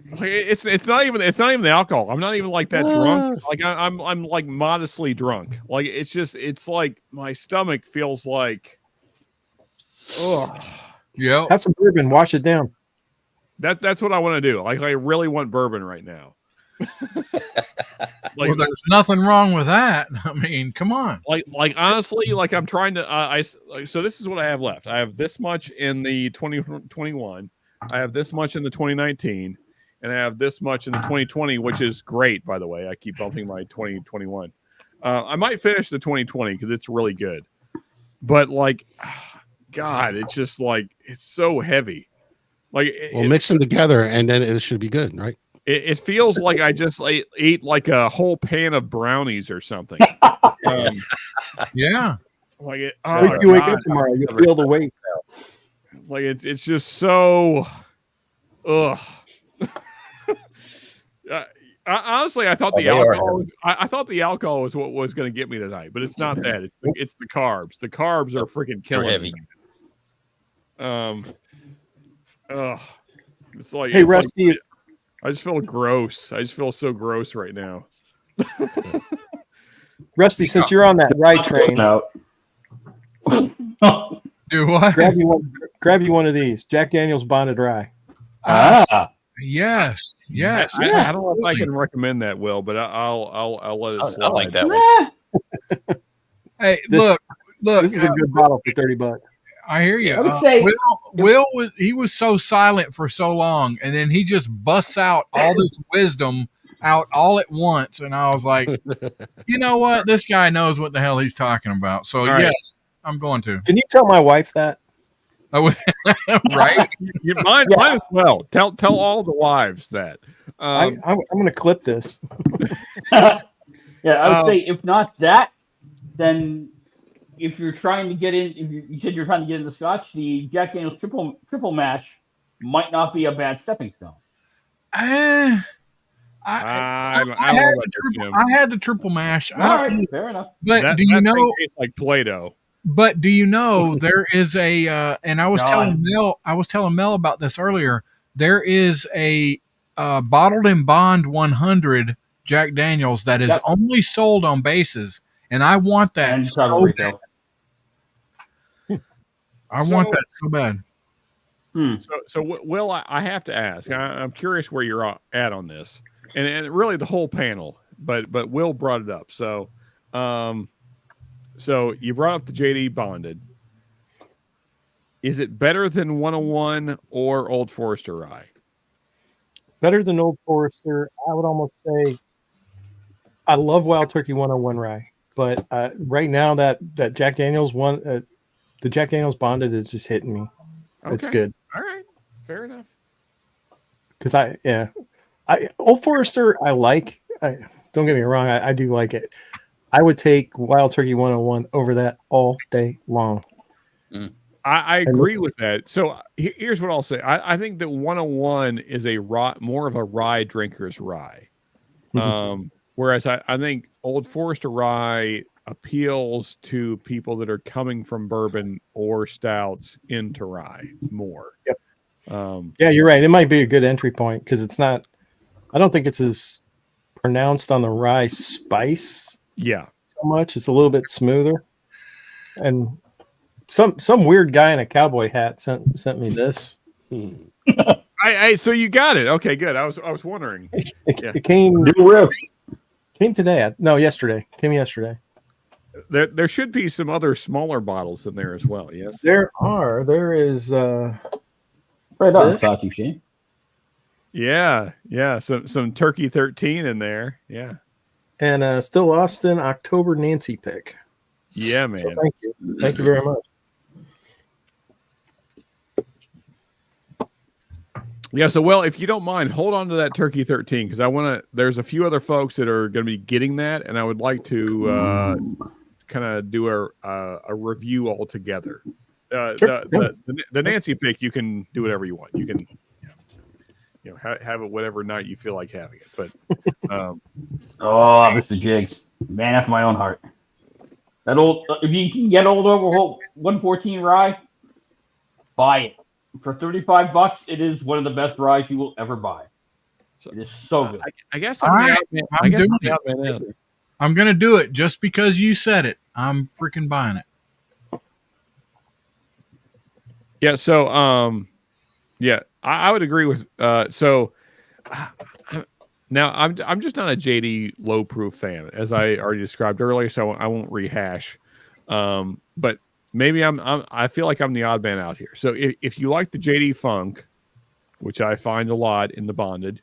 Like it's not even the alcohol. I'm not even like that drunk. Like I'm like modestly drunk. Like it's like my stomach feels like, yeah. Have some bourbon, wash it down. That's what I want to do. Like I really want bourbon right now. Well, there's nothing wrong with that. I mean, come on. Like honestly, like I'm trying to. So this is what I have left. I have this much in the 2021. I have this much in the 2019. And I have this much in the 2020, which is great, by the way. I keep bumping my 2021. I might finish the 2020 because it's really good. But, like, God, it's just like, it's so heavy. Like, mix them together, and then it should be good, right? It feels like I just ate like a whole pan of brownies or something. Yeah. Like it. When Oh, you wake up God. tomorrow, you feel the weight. Like it's just so. Ugh. Honestly, I thought the alcohol. I thought the alcohol was what was going to get me tonight, but it's not that. It's the carbs. The carbs are freaking killing me. It's like, hey, Rusty. Like, I just feel gross. I just feel so gross right now. Rusty, since you're on that rye train, do what? Grab you one of these Jack Daniel's bonded rye. Yes. I don't know if I can recommend that, Will, but I'll let it slide. I like that one. Hey, look. This is a good bottle for $30. I hear you. I would say Will was so silent for so long, and then he just busts out all this wisdom out all at once, and I was like, you know what? This guy knows what the hell he's talking about. So yes, I'm going to. Can you tell my wife that? Right? Mine as well. Tell all the wives that. I'm going to clip this. I would say if not that, then if you're trying to get in, if you said you're trying to get into Scotch, the Jack Daniel's triple mash might not be a bad stepping stone. I had the triple mash. All right, fair enough. But do you know? Tastes like Play-Doh. But do you know there is a? And I was telling Mel about this earlier. There is a bottled and bond 100 Jack Daniels that is only sold on bases, and I want that. And so bad. I want that so bad. So Will, I have to ask. I'm curious where you're at on this, and really the whole panel. But Will brought it up. So you brought up the JD Bonded. Is it better than 101 or Old Forester Rye? Better than Old Forester. I would almost say I love Wild Turkey 101 Rye, but right now that Jack Daniel's one. The Jack Daniel's Bonded is just hitting me. Okay. It's good. All right. Fair enough. Because Old Forester, I like. Don't get me wrong. I do like it. I would take Wild Turkey 101 over that all day long. I agree with that. So here's what I'll say. I think that 101 is more of a rye drinker's rye. Whereas I think Old Forester Rye appeals to people that are coming from bourbon or stouts into rye more. Yep. Yeah, you're right. It might be a good entry point because it's not. I don't think it's as pronounced on the rye spice. Yeah, so much. It's a little bit smoother. And some weird guy in a cowboy hat sent me this. So you got it. Okay, good. I was wondering. It came today. No, yesterday. Came yesterday. There should be some other smaller bottles in there as well. Yes, there are. There is. Right on, Sachi Shane. Yeah. Some Turkey 13 in there. Yeah, and Still Austin October Nancy pick. Yeah, man. So thank you very much. Yeah, so well, if you don't mind, hold on to that Turkey 13 because there's a few other folks that are going to be getting that, and I would like to kind of do a review all together. The Nancy pick, you can do whatever you want. You can have it whatever night you feel like having it. But Mr. Jigs, man after my own heart. That old, if you can get Old Overholt 114 rye, buy it. For $35, it is one of the best ryes you will ever buy. It is so good. I guess I'm going to do it just because you said it. I'm freaking buying it. Yeah. So, I would agree with. So now I'm just not a JD low proof fan, as I already described earlier. So I won't rehash. But maybe I feel like I'm the odd man out here. So if you like the JD Funk, which I find a lot in the bonded,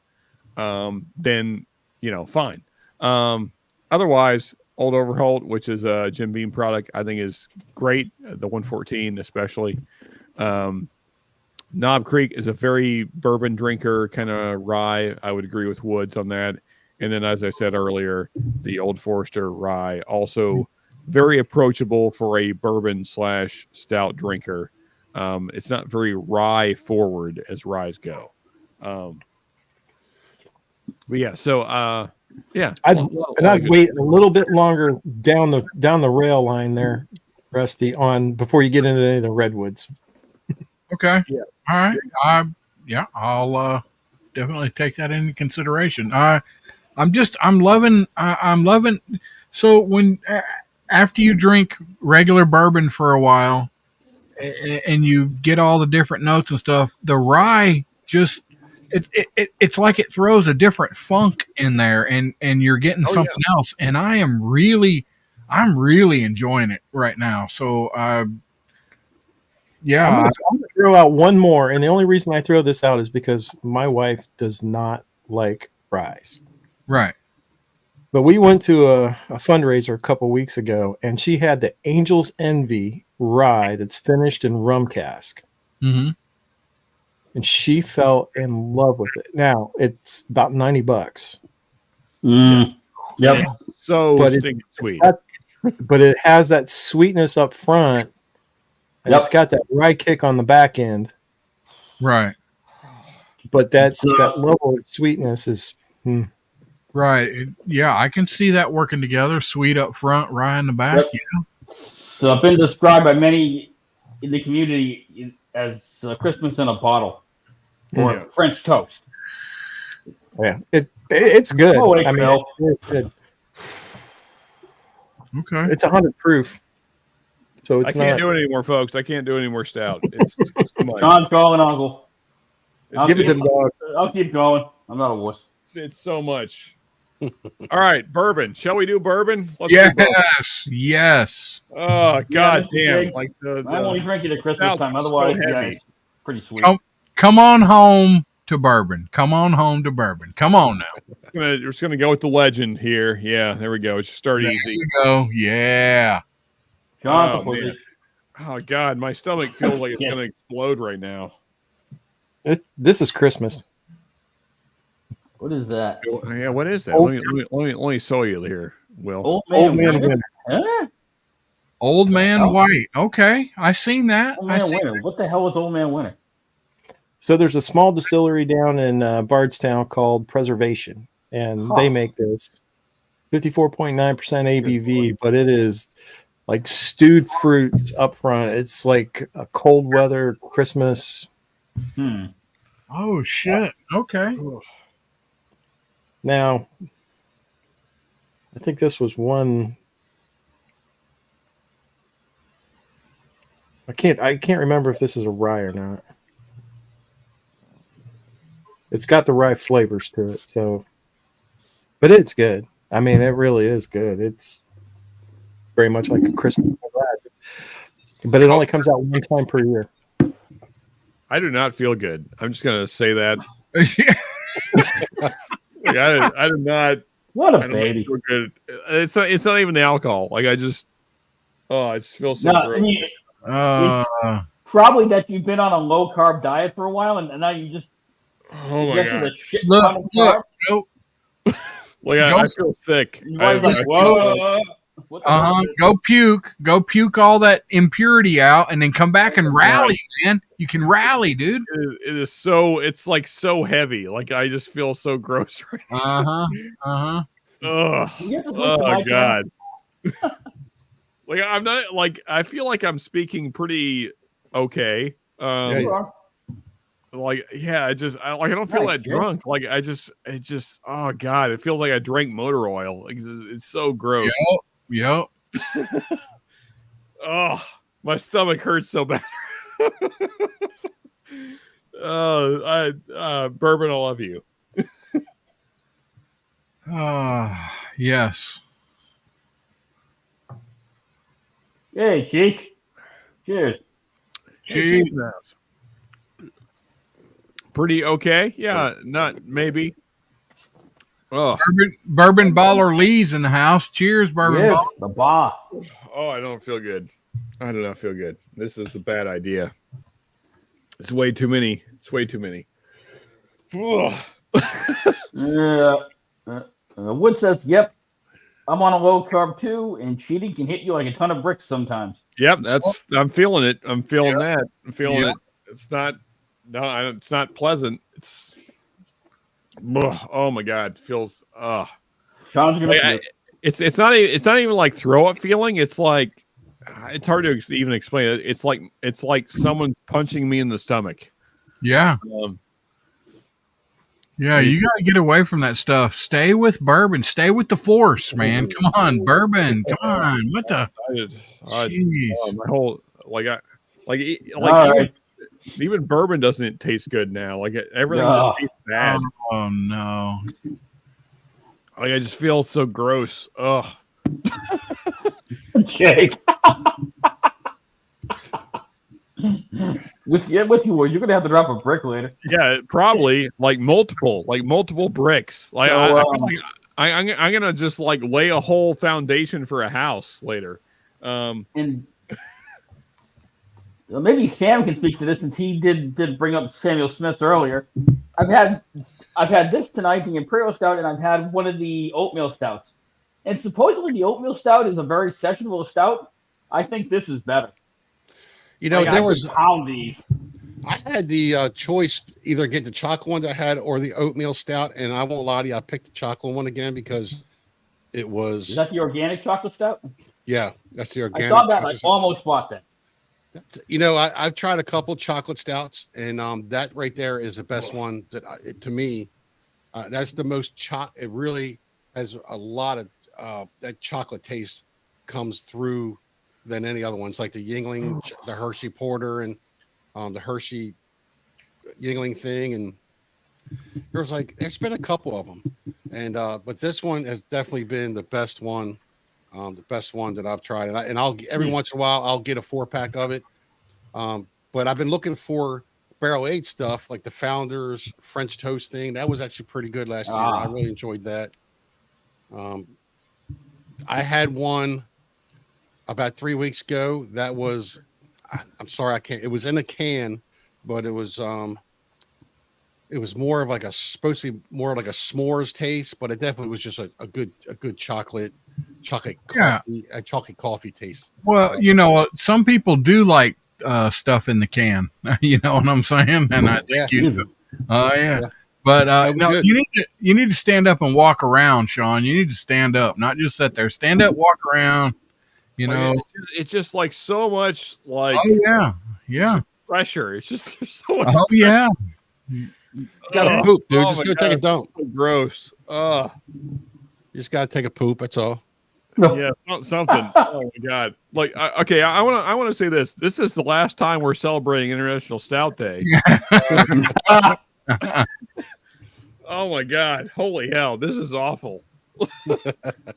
then fine. Otherwise, Old Overholt, which is a Jim Beam product, I think is great. The 114 especially. Knob Creek is a very bourbon drinker kind of rye. I would agree with Woods on that. And then, as I said earlier, the Old Forester rye, also very approachable for a bourbon / stout drinker. It's not very rye forward as ryes go. But yeah, so yeah, I'd wait a little bit longer down the rail line there, Rusty, on before you get into any of the redwoods. Okay. Yeah. All right. I'll definitely take that into consideration. I'm loving. So when after you drink regular bourbon for a while, and you get all the different notes and stuff, the rye just it's like it throws a different funk in there, and you're getting something else. And I'm really enjoying it right now. So yeah, I'm gonna throw out one more, and the only reason I throw this out is because my wife does not like ryes. Right. But we went to a fundraiser a couple weeks ago, and she had the Angel's Envy rye that's finished in rum cask. Mm-hmm. And she fell in love with it. Now it's about $90. Yep. So but sweet. But it has that sweetness up front, and it's got that rye kick on the back end. Right. But that level of sweetness is right. Yeah, I can see that working together. Sweet up front, rye in the back. Yep. So I've been described by many in the community as Christmas in a bottle or French toast. Yeah, it's good. Oh, wait, I mean, it's good. Okay, it's 100 proof. So I can't do it anymore, folks. I can't do any more stout. It's too much. John's calling, Uncle. Give it to the dog. I'll keep going. I'm not a wuss. It's so much. All right, bourbon. Shall we do bourbon? Let's yes, do bourbon. yes. Oh, god damn! Jiggs, Like I'm only drinking at Christmas time. Otherwise, so yeah, heavy. it's pretty sweet. Come on home to bourbon. Come on home to bourbon. Come on now. We're just gonna go with the legend here. Yeah, there we go. Just start There easy. you go. Yeah. John, man. Oh god, my stomach feels like it's gonna explode right now. This is Christmas. what is that? Yeah, what is that? Let me show you here, Will. Old Old man, Man winter. Winter. Huh? Old Man White. Okay, I seen that. Old Man Winter. What the hell is Old Man Winter? So there's a small distillery down in Bardstown called Preservation, and they make this 54.9% ABV, but it is like stewed fruits up front. It's like a cold weather Christmas. Oh shit. Okay. Now, I think this was one. I can't remember if this is a rye or not. It's got the rye flavors to it, so, but it's good. I mean, it really is good. It's very much like a Christmas glass, but it only comes out one time per year. I do not feel good. I'm just gonna say that. Like, I do not. What a I don't baby. feel good. It's not even the alcohol. Like I just feel so No, gross. probably that you've been on a low carb diet for a while, and now you just Oh my ingested god! a shit ton of carbs. Like I feel sick. Your wife's like, whoa. What the hell is this? Go puke all that impurity out, and then come back and rally, man. You can rally, dude. It is so. It's like so heavy. Like I just feel so gross right now. Ugh. You have to listen to my Oh god. Like I'm not like I feel like I'm speaking pretty okay. Like I don't feel that drunk. Like it just oh god, it feels like I drank motor oil. Like it's so gross. Yep. Oh, my stomach hurts so bad. Bourbon, I love you. Yes. Hey, Cheech. Cheers. Cheers. Pretty okay. Yeah, not maybe. Oh, Bourbon Baller Lee's in the house. Cheers, Bourbon Yes, Baller. the bar. I don't feel good. I do not feel good. This is a bad idea. It's way too many. It's way too many. Yeah. Wood says, "Yep, I'm on a low carb too, and cheating can hit you like a ton of bricks sometimes." Yep, I'm feeling it. I'm feeling that. I'm feeling Yeah. it. It's not. No, it's not pleasant. It's. Oh my god, it feels. Sean's gonna. It's not even like throw up feeling. It's like it's hard to even explain it. It's like someone's punching me in the stomach. Yeah. Yeah, you got to get away from that stuff. Stay with bourbon. Stay with the force, man. Come on, bourbon. Come on. What the? My whole Right. even bourbon doesn't taste good now. Like everything just tastes bad. Oh no. Like I just feel so gross. Ugh. Jake. With you, you're gonna have to drop a brick later. Yeah, probably like multiple bricks. Like So, I'm gonna just like lay a whole foundation for a house later. And maybe Sam can speak to this since he did bring up Samuel Smith's earlier. I've had this tonight, the Imperial Stout, and I've had one of the oatmeal stouts. And supposedly the oatmeal stout is a very sessionable stout. I think this is better. You know, there was pound these. I had the choice either get the chocolate one that I had or the oatmeal stout, and I won't lie to you, I picked the chocolate one again because it was. Is that the organic chocolate stout? Yeah, that's the organic. I saw that. I almost bought that. You know, I've tried a couple chocolate stouts, and that right there is the best one that to me. That's the most It really has a lot of that chocolate taste comes through than any other ones, like the Yingling, the Hershey Porter, and the Hershey Yingling thing. And there's been a couple of them, and but this one has definitely been the best one that I've tried. And I'll every once in a while I'll get a 4-pack of it. But I've been looking for barrel aged stuff like the Founders French Toast thing. That was actually pretty good last year. I really enjoyed that. I had one about 3 weeks ago. That was, I'm sorry, I can't. It was in a can, but it was more of like supposed to be more like a s'mores taste, but it definitely was just a good chocolate coffee, a chocolate coffee taste. Well, you know, some people do like stuff in the can. You know what I'm saying? And I think you do. Yeah. But no, you need to stand up and walk around, Sean. You need to stand up, not just sit there. Stand up, walk around. You know, it's just like so much like pressure. It's just there's so much. Oh yeah. You gotta poop, dude. Just go take a dump. So gross. You just gotta take a poop. That's all. Yeah, something. Oh my god! Like, okay, I want to say this. This is the last time we're celebrating International Stout Day. Oh my god! Holy hell! This is awful.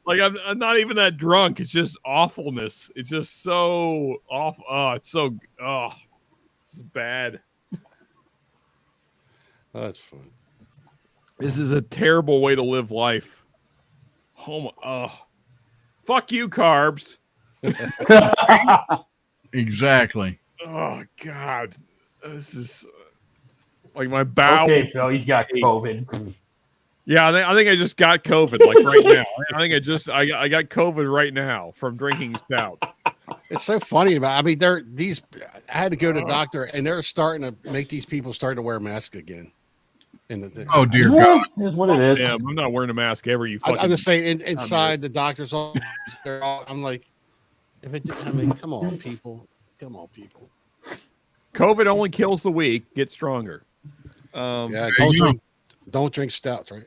Like I'm not even that drunk. It's just awfulness. It's just so awful. Oh, it's so this is bad. Oh, that's fun. This is a terrible way to live life. Fuck you, carbs. Exactly. Oh God, this is like my bowel. Okay, Phil, he's got COVID. Yeah, I think I just got COVID like right now. I think I got COVID right now from drinking stout. It's so funny about. I mean, I had to go to the doctor, and they're starting to make these people start to wear masks again. Oh dear God! Here's what it is. Yeah, I'm not wearing a mask ever. I'm just saying inside the doctor's office. I'm like, come on, people. COVID only kills the weak. Get stronger. Yeah, don't drink stouts, right?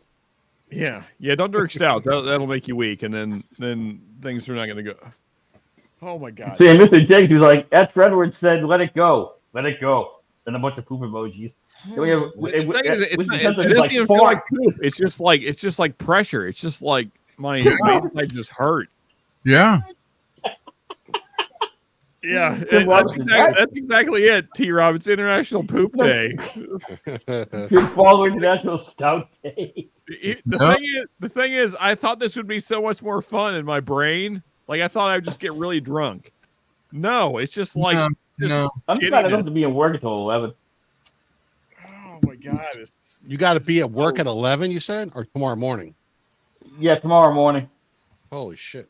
Yeah. Don't drink stouts. That'll make you weak, and then things are not going to go. Oh my God! See, Mr. Jake, who's like, F. Edwards said, "Let it go, let it go," and a bunch of poop emojis. It doesn't even feel like poop. It's just like pressure. It's just like my inside just hurt. Yeah. Yeah, that's exactly it. T-Rob, it's International Poop Day. Good follow International Stout Day. The thing is, I thought this would be so much more fun in my brain. Like I thought I'd just get really drunk. No, it's just like I'm trying to be in work until 11. God. You got to be at work at 11, you said, or tomorrow morning? Yeah, tomorrow morning. Holy shit.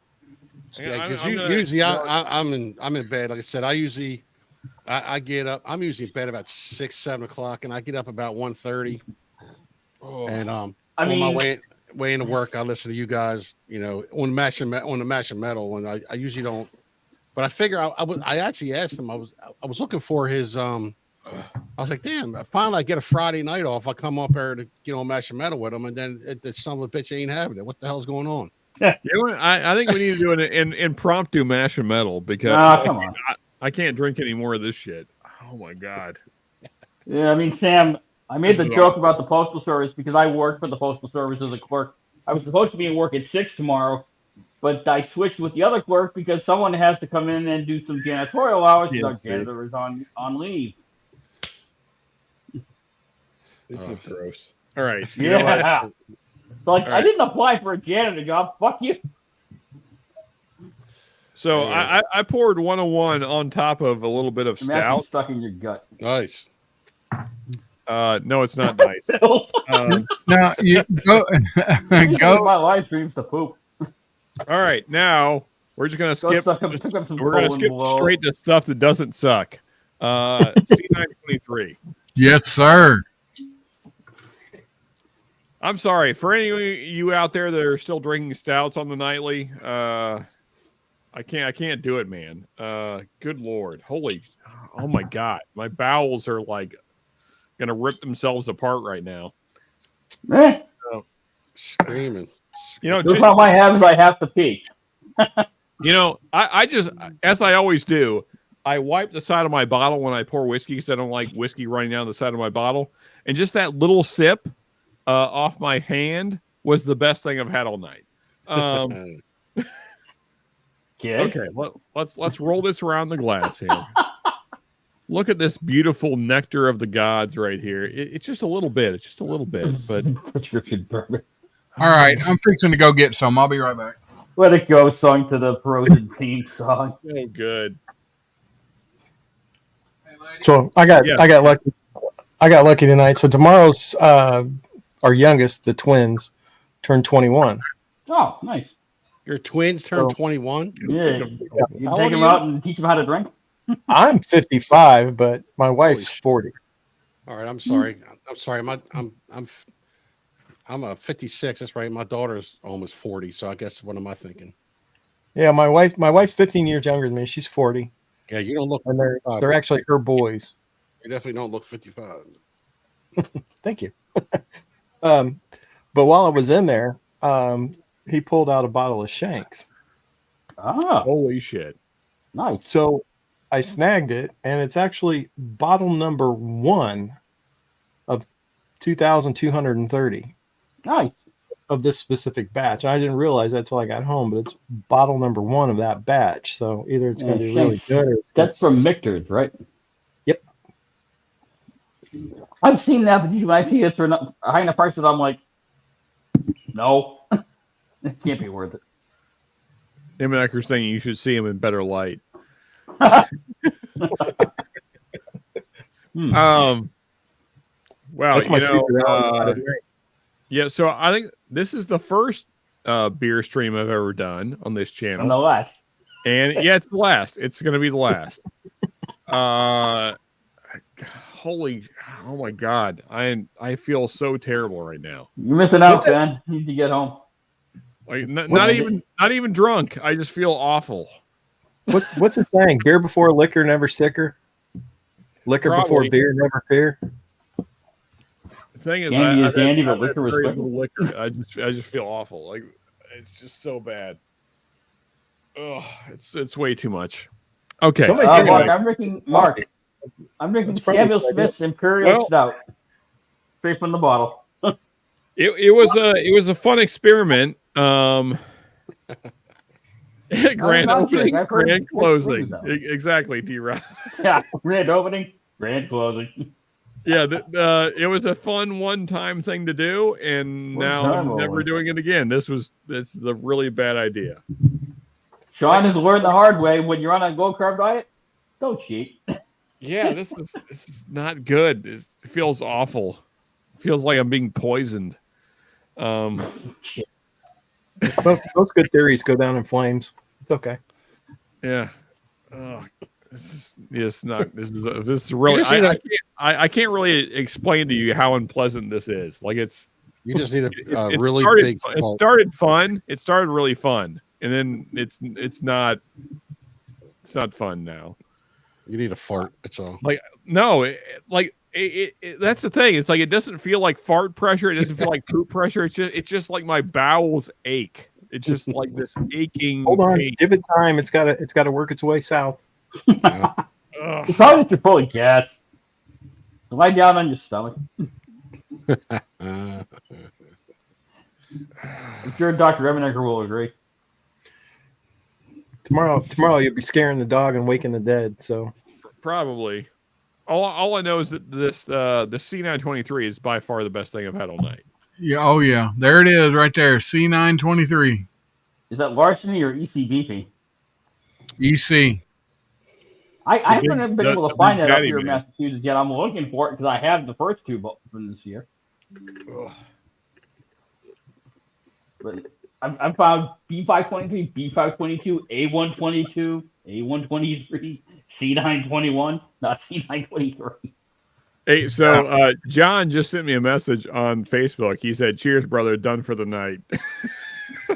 Yeah, because I'm gonna- usually I'm in bed. Like I said, I get up. I'm usually in bed about 6, 7 o'clock, and I get up about 1:30. And I on my mean, way into work, I listen to you guys. You know, on the Mash and Metal. When I usually don't, but I figure I actually asked him. I was looking for his I was like, damn, finally I get a Friday night off. I come up there to get on Mash and Metal with him, and then the son of a bitch ain't having it. What the hell's going on? You know what? I think we need to do an impromptu Mash and Metal because come on. I can't drink any more of this shit. Oh my God. Yeah, I mean, Sam, I made the joke about the Postal Service because I work for the Postal Service as a clerk. I was supposed to be in work at 6 tomorrow, but I switched with the other clerk because someone has to come in and do some janitorial hours because our janitor is on leave. This is gross. All right. You Yeah. Like, All right. I didn't apply for a janitor job. Fuck you. So I poured 101 on top of a little bit of I'm actually stout. stuck in your gut. Nice. No, it's not nice. Now you go go. My live streams to poop. All right, now we're just gonna skip. Pick up some We're gonna colon skip below. straight to stuff that doesn't suck. C923. Yes, sir. I'm sorry for any of you out there that are still drinking stouts on the nightly. I can't do it, man. Good Lord, oh my God, my bowels are like gonna rip themselves apart right now. Screaming. You know, The problem I have is I have to pee. You know, I just, as I always do, I wipe the side of my bottle when I pour whiskey because I don't like whiskey running down the side of my bottle. And just that little sip off my hand was the best thing I've had all night. Okay, let's roll this around the glass here. Look at this beautiful nectar of the gods right here. It's just a little bit. It's just a little bit, but prescription bourbon. All right, I'm fixing to go get some. I'll be right back. Let It Go sung to the Frozen theme song. So good. So I got lucky. I got lucky tonight. So tomorrow's our youngest, the twins, turned 21. Oh, nice. Your twins turned 21? Yeah. You take them out and teach them how to drink? I'm 55, but my wife's 40. All right, I'm sorry. I'm a 56. That's right. My daughter's almost 40. So I guess what am I thinking? Yeah, my wife's 15 years younger than me. She's 40. Yeah, you don't look. And they're actually her boys. You definitely don't look 55. Thank you. But while I was in there, he pulled out a bottle of Shanks. Ah, holy shit! Nice. So I snagged it, and it's actually bottle number 1 of 2,230. Nice. Of this specific batch. I didn't realize that till I got home, but it's bottle number 1 of that batch. So either it's going to be really good, or that's from Michter's, right? Yep. I've seen that, but usually when I see it for high enough prices, I'm like, no, it can't be worth it. Him and Ecker's saying you should see him in better light. Well, that's my secret. Yeah, so I think this is the first beer stream I've ever done on this channel. And the last. And yeah, it's the last. It's going to be the last. Oh my God. I feel so terrible right now. You're missing out, man. You need to get home. Like not even drunk. I just feel awful. What's the saying? Beer before liquor, never sicker. Liquor before beer, never fear. The thing is, Candy is dandy, but liquor is liquor. I just feel awful. Like it's just so bad. Oh, it's way too much. Okay, I'm drinking I'm drinking Samuel Smith's Imperial Stout, straight from the bottle. It was a fun experiment. Grand opening, grand closing. Exactly, D-Rock. Yeah, grand opening, grand closing. Yeah, it was a fun one-time thing to do, and now I'm never doing it again. This is a really bad idea. Sean has learned the hard way. When you're on a low-carb diet, don't cheat. Yeah, this is not good. It feels awful. Feels like I'm being poisoned. Most good theories go down in flames. It's okay. Yeah. This is really. I can't really explain to you how unpleasant this is. Like you just need a it really started, big. It started fun. It started really fun, and then it's not fun now. You need a fart. It's all. Like no, that's the thing. It's like it doesn't feel like fart pressure. It doesn't feel like poop pressure. It's just like my bowels ache. It's just like this aching. Hold on, pain. give it time. It's got to work its way south. Yeah. It's probably that you're full of gas. Lie down on your stomach. I'm sure Dr. Remenacker will agree. Tomorrow you'll be scaring the dog and waking the dead. So probably. All I know is that the C923 is by far the best thing I've had all night. Yeah. Oh yeah. There it is, right there. C923. Is that larceny or ECBP? EC. I haven't been able to find that up here in Massachusetts yet. I'm looking for it because I have the first two from this year. Ugh. But I found B523, B522, A122, A123, C921, not C923. Hey, so John just sent me a message on Facebook. He said, "Cheers, brother. Done for the night."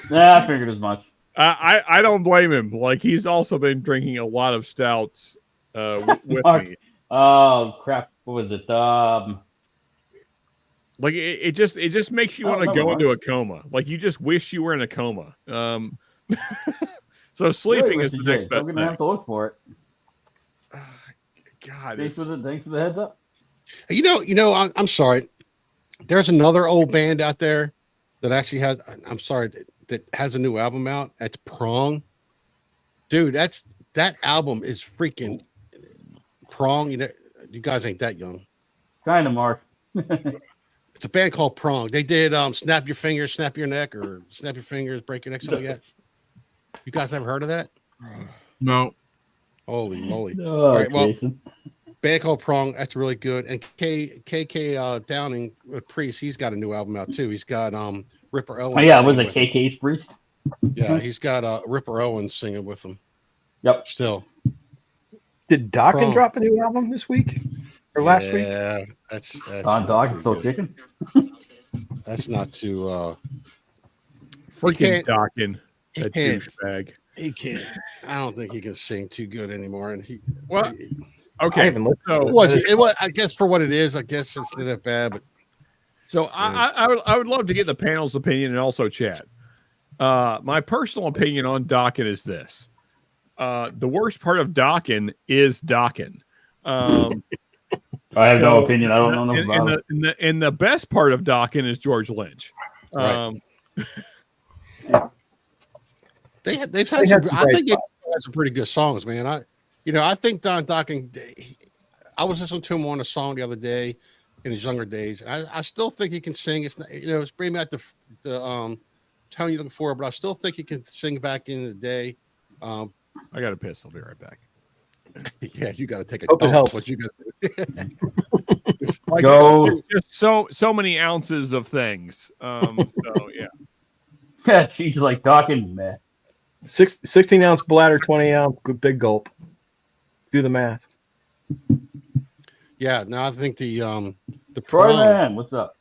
Yeah, I figured as much. I don't blame him. Like he's also been drinking a lot of stouts with me. Oh crap! What was it? Like it just makes you want to go into a coma. Like you just wish you were in a coma. So sleeping is the next best I'm gonna have to look for it. God, thanks for the heads up. You know, I'm sorry. There's another old band out there that actually has. I'm sorry that has a new album out. That's Prong, dude. That album is freaking Prong. You know, you guys ain't that young. Kind of, Mark. It's a band called Prong. They did Snap Your Fingers, Snap Your Neck, or Snap Your Fingers, Break Your Neck, something like that. You guys ever heard of that? No. Holy moly. Oh, all right, well, Jason. band called Prong, that's really good. And KK Downing Priest, he's got a new album out too. He's got Ripper Owens. Oh yeah, was it KK's Priest? Yeah, he's got Ripper Owens singing with him. Yep. Still. Did Dokken drop a new album this week or last week? Yeah, that's on Dokken still kicking. That's not too freaking Dokken. That douchebag. He can't. I don't think he can sing too good anymore. And okay. It was. I guess for what it is, I guess it's not that bad. But so I would love to get the panel's opinion and also chat. My personal opinion on Dokken is this: the worst part of Dokken is Dokken. I have no opinion. I don't know nothing about it. And the best part of Dokken is George Lynch. Right. They've had some. I think they had some pretty good songs, man. I think Don Dokken. I was listening to him on a song the other day in his younger days, and I still think he can sing. It's not, it's bringing back the tone you're looking for, but I still think he can sing back in the day. I got to piss. I'll be right back. Yeah, you got to take a dump. Help. What you got to do? Like, go. Just so many ounces of things. So yeah. Yeah, she's like Dokken, man. 16-ounce bladder, 20-ounce big gulp. Do the math. Yeah, now I think the Troy Man, what's up?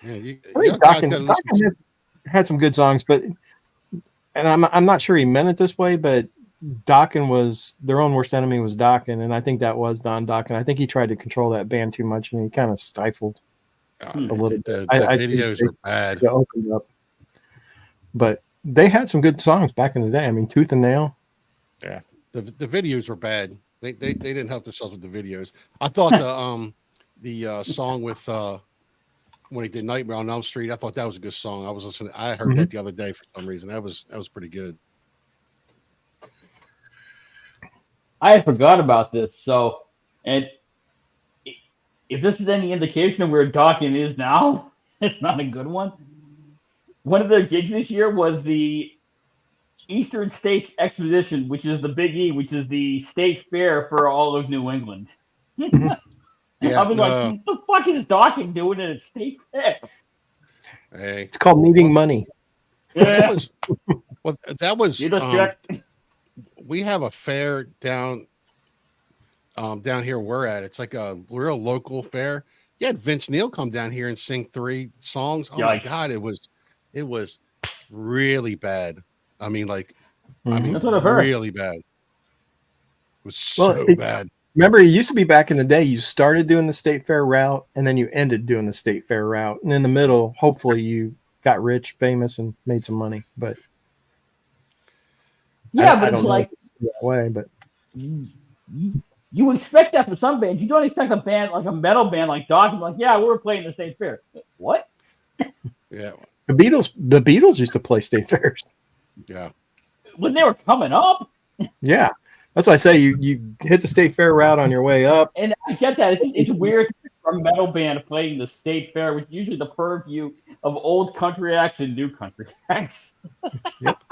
Yeah, Dokken had some good songs, but I'm not sure he meant it this way, but Dokken was their own worst enemy was Dokken, and I think that was Don Dokken. I think he tried to control that band too much, and he kind of stifled a little bit. The videos were bad. Opened up. But they had some good songs back in the day. I mean, Tooth and Nail. Yeah, the videos were bad. They didn't help themselves with the videos. I thought the song with when he did Nightmare on Elm Street, I thought that was a good song. I was listening. I heard that the other day for some reason. That was pretty good. I had forgot about this. So, and if this is any indication of where Dokken is now, it's not a good one. One of their gigs this year was the Eastern States Exposition, which is the Big E, which is the state fair for all of New England. Yeah, Yeah, I was like, what the fuck is Docking doing in a state fair? hey, It's called needing money. Yeah. That was You just checked. we have a fair down here we're at. It's like a real local fair. You had Vince Neil come down here and sing 3 songs. Oh my God, it was really bad. I mean, like, That's what I've heard. Really bad. It was so bad. Remember, it used to be back in the day, you started doing the state fair route and then you ended doing the state fair route. And in the middle, hopefully you got rich, famous, and made some money. But yeah, I don't know if it's that way, but you expect that for some bands. You don't expect a band like a metal band like Docking, like, yeah, we're playing the state fair. What? Yeah. The Beatles used to play state fairs. Yeah. When they were coming up. Yeah. That's why I say you hit the state fair route on your way up. And I get that. It's weird for a metal band playing the state fair, which is usually the purview of old country acts and new country acts. Yep.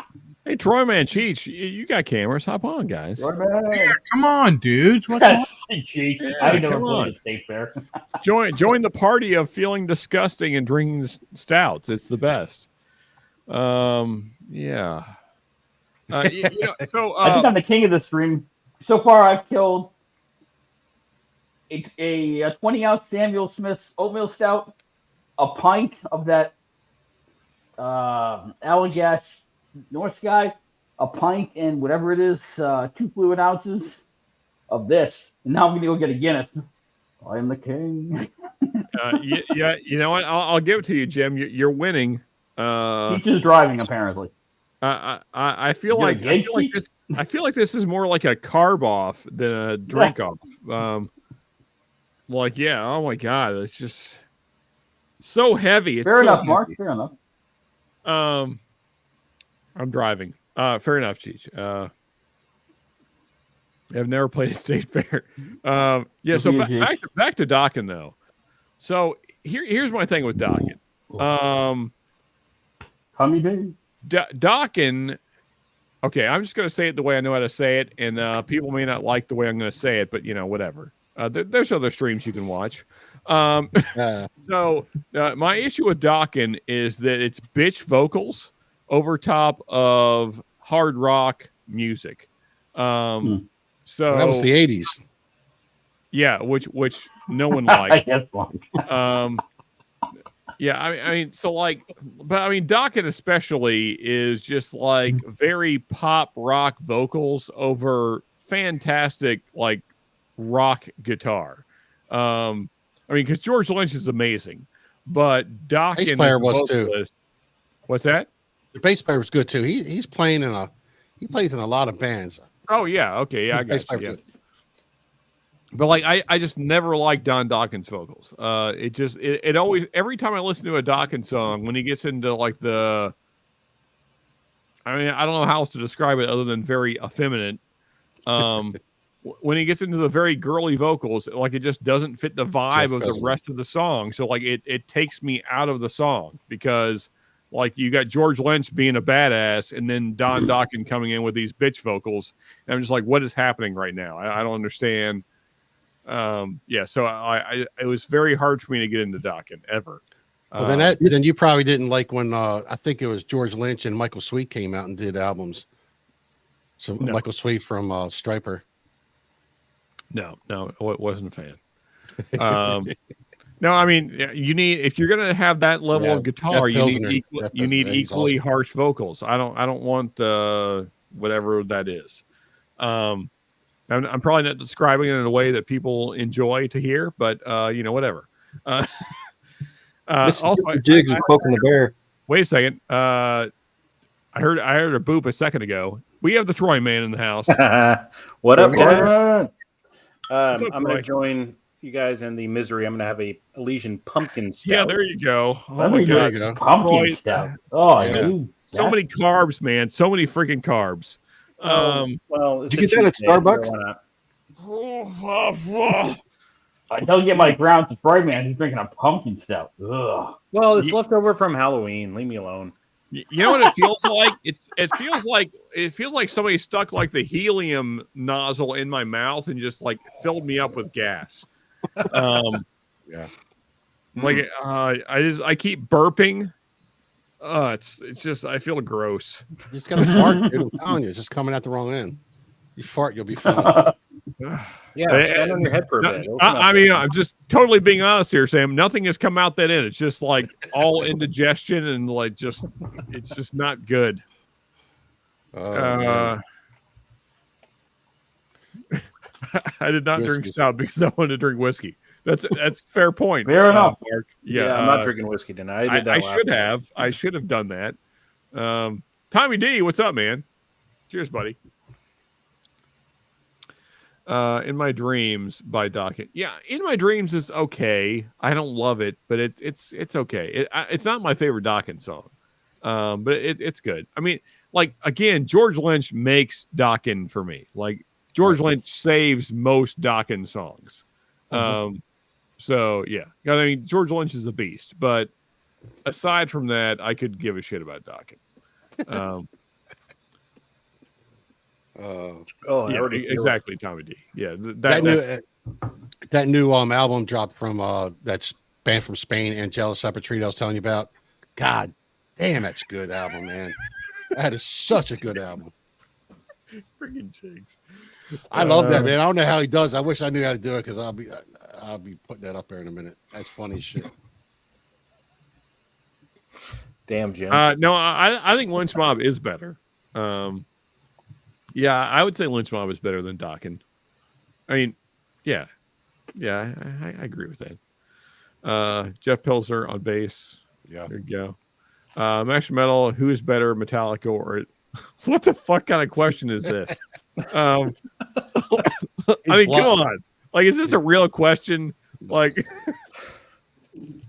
Hey, Troy Man Cheech, you got cameras. Hop on, guys. Yeah, come on, dudes. What's on? Cheech. Yeah, I never come played on. a state fair. Join the party of feeling disgusting and drinking stouts. It's the best. Yeah. So I think I'm the king of the stream. So far, I've killed a 20-ounce Samuel Smith's oatmeal stout, a pint of that Allagash North Sky, a pint and whatever it is, 2 fluid ounces of this. And now I'm gonna go get a Guinness. I am the king. yeah, you know what? I'll give it to you, Jim. You're winning. Cheech is driving, apparently. I feel like this. I feel like this is more like a carb off than a drink off. Like, yeah, oh my God, it's just so heavy. It's Fair so enough, heavy. Mark. Fair enough. I'm driving. Fair enough, Cheech. I've never played a state fair. Yeah, so back to Docking though. So here's my thing with Docking. Docking. Okay, I'm just going to say it the way I know how to say it, and people may not like the way I'm going to say it, but whatever. There's other streams you can watch. So my issue with Docking is that it's bitch vocals over top of hard rock music. So that was the 80s. Yeah, which no one liked. Yeah, I mean, so like, but I mean, Docking especially is just like very pop rock vocals over fantastic like rock guitar. I mean, because George Lynch is amazing, but Docking bass player was too. What's that? The bass player was good too. He plays in a lot of bands. Oh yeah, okay, yeah, I got you. Yeah. But like I just never liked Don Dockins vocals. It always, every time I listen to a Dockins song, when he gets into like I mean, I don't know how else to describe it other than very effeminate. When he gets into the very girly vocals, like it just doesn't fit the vibe of the rest of the song. So like it takes me out of the song because like you got George Lynch being a badass and then Don Dokken coming in with these bitch vocals. And I'm just like, what is happening right now? I don't understand. Yeah, so it was very hard for me to get into Docking ever. Well, then you probably didn't like when I think it was George Lynch and Michael Sweet came out and did albums. So no. Michael Sweet from Stryper. No, I wasn't a fan. No, I mean, if you're gonna have that level of guitar, you need equally harsh vocals. I don't want whatever that is. I'm probably not describing it in a way that people enjoy to hear, but whatever. Also, Jigs is poking the bear. Wait a second. I heard a boop a second ago. We have the Troy Man in the house. What up, guys? I'm going to join you guys in the misery. I'm going to have a Elysian pumpkin stout. Yeah, there you go. Oh my God, pumpkin stout. Oh, yeah. Dude, so many carbs, man. So many freaking carbs. Well, did you get that at Starbucks? I don't get my ground to Troy Man. He's drinking a pumpkin stout. Ugh. Well, it's left over from Halloween. Leave me alone. You know what it feels like? It feels like somebody stuck like the helium nozzle in my mouth and just like filled me up with gas. Yeah. Like I keep burping. It's just I feel gross. You just gotta fart, dude. I'm telling you, it's just coming out the wrong end. You fart, you'll be fine. Yeah, stand on your head for a bit. I mean, I'm just totally being honest here, Sam. Nothing has come out that end. It's just like all indigestion and like just it's just not good. I did not drink stout because I wanted to drink whiskey. That's fair point. Fair enough. Mark. Yeah, I'm not drinking whiskey tonight. I did that. I should have done that. Tommy D, what's up, man? Cheers, buddy. In My Dreams by Dokken. Yeah, In My Dreams is okay. I don't love it, but it's okay. It's not my favorite Dokken song, but it's good. I mean, like again, George Lynch makes Dokken for me. Like George Lynch saves most Dokken songs. So yeah, I mean George Lynch is a beast, but aside from that, I could give a shit about Dokken. Exactly, Tommy D. Yeah, that new album dropped from that's band from Spain, Angela Sepultura, I was telling you about. God damn, that's a good album, man. That is such a good album. Freaking jigs. I love that, man. I don't know how he does. I wish I knew how to do it because I'll be putting that up there in a minute. That's funny shit. Damn, Jim. No, I think Lynch Mob is better. Yeah, I would say Lynch Mob is better than Dokken. I mean, yeah, I agree with that. Jeff Pilsner on bass. Yeah, there you go. Mash Metal, who is better, Metallica or what the fuck kind of question is this? I mean, come on. Like, is this a real question? Like,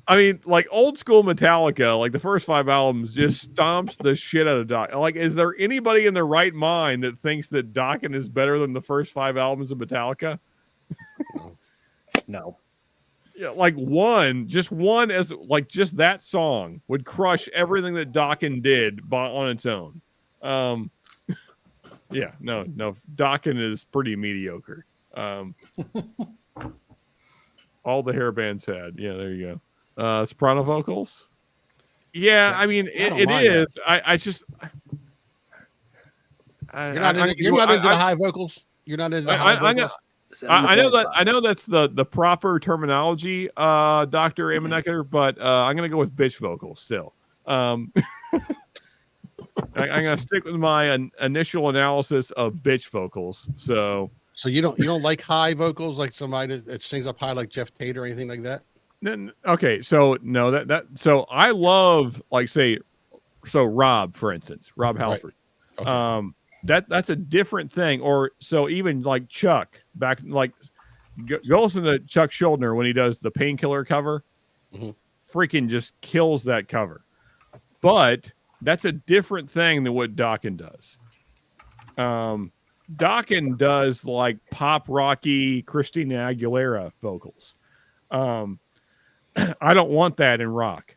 I mean, like old school Metallica, like the first 5 albums just stomps the shit out of Dokken. Like, is there anybody in their right mind that thinks that Dokken is better than the first 5 albums of Metallica? No. Yeah, like just one as like just that song would crush everything that Dokken did on its own. Yeah, no, Dokken is pretty mediocre. All the hair bands had. Yeah, there you go. Soprano vocals. Yeah, I mean it is. I just you're not into the high vocals. You're not into the high vocals. I know that. I know that's the proper terminology, Dr. Amenecker, but I'm gonna go with bitch vocals still. I'm gonna stick with my initial analysis of bitch vocals. So you don't like high vocals, like somebody that sings up high, like Jeff Tate or anything like that? Okay, so no, so I love Rob, for instance, Rob Halford. Right. Okay. That's a different thing. Or so even like Chuck back, like go listen to Chuck Schuldiner when he does the Painkiller cover. Mm-hmm. Freaking just kills that cover. But that's a different thing than what Dokken does. Dokken does like pop rocky Christina Aguilera vocals. I don't want that in rock.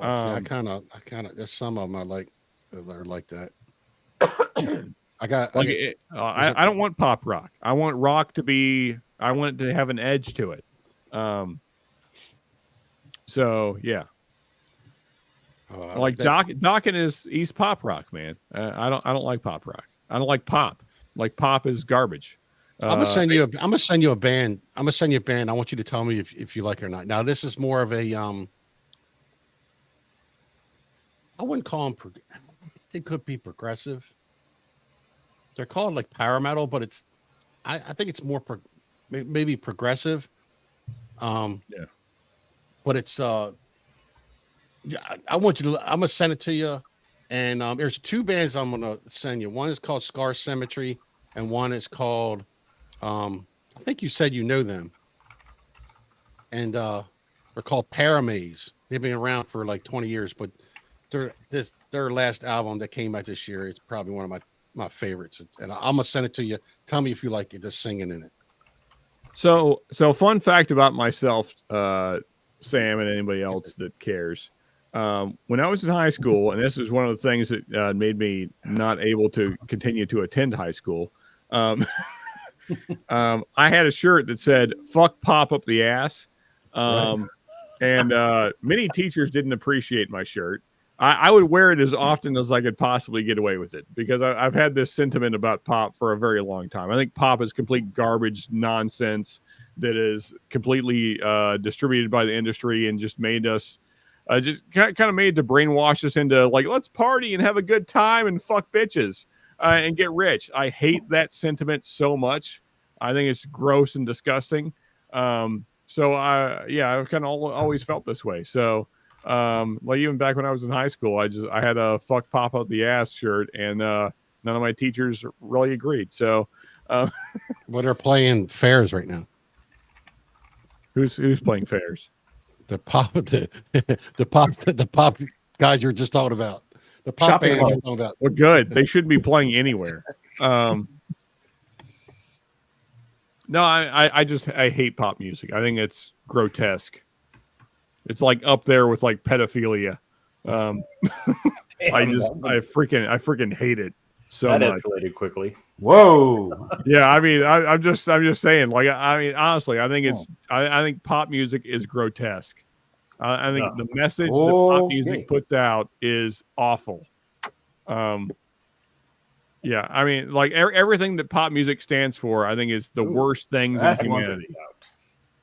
I kind of there's some of them I like that are like that. I don't want pop rock. I want rock to be. I want it to have an edge to it. So yeah. Like Dokken he's pop rock, man. I don't like pop rock. I don't like pop. Like pop is garbage. I'm gonna send you a band. I'm gonna send you a band. I want you to tell me if you like it or not. Now this is more of a I wouldn't call them. They could be progressive. They're called like power metal, but it's I think it's more maybe progressive. Yeah. But it's I want you to. I'm gonna send it to you, and there's 2 bands I'm gonna send you. One is called Scar Symmetry, and one is called I think you said you know them, and they're called Paramaze. They've been around for like 20 years, but their last album that came out this year is probably one of my favorites, and I'm gonna send it to you. Tell me if you like it. Just singing in it. So fun fact about myself, Sam, and anybody else that cares. When I was in high school, and this was one of the things that made me not able to continue to attend high school. I had a shirt that said "fuck pop up the ass," and many teachers didn't appreciate my shirt. I would wear it as often as I could possibly get away with it because I've had this sentiment about pop for a very long time. I think pop is complete garbage nonsense that is completely distributed by the industry and just made us just kind of made to brainwash us into like, let's party and have a good time and fuck bitches and get rich. I hate that sentiment so much. I think it's gross and disgusting. So I've kind of always felt this way. So like even back when I was in high school, I had a fuck pop out the ass shirt, and none of my teachers really agreed. So what are playing fairs right now? Who's playing fairs? The pop guys you were just talking about. The pop bands you're talking about. Well, good. They shouldn't be playing anywhere. No, I hate pop music. I think it's grotesque. It's like up there with like pedophilia. I freaking hate it so much. That escalated quickly. Whoa. Yeah, I mean, I'm just saying. Like, I mean, honestly, I think I think pop music is grotesque. I think the message that pop music puts out is awful. Yeah, I mean, like everything that pop music stands for, I think is the worst things in humanity.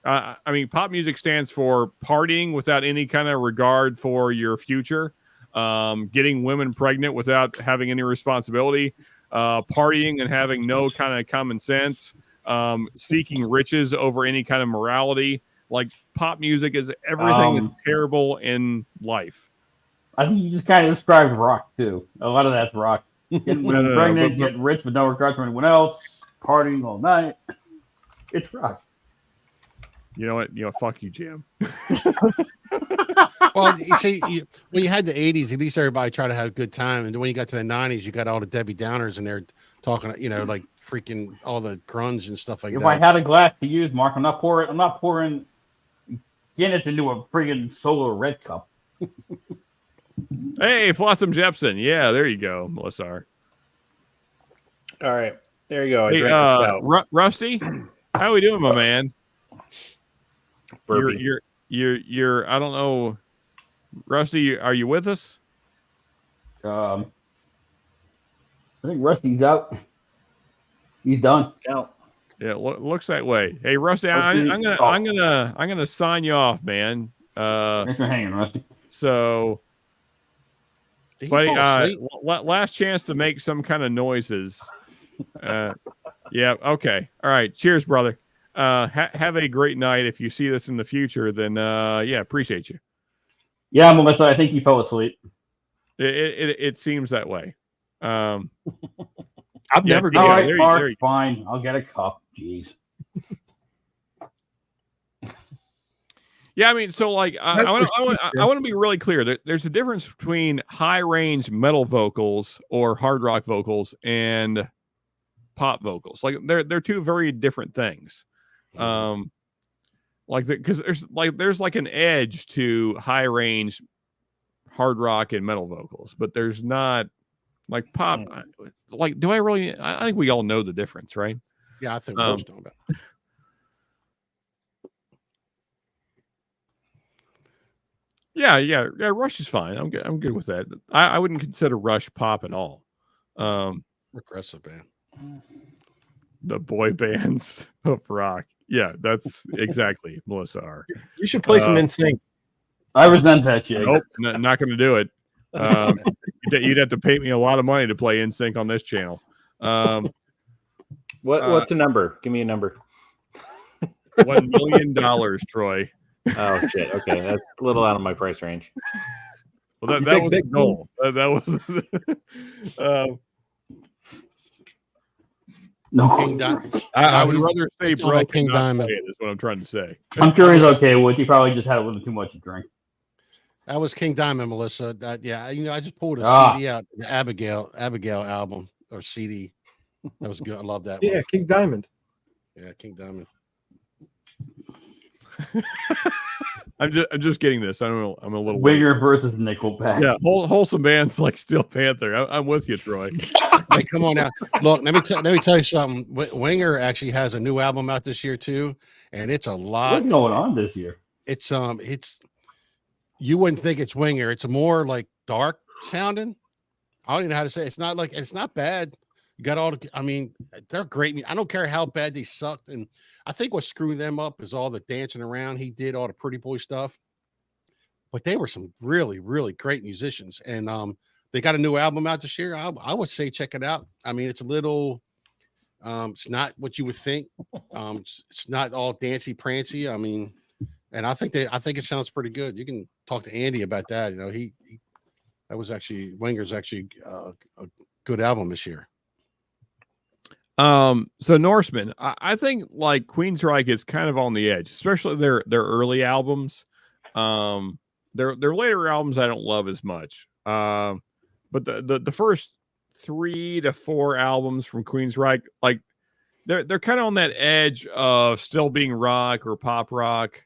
I mean, pop music stands for partying without any kind of regard for your future, getting women pregnant without having any responsibility, partying and having no kind of common sense, seeking riches over any kind of morality. Like, pop music is everything that's terrible in life. I think you just kind of described rock, too. A lot of that's rock. Getting women pregnant, getting rich with no regard for anyone else, partying all night. It's rock. You know what? Fuck you, Jim. Well, you see, when you had the 80s, at least everybody tried to have a good time. And when you got to the 90s, you got all the Debbie Downers in there talking, like freaking all the grunge and stuff like that. If I had a glass to use, Mark, I'm not pouring Guinness into a friggin' Solo Red cup. Hey, Flotsam Jepson. Yeah, there you go, Melissa. All right. There you go. Hey, Rusty, how we doing, my man? Burpee. You're I don't know, Rusty, are you with us? I think Rusty's out. He's done. Out. Yeah, looks that way. Hey, Rusty, I'm gonna sign you off, man. Thanks for hanging, Rusty. So, buddy, last chance to make some kind of noises. Yeah. Okay. All right. Cheers, brother. Have a great night. If you see this in the future, then appreciate you. Yeah, Melissa, I think you fell asleep. It seems that way. I've never. All right, Mark, fine. I'll get a cup. Jeez. Yeah, I mean, so like, I want to be really clear. There's a difference between high range metal vocals or hard rock vocals and pop vocals. Like, they're two very different things. Because there's like an edge to high range hard rock and metal vocals, but there's not like pop. Like, do I really? I think we all know the difference, right? Yeah, I think we're talking about. Yeah. Rush is fine. I'm good with that. I wouldn't consider Rush pop at all. Regressive band. The boy bands of rock. Yeah, that's exactly Melissa R. You should play some NSYNC. I resent that shit. Nope, not going to do it. You'd have to pay me a lot of money to play NSYNC on this channel. What's a number? Give me a number. $1 million, Troy. Oh shit! Okay, that's a little out of my price range. Well, that was the goal. That was. No, I would rather stay broke. King Diamond is what I'm trying to say. I'm sure he's okay with. He probably just had a little too much to drink. That was King Diamond, Melissa. I just pulled a CD out, the Abigail album or CD. That was good. I love that. Yeah, one. King Diamond. Yeah, King Diamond. I'm just getting this. I'm a little Winger versus Nickelback. Yeah, wholesome bands like Steel Panther. I'm with you, Troy. Hey, come on now. Look, let me tell you something. Winger actually has a new album out this year too, and it's a lot. What's going on this year? It's you wouldn't think it's Winger. It's more like dark sounding. I don't even know how to say it. It's not bad. You got all the, I mean, they're great. I don't care how bad they sucked. And I think what screwed them up is all the dancing around. He did all the pretty boy stuff, but they were some really, really great musicians. And they got a new album out this year. I would say check it out. I mean, it's a little, it's not what you would think. It's not all dancy prancy. I mean, and I think it sounds pretty good. You can talk to Andy about that. You know, that was actually Winger's actually a good album this year. So Norseman, I think like Queensryche is kind of on the edge, especially their early albums. Their later albums I don't love as much. But the first 3 to 4 albums from Queensryche, like they're kind of on that edge of still being rock or pop rock.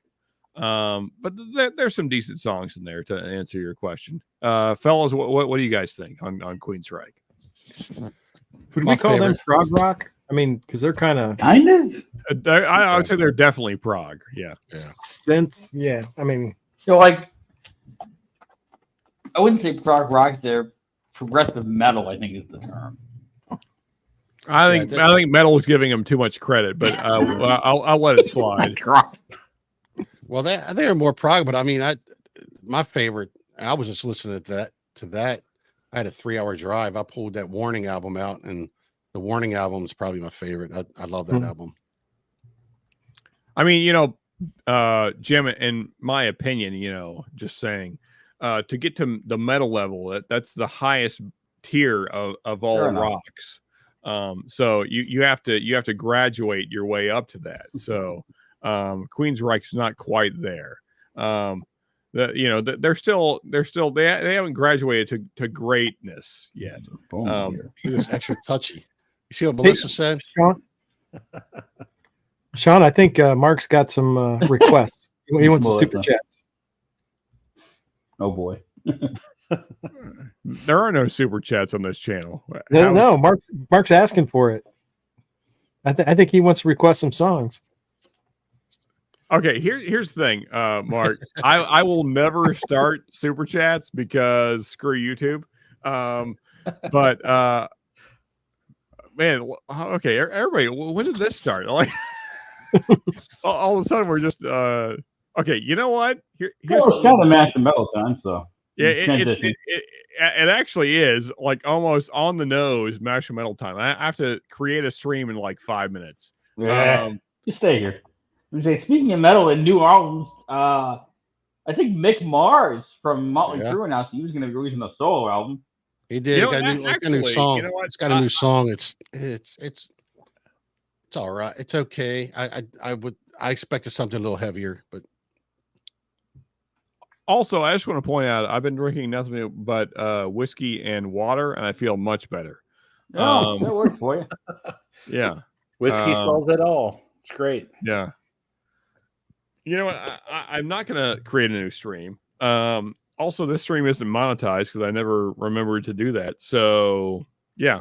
But there's some decent songs in there to answer your question. Fellas, what do you guys think on Queensryche? Would we call them prog rock? I mean, because they're kind of I would say they're definitely prog. Yeah. Since I mean, so like I wouldn't say prog rock. They're progressive metal, I think is the term. I think metal is giving them too much credit, but I'll let it slide. Well, they're more prog, but I mean, my favorite. I was just listening to that. I had a 3-hour drive. I pulled that Warning album out, and the Warning album is probably my favorite. I love that album. I mean, Jim, in my opinion, just saying, to get to the metal level, that's the highest tier of all rocks. So you have to graduate your way up to that. So Queensryche's not quite there. They're still they haven't graduated to greatness yet. He was extra touchy. You see what Melissa said? Sean, I think Mark's got some requests. He wants a super chat. Oh boy. There are no super chats on this channel. No, Mark's asking for it. I think he wants to request some songs. Okay, here's the thing, Mark. I will never start super chats because screw YouTube. But man, okay, everybody, when did this start? Like, all of a sudden we're just okay. You know what? Here's it's kind of Mash and Metal time, so yeah, it actually is like almost on the nose. Mash and Metal time. I have to create a stream in like 5 minutes. Yeah, just stay here. Speaking of metal and new albums, I think Mick Mars from Motley Crue announced he was going to be releasing a solo album. He did. Got a new song. It's got a new song. It's all right. It's okay. I expected something a little heavier, but also I just want to point out I've been drinking nothing but whiskey and water, and I feel much better. Oh, that works for you. Yeah, whiskey solves it all. It's great. Yeah. You know what? I'm not going to create a new stream. Also, this stream isn't monetized because I never remembered to do that. So, yeah.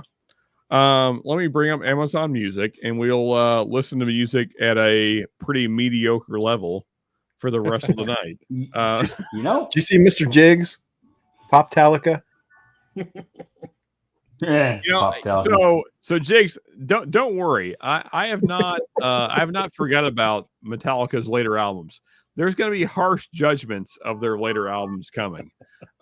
Let me bring up Amazon Music, and we'll listen to music at a pretty mediocre level for the rest of the night. Do you see Mr. Jiggs? Pop-Talica? Yeah. So Jigs, don't worry. I have not forgot about Metallica's later albums. There's going to be harsh judgments of their later albums coming.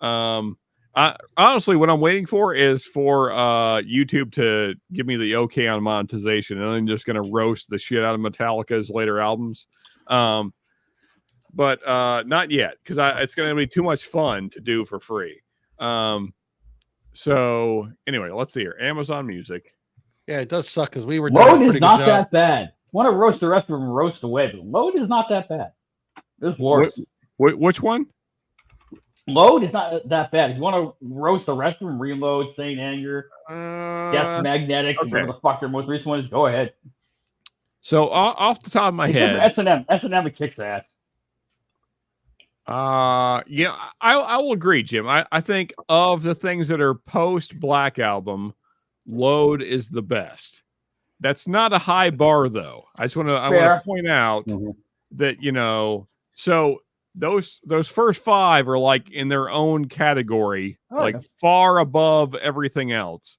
Honestly, what I'm waiting for is for YouTube to give me the okay on monetization, and I'm just going to roast the shit out of Metallica's later albums. But not yet, because it's going to be too much fun to do for free. So anyway, let's see here. Amazon Music. Yeah, it does suck because we were. Load is not that bad. Want to roast the rest of them? Roast away, but Load is not that bad. There's worse. Which one? Load is not that bad. If you want to roast the rest of them, Reload, Saint Anger, Death Magnetics, whatever the fuck their most recent one is, go ahead. So off the top of my head, S&M kicks ass. Yeah, I will agree, Jim. I think of the things that are post Black Album, Load is the best. That's not a high bar, though. I want to point out that, so those first 5 are like in their own category, like far above everything else.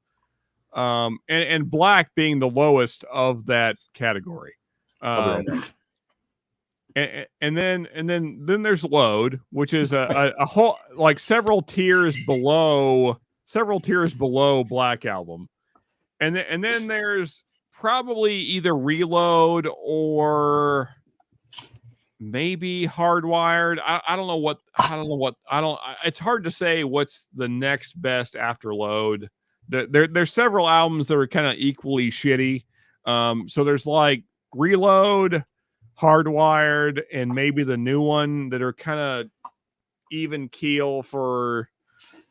And Black being the lowest of that category. And then there's Load, which is a whole, like several tiers below Black Album. And then there's probably either Reload or maybe Hardwired. I don't know what it's hard to say what's the next best after Load. There's several albums that are kind of equally shitty. So there's like Reload, Hardwired, and maybe the new one that are kind of even keel for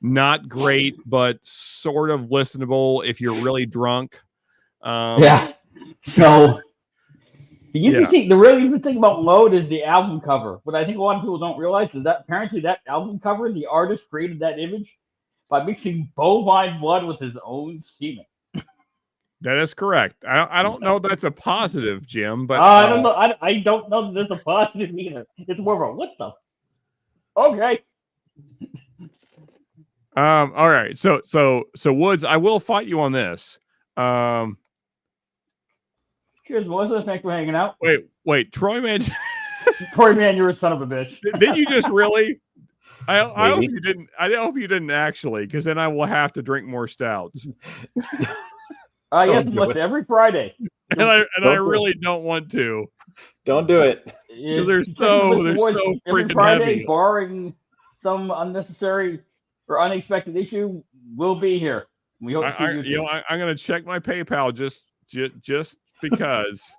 not great, but sort of listenable if you're really drunk. Yeah. So the really interesting thing about Load is the album cover. What I think a lot of people don't realize is that apparently that album cover, the artist created that image by mixing bovine blood with his own semen. That is correct. I don't know that's a positive, Jim, but I don't know. I don't know that that's a positive either. It's more of a what the. Okay. All right. So Woods, I will fight you on this. Cheers, Melissa. Thanks for hanging out. Wait, Troy man. Troy man, you're a son of a bitch. Did you just really? I hope you didn't. I hope you didn't actually, because then I will have to drink more stouts. Yes, Melissa, every Friday. And I really don't want to. Don't do it. Because they're so every freaking Friday, heavy. barring some unnecessary or unexpected issue, we'll be here. We hope to see you. I'm going to check my PayPal just because.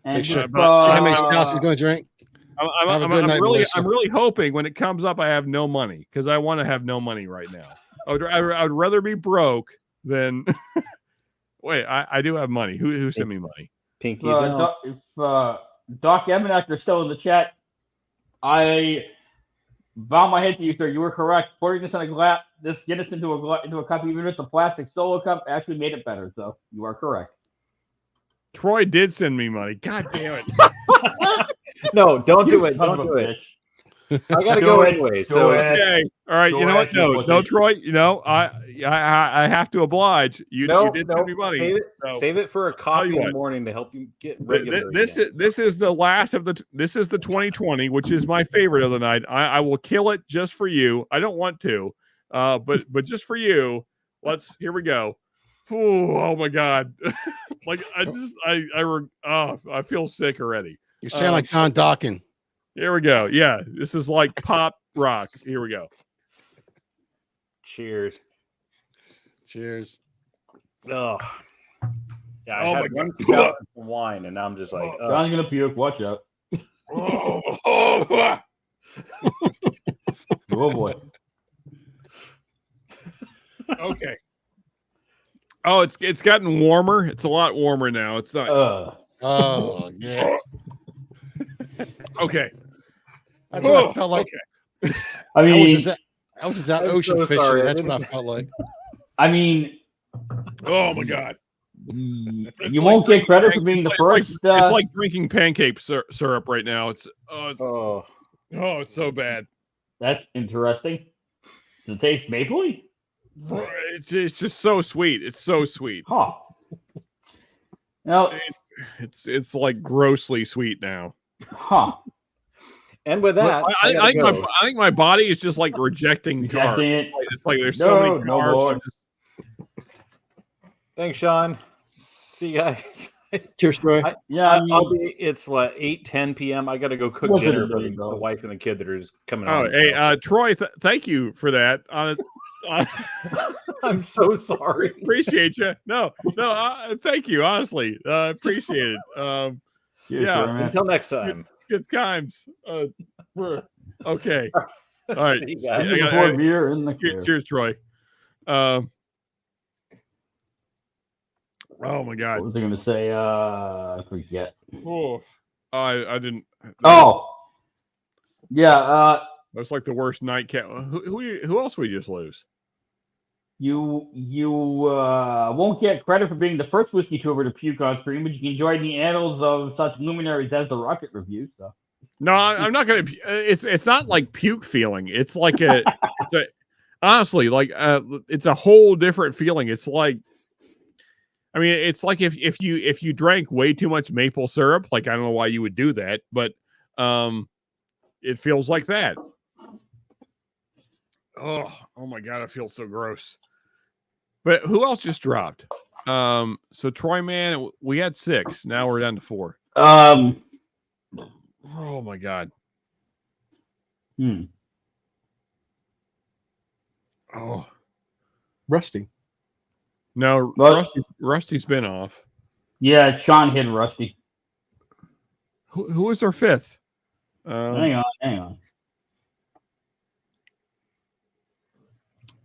Make sure. See how many stouts he's going to drink. I'm really hoping when it comes up, I have no money, because I want to have no money right now. I would rather be broke than. Wait, I do have money. Who sent me money? Pinky. If Doc Emanek is still in the chat, I bow my head to you, sir. You were correct. Pouring this in a glass, this Guinness into a cup, even if it's a plastic solo cup, actually made it better. So you are correct. Troy did send me money. God damn it! No, don't do it. Don't do it. I gotta go anyway. So okay, all right. You know what? No, Troy. I have to oblige. You did send me money. Save it for a coffee in the morning to help you get regular. This is the last of the. This is the 2020, which is my favorite of the night. I will kill it just for you. I don't want to, but just for you. Here we go. Ooh, oh my God! Like I feel sick already. You sound like Don Dawkins. Here we go. Yeah, this is like pop rock. Here we go. Cheers. Cheers. Oh, yeah. I had one stout and some wine, and now I'm just like, John's gonna puke. Watch out. Oh boy. Okay. Oh, it's gotten warmer. It's a lot warmer now. It's not. Oh yeah. Okay. That's what I felt like. Okay. I mean, I was just out ocean fishing. Sorry. That's what I felt like. I mean, oh my God. You won't get credit for being the first. It's like drinking pancake syrup right now. It's so bad. That's interesting. Does it taste mapley? It's just so sweet. It's so sweet. Huh. Now it's like grossly sweet now. Huh. And with that, I think my body is just like rejecting carbs. It's like there's so many carbs. Thanks, Sean. See you guys. Cheers, Troy. It's like 8:10 p.m. I got to go cook dinner for the wife and the kid that is coming. Oh, hey, Troy, thank you for that. I'm so sorry. Appreciate you. No, thank you. Honestly, appreciate it. Yeah. Until next time. Good times. Okay. All right. Beer in the cheers, Troy. Oh my God. What was I going to say? I forget. Oh, I didn't. Yeah. That's like the worst nightcap. Who else we just lose? You won't get credit for being the first whiskey tuber to puke on screen, but you can join the annals of such luminaries as the Rocket Review. So. No, I'm not gonna. It's not like puke feeling. It's like honestly, like it's a whole different feeling. It's like, I mean, it's like if you drank way too much maple syrup. Like, I don't know why you would do that, but it feels like that. Oh my god, I feel so gross. But who else just dropped? So Troy Man, we had 6. Now we're down to 4. Oh my god. Oh, Rusty. No, Rusty's been off. Yeah, Sean hit Rusty. Who was our 5th? Hang on.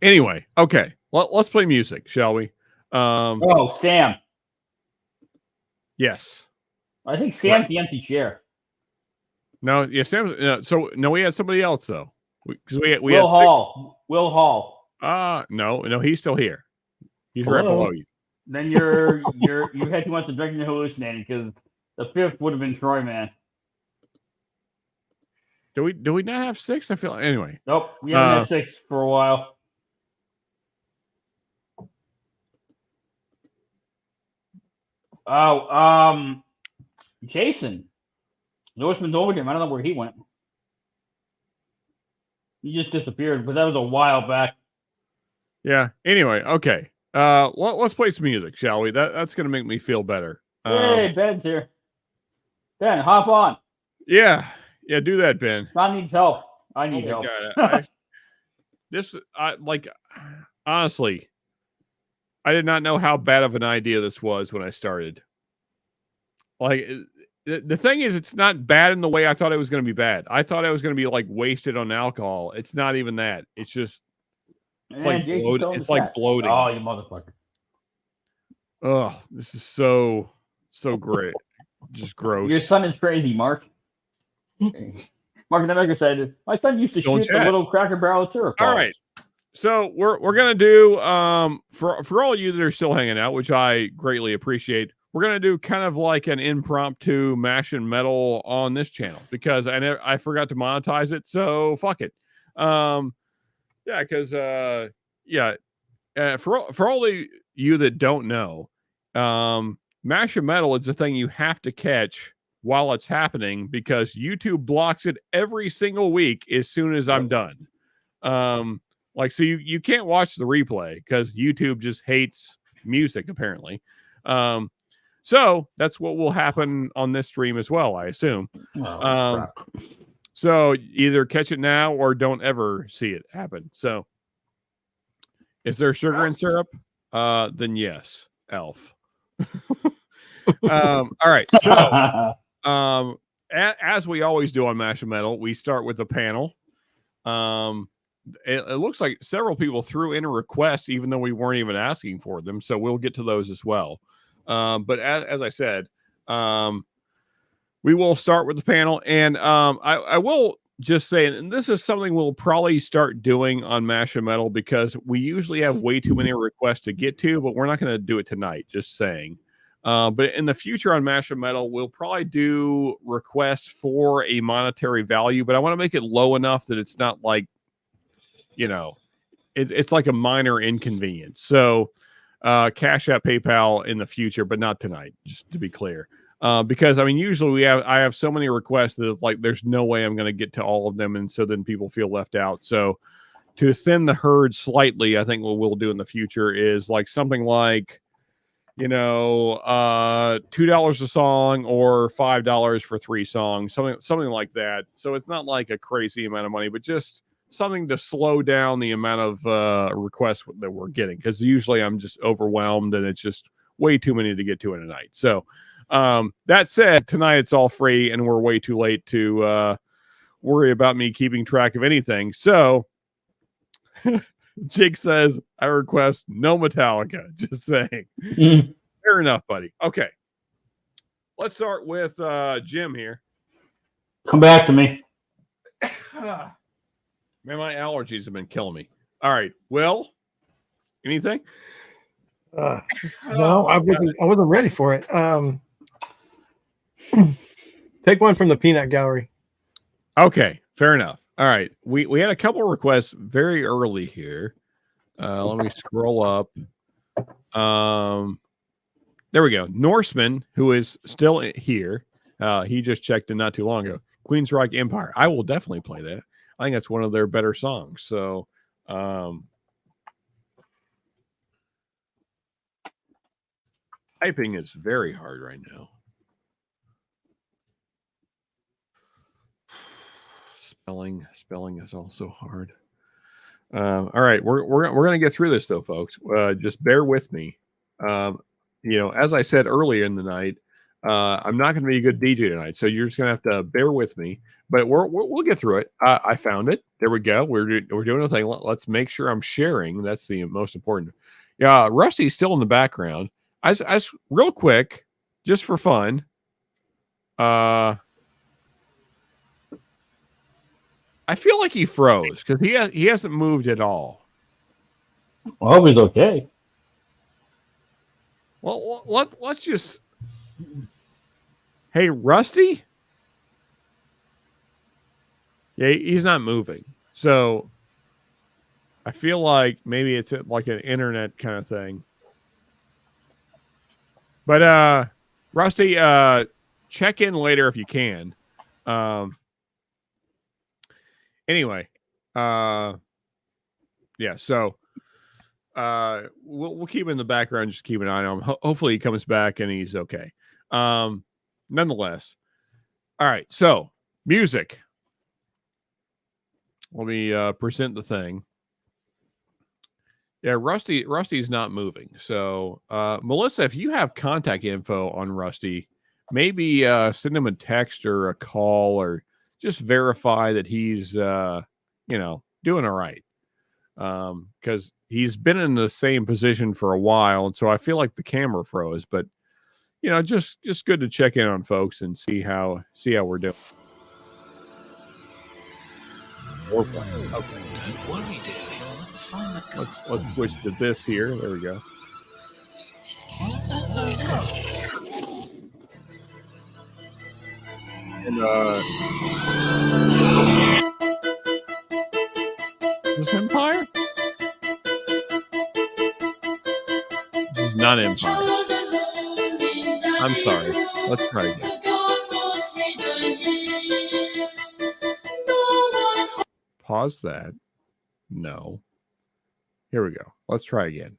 Anyway, okay. Let's play music, shall we? Sam. Yes. I think Sam's the empty chair. No, yeah, Sam's. So no, we had somebody else though. Because we Will had Hall. Will Hall. No, he's still here. He's right below you. Then you had too much to drink and hallucinating because the 5th would have been Troy Man. Do we not have 6? I feel anyway. Nope, we haven't had 6 for a while. Jason. Norseman's over him. I don't know where he went. He just disappeared, but that was a while back. Yeah. Anyway, okay. Let's play some music, shall we? That's gonna make me feel better. Hey, Ben's here. Ben, hop on. Yeah, do that, Ben. Ron needs help. I need help. Honestly, I did not know how bad of an idea this was when I started. Like, the thing is, it's not bad in the way I thought it was going to be bad. I thought I was going to be like wasted on alcohol. It's not even that. It's just, it's like bloating. Oh, you motherfucker. Oh, this is so great. Just gross. Your son is crazy, Mark. Mark Nemecker said, my son used to shoot the little Cracker Barrel syrup. All right. So we're gonna do for all of you that are still hanging out, which I greatly appreciate. We're gonna do kind of like an impromptu mash and metal on this channel because I forgot to monetize it, so fuck it. Because for all of you that don't know, mash and metal is a thing you have to catch while it's happening because YouTube blocks it every single week as soon as I'm done. So you can't watch the replay because YouTube just hates music apparently. So that's what will happen on this stream as well, I assume. So either catch it now or don't ever see it happen. So is there sugar and syrup? Then yes, Elf. All right. So as we always do on Mash and Metal, we start with the panel. It looks like several people threw in a request, even though we weren't even asking for them. So we'll get to those as well. But as I said, we will start with the panel. And I will just say, and this is something we'll probably start doing on Mash and Metal because we usually have way too many requests to get to, but we're not going to do it tonight, just saying. But in the future on Mash and Metal, we'll probably do requests for a monetary value, but I want to make it low enough that it's not like, it's like a minor inconvenience. So Cash App, PayPal in the future, but not tonight, just to be clear. Because I mean, usually I have so many requests that like there's no way I'm going to get to all of them, and so then people feel left out. So to thin the herd slightly, I think what we'll do in the future is like something like $2 a song or $5 for 3 songs, something like that. So it's not like a crazy amount of money, but just something to slow down the amount of requests that we're getting, because usually I'm just overwhelmed and it's just way too many to get to in a night. So that said, tonight it's all free and we're way too late to worry about me keeping track of anything. So Jake says, I request no Metallica. Just saying. Fair enough, buddy. Okay. Let's start with Jim here. Come back to me. Man, my allergies have been killing me. All right, Will, anything? No, I wasn't ready for it. Take one from the peanut gallery. Okay, fair enough. All right, we had a couple requests very early here. Let me scroll up. There we go. Norseman, who is still here. He just checked in not too long ago. Queensryche Empire. I will definitely play that. I think that's one of their better songs. So, typing is very hard right now. Spelling is also hard. All right, we're gonna get through this though, folks. Just bear with me. As I said earlier in the night, I'm not going to be a good DJ tonight, so you're just going to have to bear with me. But we'll get through it. I found it. There we go. We're doing a thing. Let's make sure I'm sharing. That's the most important. Yeah, Rusty's still in the background. I real quick, just for fun. I feel like he froze because he hasn't moved at all. I hope he's okay. Well, let's just. Hey, Rusty? Yeah, he's not moving. So I feel like maybe it's like an internet kind of thing. But Rusty, check in later if you can. Anyway, yeah, so we'll keep him in the background, just keep an eye on him. Hopefully he comes back and he's okay. Nonetheless. All right, so music. Let me present the thing. Yeah, Rusty's not moving. So, Melissa, if you have contact info on Rusty, maybe send him a text or a call or just verify that he's doing all right. Because he's been in the same position for a while, and so I feel like the camera froze. But just good to check in on folks and see how we're doing. Okay. Don't worry, dearie. Find the Let's switch to this here. There we go. And this Empire? This is not Empire. I'm sorry. Let's try again. Pause that. No. Here we go. Let's try again.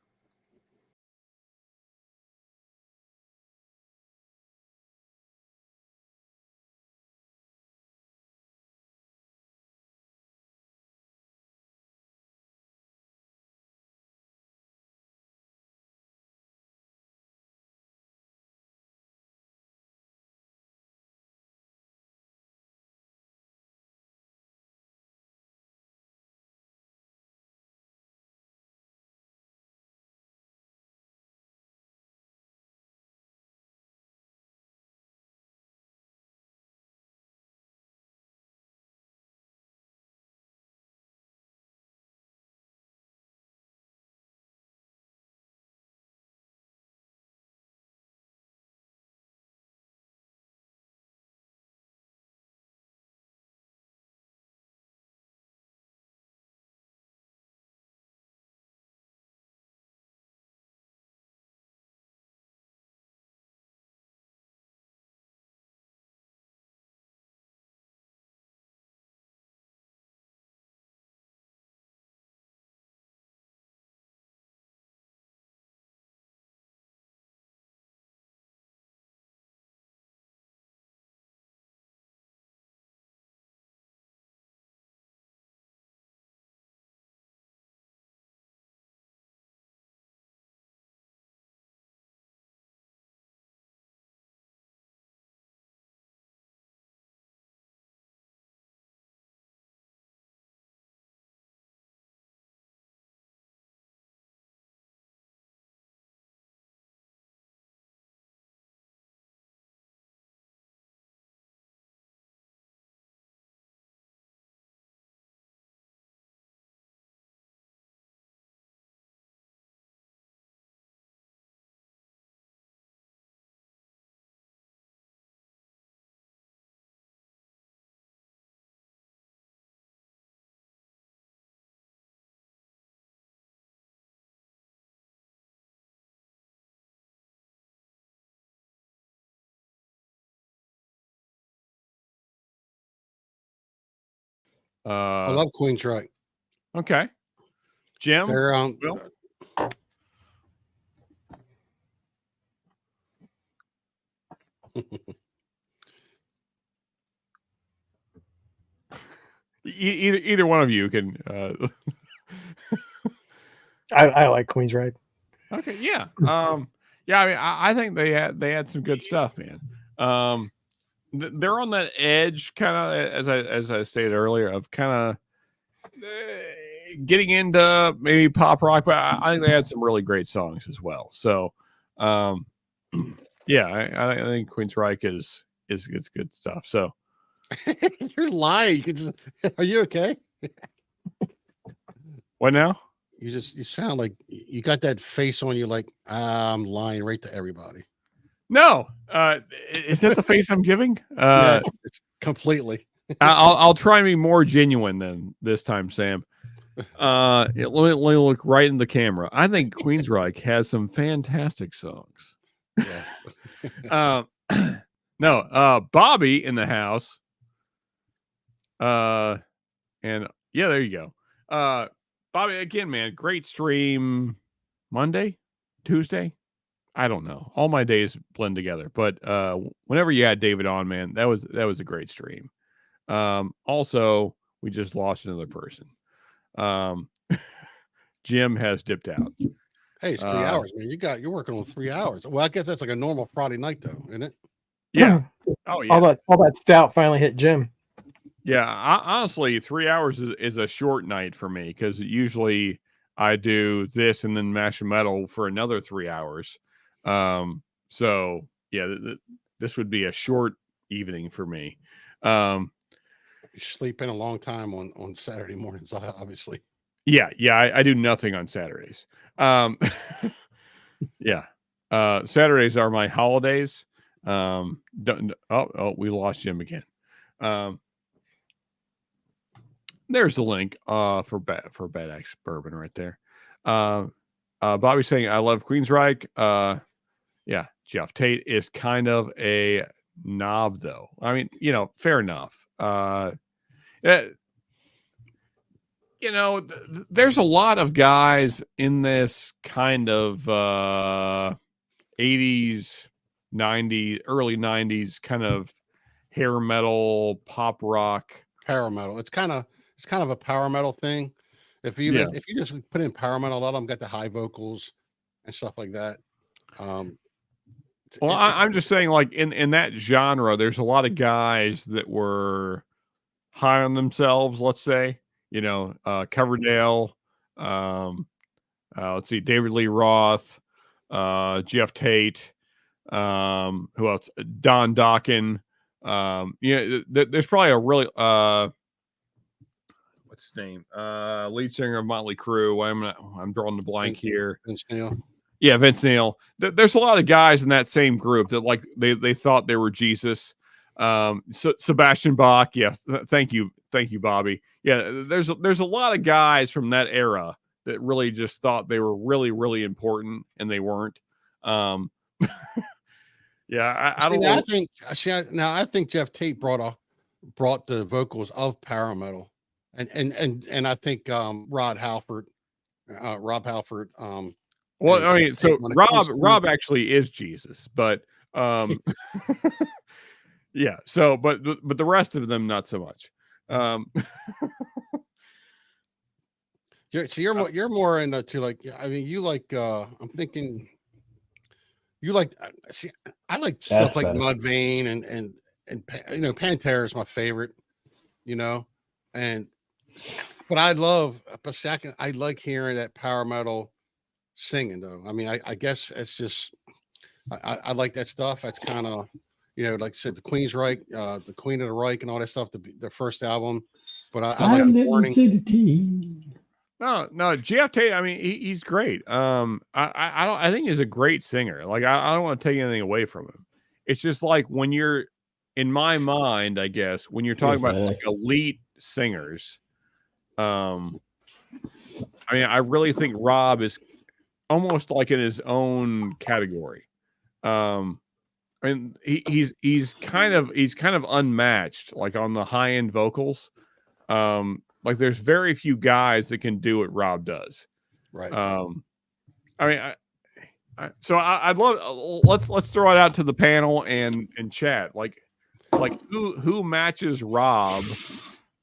I love Queensryche. Okay. Jim? They're Will? Either one of you can. I like Queensryche. Okay, yeah. Yeah, I mean, I think they had some good stuff, man. They're on that edge, kind of as I stated earlier, of kind of getting into maybe pop rock, but I think they had some really great songs as well. So, yeah, I think Queensryche is good stuff. So, you're lying. You could just, are you okay? What now? You sound like you got that face on you, like I'm lying right to everybody. No, is that the face I'm giving? Yeah, it's completely. I'll try and be more genuine than this time, Sam. Let me look right in the camera. I think Queensryche has some fantastic songs. Yeah. No, Bobby in the house. And yeah, there you go. Bobby, again, man, great stream. Monday, Tuesday, I don't know. All my days blend together, but whenever you had David on, man, that was a great stream. Also, we just lost another person. Jim has dipped out. Hey, it's 3 hours, man. You're working on 3 hours. Well, I guess that's like a normal Friday night, though, isn't it? Yeah. Oh yeah. All that stout finally hit Jim. Yeah. Honestly, 3 hours is a short night for me because usually I do this and then mash metal for another 3 hours. So yeah, this would be a short evening for me. You sleep in a long time on Saturday mornings, obviously. Yeah, I do nothing on Saturdays. Yeah. Saturdays are my holidays. We lost Jim again. There's the link for Bad Axe Bourbon right there. Bobby's saying I love Queensryche. Yeah, Jeff Tate is kind of a knob, though. I mean, fair enough. There's a lot of guys in this kind of 80s, 90s, early 90s kind of hair metal, pop rock. Power metal. It's kind of a power metal thing. If you just put in power metal, a lot of them got the high vocals and stuff like that. Well, I'm just saying, like in that genre, there's a lot of guys that were high on themselves. Let's say, Coverdale. Let's see, David Lee Roth, Jeff Tate. Who else? Don Dokken. There's probably a really what's his name? Lead singer of Motley Crue. I'm drawing the blank here. Vince Neil. Yeah, Vince Neil. There's a lot of guys in that same group that like they thought they were Jesus. Sebastian Bach. Yes, thank you, Bobby. Yeah, there's a lot of guys from that era that really just thought they were really, really important, and they weren't. Yeah, I don't know. I think Jeff Tate brought the vocals of power metal, and I think Rob Halford. Well, I mean, so Rob actually is Jesus, but yeah. So, but the rest of them not so much. You're more into like, I mean, you like I'm thinking you like I like stuff like Mudvayne and Pantera is my favorite, but I like hearing that power metal singing though. I mean, I guess it's just I like that stuff. That's kind of like I said, the Queensryche, the Queen of the Reich, and all that stuff. The first album, but I like the Warning. No, Jeff Tate. I mean, he's great. I think he's a great singer. Like I don't want to take anything away from him. It's just like when you're, in my mind, I guess, when you're talking about like elite singers. I mean, I really think Rob is almost like in his own category. I mean, he's kind of unmatched, like on the high end vocals. Like there's very few guys that can do what Rob does. Right. I mean, I'd love let's throw it out to the panel and chat. Like who matches Rob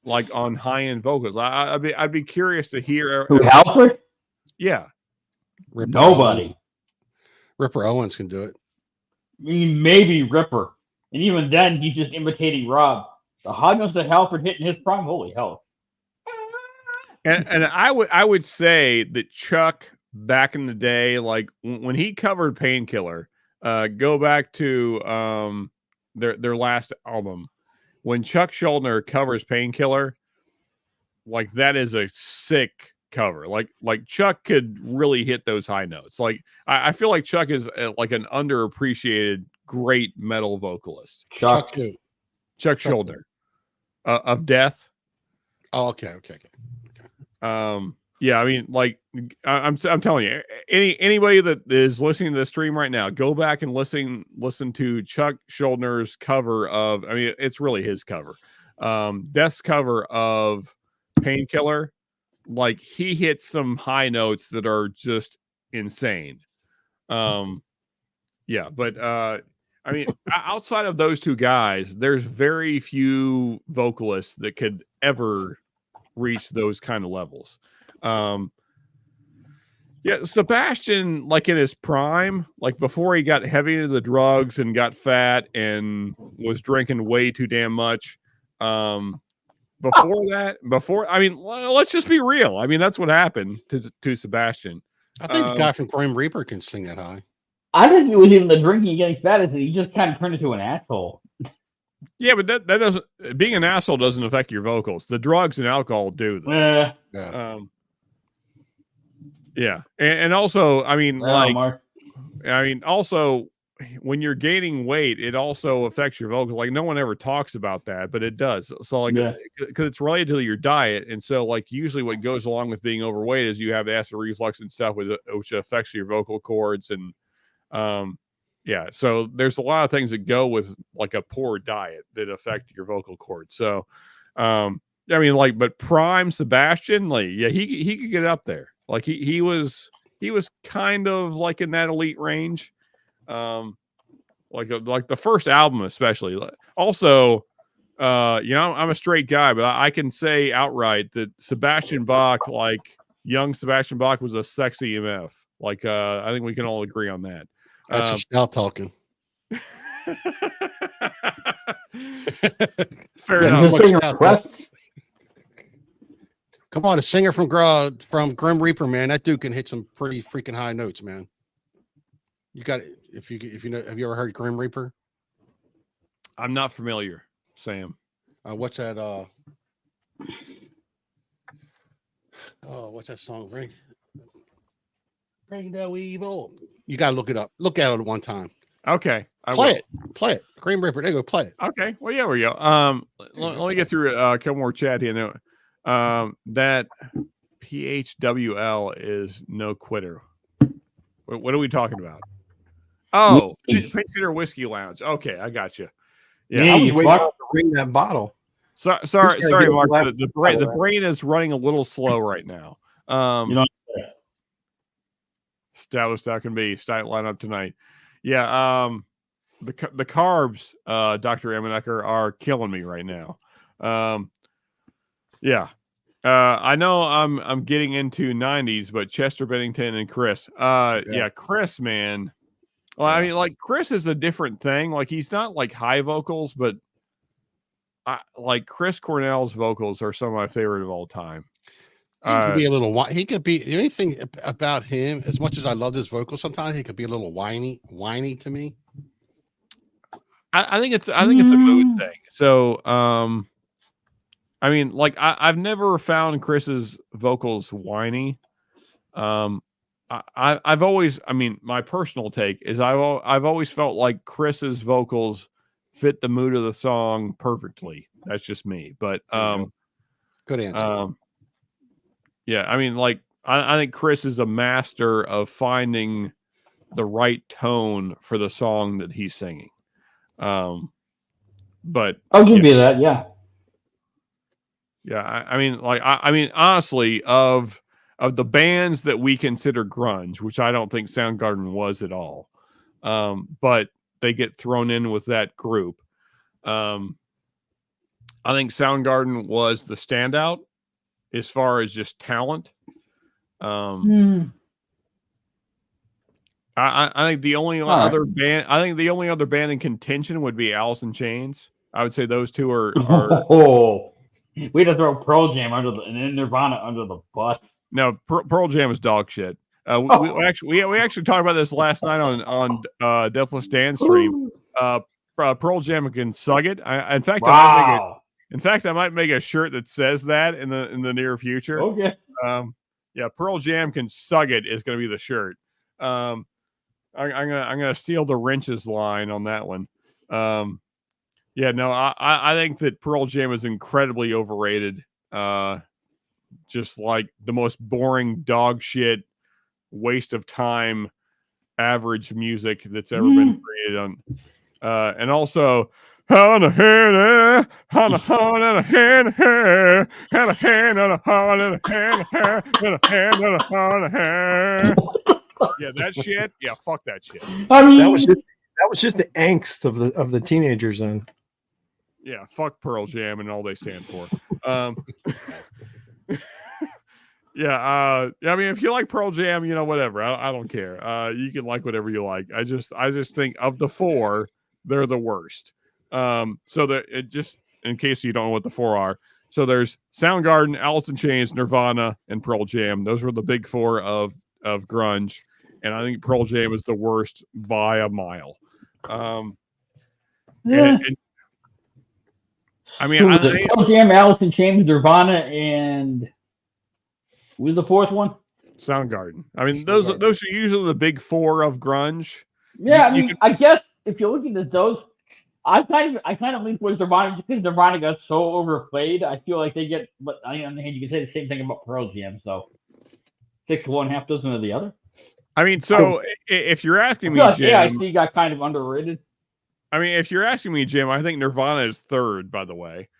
like on high end vocals? I'd be curious to hear. Who, Halford? Yeah. Nobody. Ripper Owens can do it. I mean, maybe Ripper, and even then, he's just imitating Rob. The high notes that Halford hit in his prime, holy hell! And I would say that Chuck back in the day, like when he covered Painkiller, go back to their last album, when Chuck Schuldiner covers Painkiller, like that is a sick cover. Like Chuck could really hit those high notes. Like I feel like Chuck is like an underappreciated great metal vocalist. Chuck Schuldiner of Death. Oh, okay. Yeah, I mean, like I'm telling you, anybody that is listening to the stream right now, go back and listen to Chuck Schuldner's cover of. I mean, it's really his cover, Death's cover of Painkiller. Like he hits some high notes that are just insane. Yeah, but I mean, outside of those two guys, there's very few vocalists that could ever reach those kind of levels. Yeah, Sebastian, like in his prime, like before he got heavy into the drugs and got fat and was drinking way too damn much. Before I mean, let's just be real. I mean, that's what happened to Sebastian. I think the guy from Grim Reaper can sing that high. I think it was even the drinking and getting fat. He just kind of turned into an asshole. Yeah, but that doesn't. Being an asshole doesn't affect your vocals. The drugs and alcohol do. Though. Yeah, and also, I mean, also when you're gaining weight, it also affects your vocals. Like no one ever talks about that, but it does. So like, because it's related to your diet, and so like usually what goes along with being overweight is you have acid reflux and stuff which affects your vocal cords and yeah. So there's a lot of things that go with like a poor diet that affect your vocal cords. So I mean, like, but prime Sebastian, like, yeah, he could get up there. Like he was kind of like in that elite range. Like the first album, especially. Also, you know, I'm a straight guy, but I can say outright that Sebastian Bach, like young Sebastian Bach, was a sexy MF. Like, I think we can all agree on that. That's just now talking. Fair enough. Come on, a singer from Grim Reaper, man. That dude can hit some pretty freaking high notes, man. You got it. If you know, have you ever heard Grim Reaper? I'm not familiar, Sam. What's that? What's that song? Bring no evil. You gotta look it up. Look at it one time. Okay. Play it. Grim Reaper. There you go. Play it. Okay. Well, yeah, we go. Let me get through a couple more chat here. That PHWL is no quitter. What are we talking about? Oh, Painkiller Whiskey Lounge. Okay, I got you. Yeah, I was waiting to ring that bottle. Sorry, Mark. The brain is running a little slow right now. Stoutest that can be. Stout lineup tonight. Yeah. The carbs, Dr. Amenecker, are killing me right now. Yeah. I know I'm getting into 90s, but Chester Bennington and Chris. Yeah, Chris, man. Well, I mean, like Chris is a different thing. Like he's not like high vocals, but like Chris Cornell's vocals are some of my favorite of all time. He could be a little. He could be anything about him. As much as I love his vocals, sometimes he could be a little whiny to me. I think it's a mood thing. So, I mean, like I've never found Chris's vocals whiny. I've always, I mean, my personal take is I've always felt like Chris's vocals fit the mood of the song perfectly. That's just me, but good answer. Yeah, I mean, like I think Chris is a master of finding the right tone for the song that he's singing. But I'll give you that, yeah. Yeah, I mean, like, I mean, honestly, of the bands that we consider grunge, which I don't think Soundgarden was at all, but they get thrown in with that group. I think Soundgarden was the standout as far as just talent. I think the only other band, I think the only other band in contention would be Alice in Chains. I would say those two are Oh, we had to throw Pearl Jam and Nirvana under the bus. No, Pearl Jam is dog shit. We actually talked about this last night on Deathless Dan stream. Pearl Jam can suck it. In fact, I might make a shirt that says that in the near future. Okay. Yeah, Pearl Jam can suck it is going to be the shirt. I'm gonna steal the wrenches line on that one. Yeah, no, I think that Pearl Jam is incredibly overrated. Just like the most boring dog shit, waste of time, average music that's ever been created on. And also, yeah, that shit. Yeah, fuck that shit. I mean, that was just the angst of the teenagers then. Yeah, fuck Pearl Jam and all they stand for. Yeah, I mean, if you like Pearl Jam, whatever. I don't care. You can like whatever you like. I just think of the four, they're the worst. So that it just in case you don't know what the four are. So there's Soundgarden, Alice in Chains, Nirvana, and Pearl Jam. Those were the big four of grunge, and I think Pearl Jam is the worst by a mile. And I mean, Pearl Jam, Alice in Chains, Nirvana, and who was the fourth one? Soundgarden. I mean, those are usually the big four of grunge. Yeah, I guess if you're looking at those, I kind of lean towards Nirvana just because Nirvana got so overplayed. I feel like they get, but on the other hand, you can say the same thing about Pearl Jam. So 6 of one, half dozen of the other. I mean, so if you're asking me, Jim, AIC got kind of underrated. I mean, if you're asking me, Jim, I think Nirvana is third. By the way,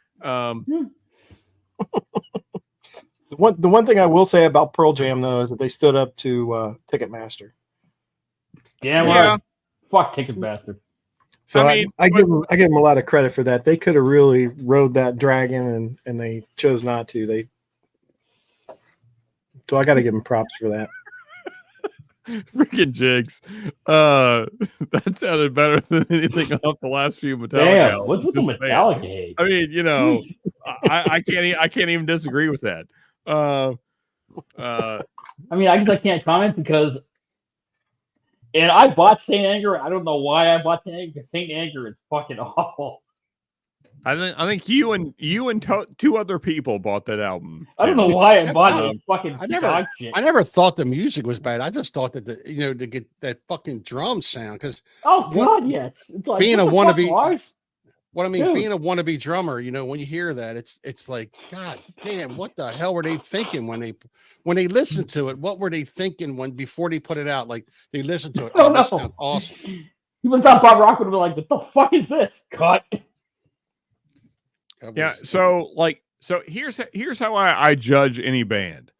The one thing I will say about Pearl Jam though is that they stood up to Ticketmaster. Damn right. Fuck Ticketmaster. So I give them a lot of credit for that. They could have really rode that dragon, and they chose not to. So I got to give them props for that. Freaking jigs. That sounded better than anything off the last few Metallica. Damn, what's with the Metallica hate? I mean, I can't even disagree with that. I mean, I guess I can't comment because, and I bought Saint Anger. I don't know why I bought Saint Anger because Saint Anger is fucking awful. I think you and two other people bought that album. I don't know why I bought it. Fucking dog shit. I never thought the music was bad. I just thought that to get that fucking drum sound because yes, it's like, being a wannabe. What I mean, being a wannabe drummer, when you hear that, it's like, God damn, what the hell were they thinking when they listened to it? What were they thinking before they put it out? Like they listened to it. Oh, this sounds awesome. Even thought Bob Rock would have been like, "What the fuck is this?" Cut. Yeah. So here's how I judge any band.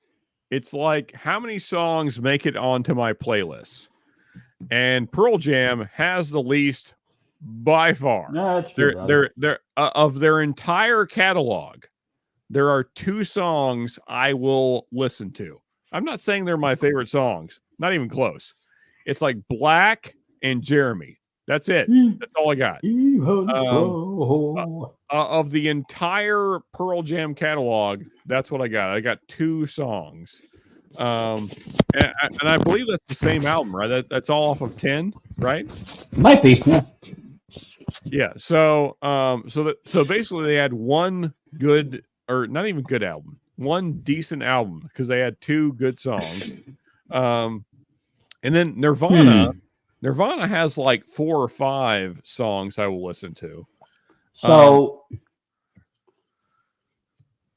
It's like how many songs make it onto my playlist, and Pearl Jam has the least. By far, no, that's true. They're of their entire catalog, there are 2 songs I will listen to. I'm not saying they're my favorite songs, not even close. It's like Black and Jeremy. That's it. That's all I got. Of the entire Pearl Jam catalog, that's what I got. I got 2 songs, and I believe that's the same album, right? That's all off of 10, right? Might be. Yeah. Yeah, so basically they had one good, or not even good album, one decent album because they had 2 good songs, and then Nirvana has like 4 or 5 songs I will listen to. So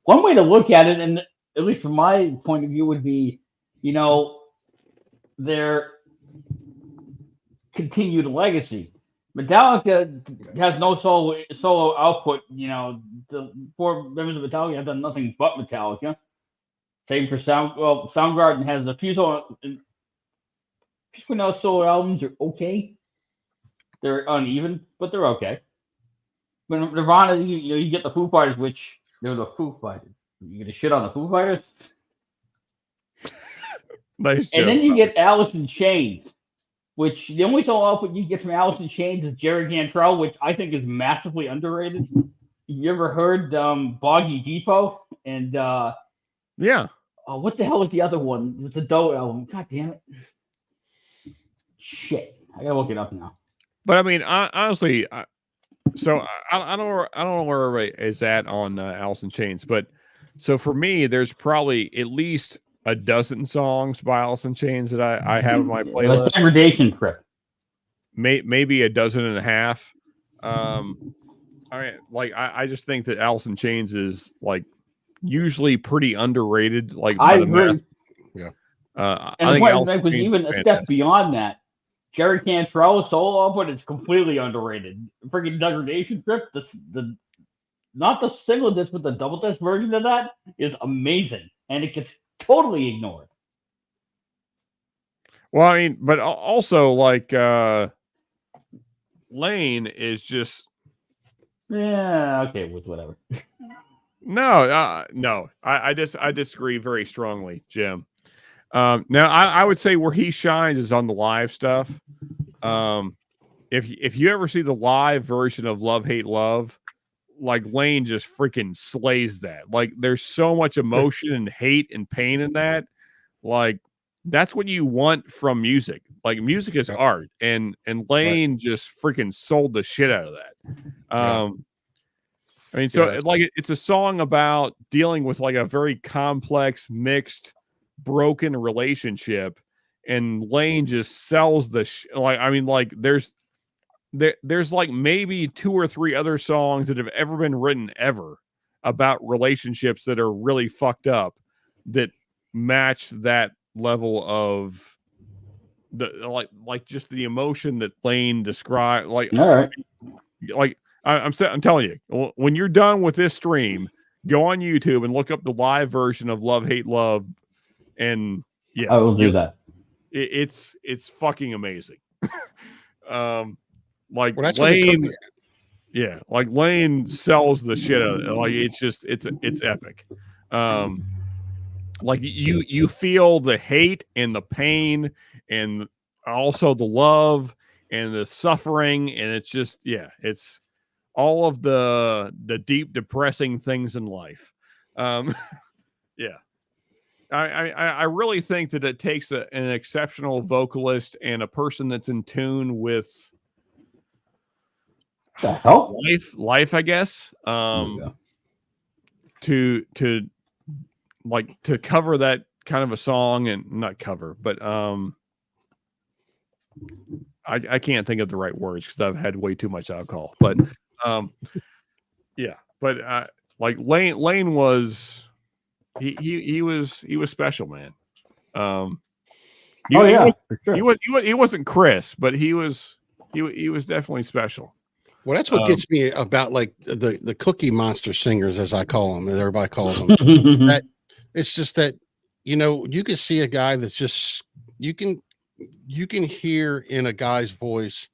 one way to look at it, and at least from my point of view, would be, their continued legacy. Metallica has no solo output. You know, the 4 members of Metallica have done nothing but Metallica. Same for Soundgarden has a few solo. Solo albums are okay. They're uneven, but they're okay. But Nirvana, you get the Foo Fighters, which they're the Foo Fighters. You get a shit on the Foo Fighters. Nice joke. And then you get Alice in Chains, which the only solo output you get from Alice in Chains is Jerry Cantrell, which I think is massively underrated. You ever heard Boggy Depot? And yeah. Oh, what the hell was the other one? It was the Doe album. God damn it. Shit. I gotta look it up now. But I mean, honestly, I don't know where everybody is at on Alice in Chains, but so for me, there's probably at least a dozen songs by Alice in Chains that I have in my playlist. Degradation Trip. Maybe a dozen and a half. I mean, like I just think that Alice in Chains is like usually pretty underrated. Like I agree. Yeah. And the point was even a step beyond that. Jerry Cantrell's solo output is completely underrated. Freaking Degradation Trip, the not the single disc, but the double disc version of that is amazing, and it gets totally ignored. Well, I mean, but also like Lane is just okay with whatever. No, I disagree very strongly, Jim. Now I would say where he shines is on the live stuff. If you ever see the live version of Love Hate Love, like Lane just freaking slays that. Like there's so much emotion and hate and pain in that. Like that's what you want from music. Like music is art, and Lane just freaking sold the shit out of that. I mean, so like it's a song about dealing with like a very complex, mixed, broken relationship, and Lane just sells the like. I mean, like there's like maybe 2 or 3 other songs that have ever been written ever about relationships that are really fucked up that match that level of the like just the emotion that Lane described. Like, all right, like. I'm telling you, when you're done with this stream, go on YouTube and look up the live version of Love Hate Love, and yeah, I will do that. It's fucking amazing. Like well, Lane, yeah, like Lane sells the shit out of it. Like it's epic. Like you feel the hate and the pain, and also the love and the suffering, and it's just it's all of the deep depressing things in life. Yeah. I really think that it takes an exceptional vocalist and a person that's in tune with life, I guess. To cover that kind of a song, and not cover, but I can't think of the right words because I've had way too much alcohol, but like Lane was he was special, man. He wasn't Chris, but he was definitely special. Well, that's what gets me about like the Cookie Monster singers, as I call them, as everybody calls them. That it's just that you can see a guy that's just you can hear in a guy's voice.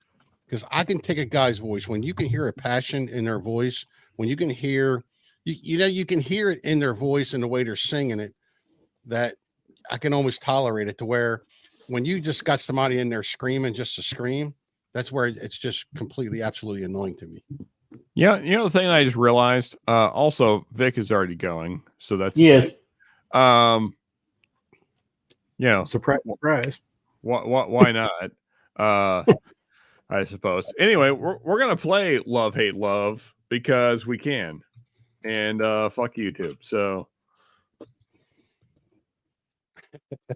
Because I can take a guy's voice when you can hear a passion in their voice, when you can hear, you can hear it in their voice and the way they're singing it, that I can almost tolerate it, to where when you just got somebody in there screaming just to scream, that's where it's just completely, absolutely annoying to me. Yeah. The thing I just realized, also Vic is already going. So that's, yes. Surprise. Why not? I suppose. Anyway, we're gonna play Love Hate Love because we can, and fuck YouTube. So,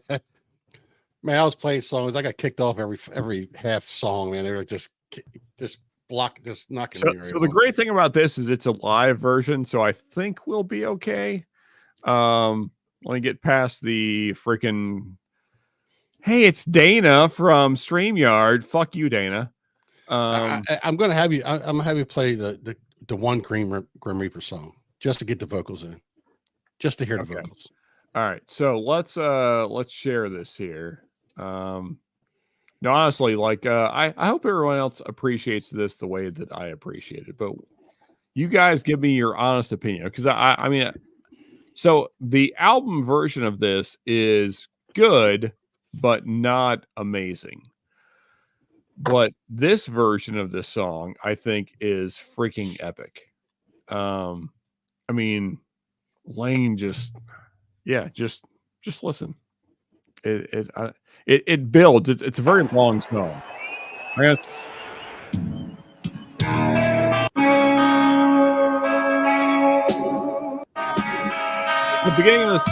man, I was playing songs. I got kicked off every half song. Man, they were just knocking me right so the great thing about this is it's a live version, so I think we'll be okay. Let me get past the freaking. Hey, it's Dana from StreamYard. Fuck you, Dana. I'm gonna have you. I'm gonna have you play the one Grim Reaper song just to get the vocals in, just to hear the vocals. All right, so let's share this here. No, honestly, like I hope everyone else appreciates this the way that I appreciate it, but you guys give me your honest opinion, because I mean, so the album version of this is good, but not amazing. But this version of this song, I think, is freaking epic. I mean, Lane just listen. It builds. It's a very long song. The beginning of this,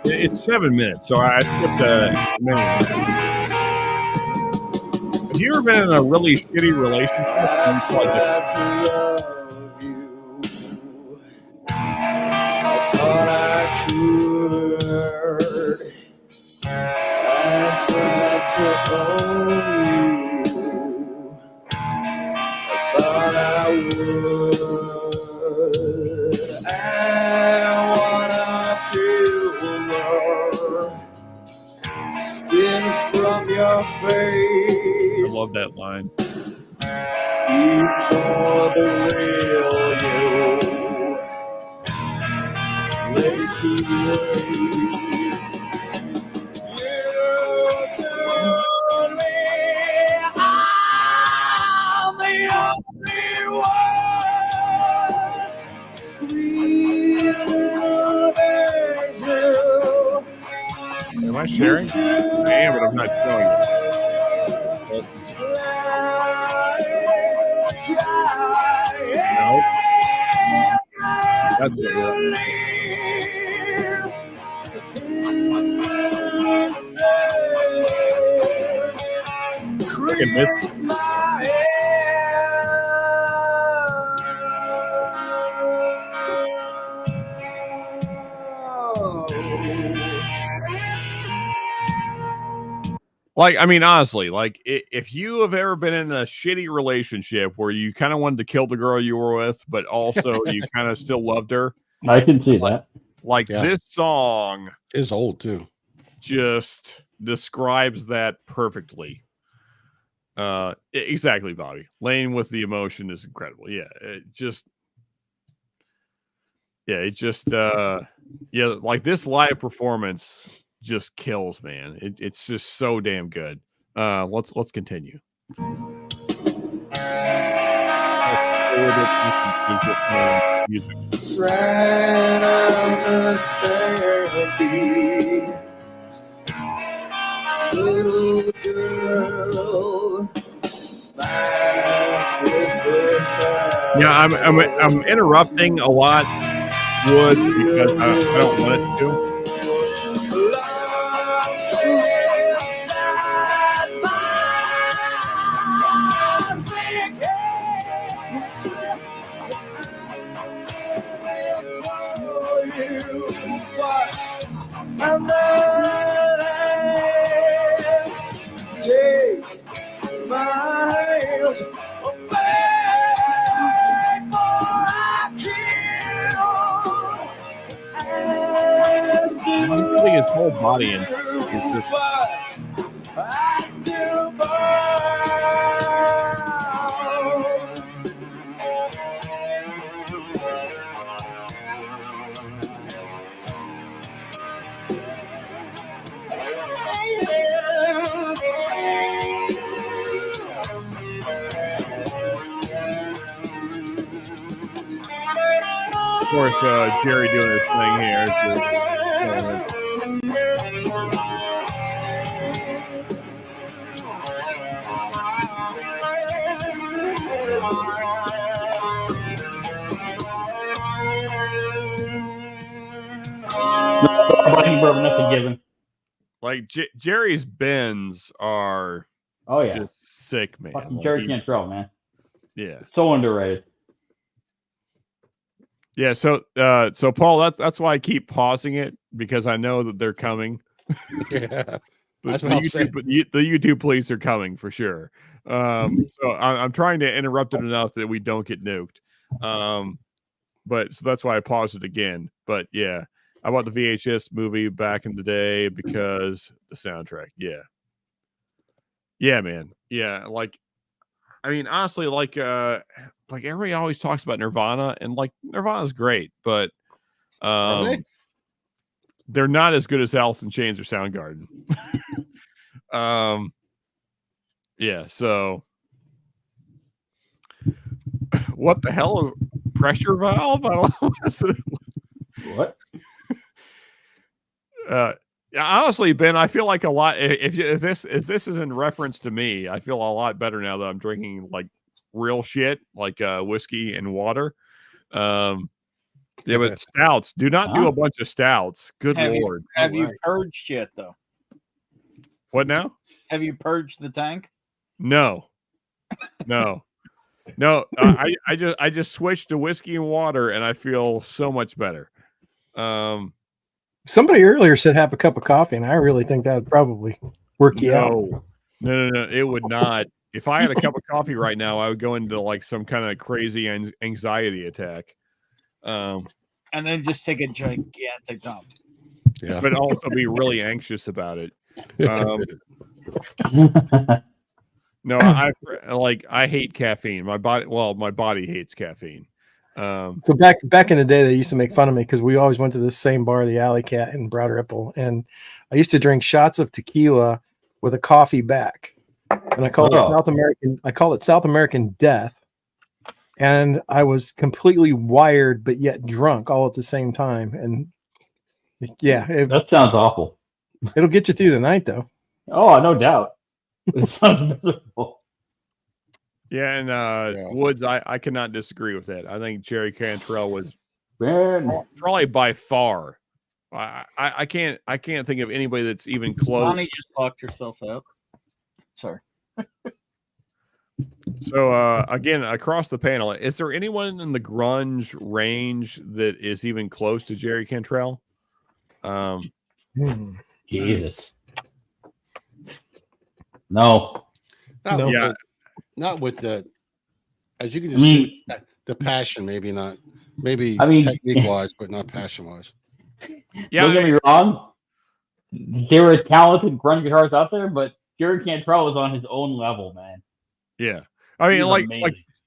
it's 7 minutes, so I skipped a minute. Have you ever been in a really shitty relationship? From your face, I love that line. You saw the real you, lazy ways. You told me I'm the only one, sweeter than you. Am I sharing? I am, but I'm not showing it. Nope. That's it. Look at this. Like, I mean, honestly, like if you have ever been in a shitty relationship where you kind of wanted to kill the girl you were with, but also you kind of still loved her, I can see that. Like this song is old too. Just describes that perfectly. Exactly, Bobby. Lane with the emotion is incredible. Yeah, it just like this live performance just kills, man. It's just so damn good. Let's continue. Trying to understand me, little girl. Yeah, I'm interrupting a lot, Wood, because I don't want it to. Take my hands back, I'm putting his whole body in. I still burn. Of course, Jerry doing his thing here. Bourbon, that's a given. Like Jerry's bends are just sick, man. Fucking like Jerry Cantrell, man. Yeah, so underrated. Yeah, so Paul, that's why I keep pausing it, because I know that they're coming. Yeah. That's what I'm saying. The YouTube police are coming for sure. So I'm trying to interrupt it enough that we don't get nuked. But so that's why I paused it again. But yeah, I bought the VHS movie back in the day because the soundtrack. Yeah, man. Yeah, like, I mean, honestly, like everybody always talks about Nirvana, and like Nirvana's great, but they're not as good as Alice in Chains or Soundgarden. Yeah, so what the hell is pressure valve? I don't know. What? Honestly, Ben, I feel like a lot. If this is in reference to me, I feel a lot better now that I'm drinking like real shit, like whiskey and water. Yeah, but stouts. Do not do a bunch of stouts. Good Lord. Have you purged yet, though? What now? Have you purged the tank? No. I just switched to whiskey and water, and I feel so much better. Somebody earlier said have a cup of coffee, and I really think that would probably work you out. No, it would not. If I had a cup of coffee right now, I would go into like some kind of crazy anxiety attack. And then just take a gigantic dump. Yeah, but also be really anxious about it. No, I hate caffeine. My body hates caffeine. So back in the day, they used to make fun of me because we always went to the same bar, the Alley Cat in Broad Ripple, and I used to drink shots of tequila with a coffee back, and I call it South American. I call it South American death, and I was completely wired but yet drunk all at the same time. And yeah, that sounds awful. It'll get you through the night, though. Oh, no doubt. It sounds miserable. Yeah, and Woods, I cannot disagree with that. I think Jerry Cantrell was probably by far. I can't think of anybody that's even close. Bonnie just locked herself up. Sorry. So again, across the panel, is there anyone in the grunge range that is even close to Jerry Cantrell? Jesus. No. Not with the, as you can just see, the passion. Maybe not. Maybe technique wise, but not passion wise. Yeah, don't get me wrong. There were talented grunge guitarists out there, but Jerry Cantrell was on his own level, man. Yeah, I mean, like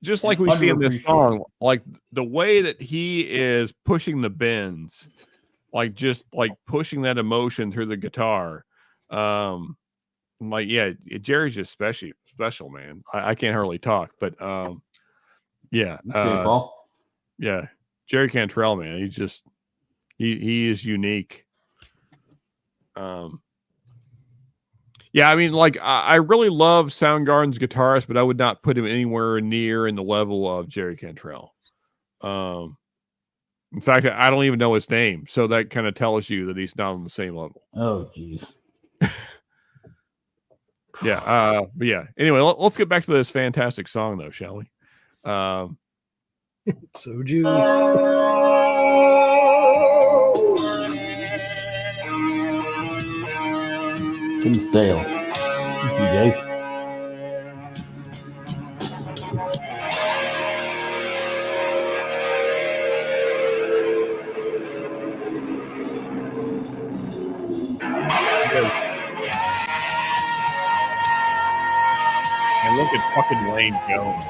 just like we see in this song, like the way that he is pushing the bends, like just like pushing that emotion through the guitar. Like, yeah, Jerry's just special, man. I can't hardly talk, but yeah, yeah, Jerry Cantrell, man, he's just he is unique. Yeah, I mean, like I really love Soundgarden's guitarist, but I would not put him anywhere near in the level of Jerry Cantrell. In fact, I don't even know his name, so that kind of tells you that he's not on the same level. Oh, jeez. Yeah, but yeah. Anyway, let's get back to this fantastic song, though, shall we? Soju. Didn't sail. DJ. And look at fucking Lane going.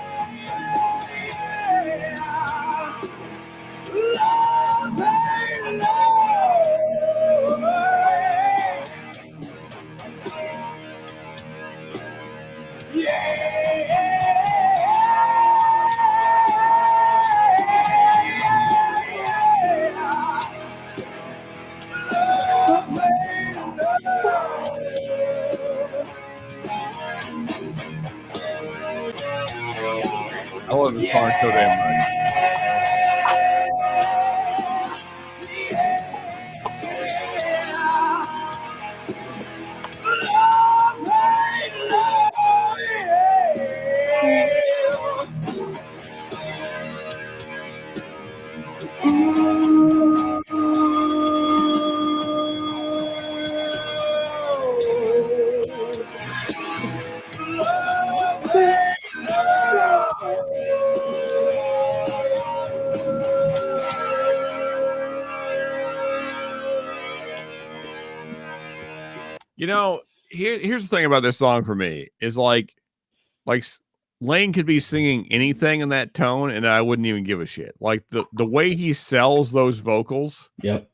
I love this song so damn much. You know, here's the thing about this song for me is like Lane could be singing anything in that tone, and I wouldn't even give a shit. Like the way he sells those vocals. Yep.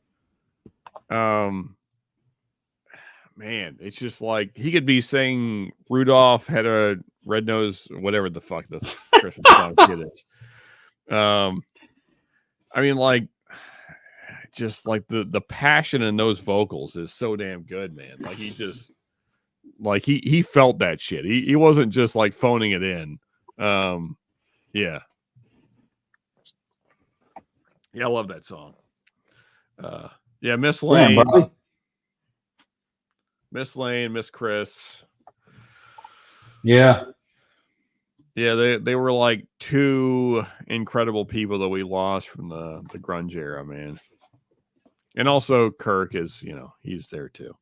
Man, it's just like he could be saying Rudolph had a red nose, whatever the fuck the Christmas song kid is. I mean, like, just like the passion in those vocals is so damn good, man. Like he just, like he felt that shit. He wasn't just like phoning it in. Yeah, I love that song. Yeah, Miss Lane. Miss Lane, Miss Chris. Yeah. Yeah, they were like two incredible people that we lost from the grunge era, man. And also Kirk is, he's there too.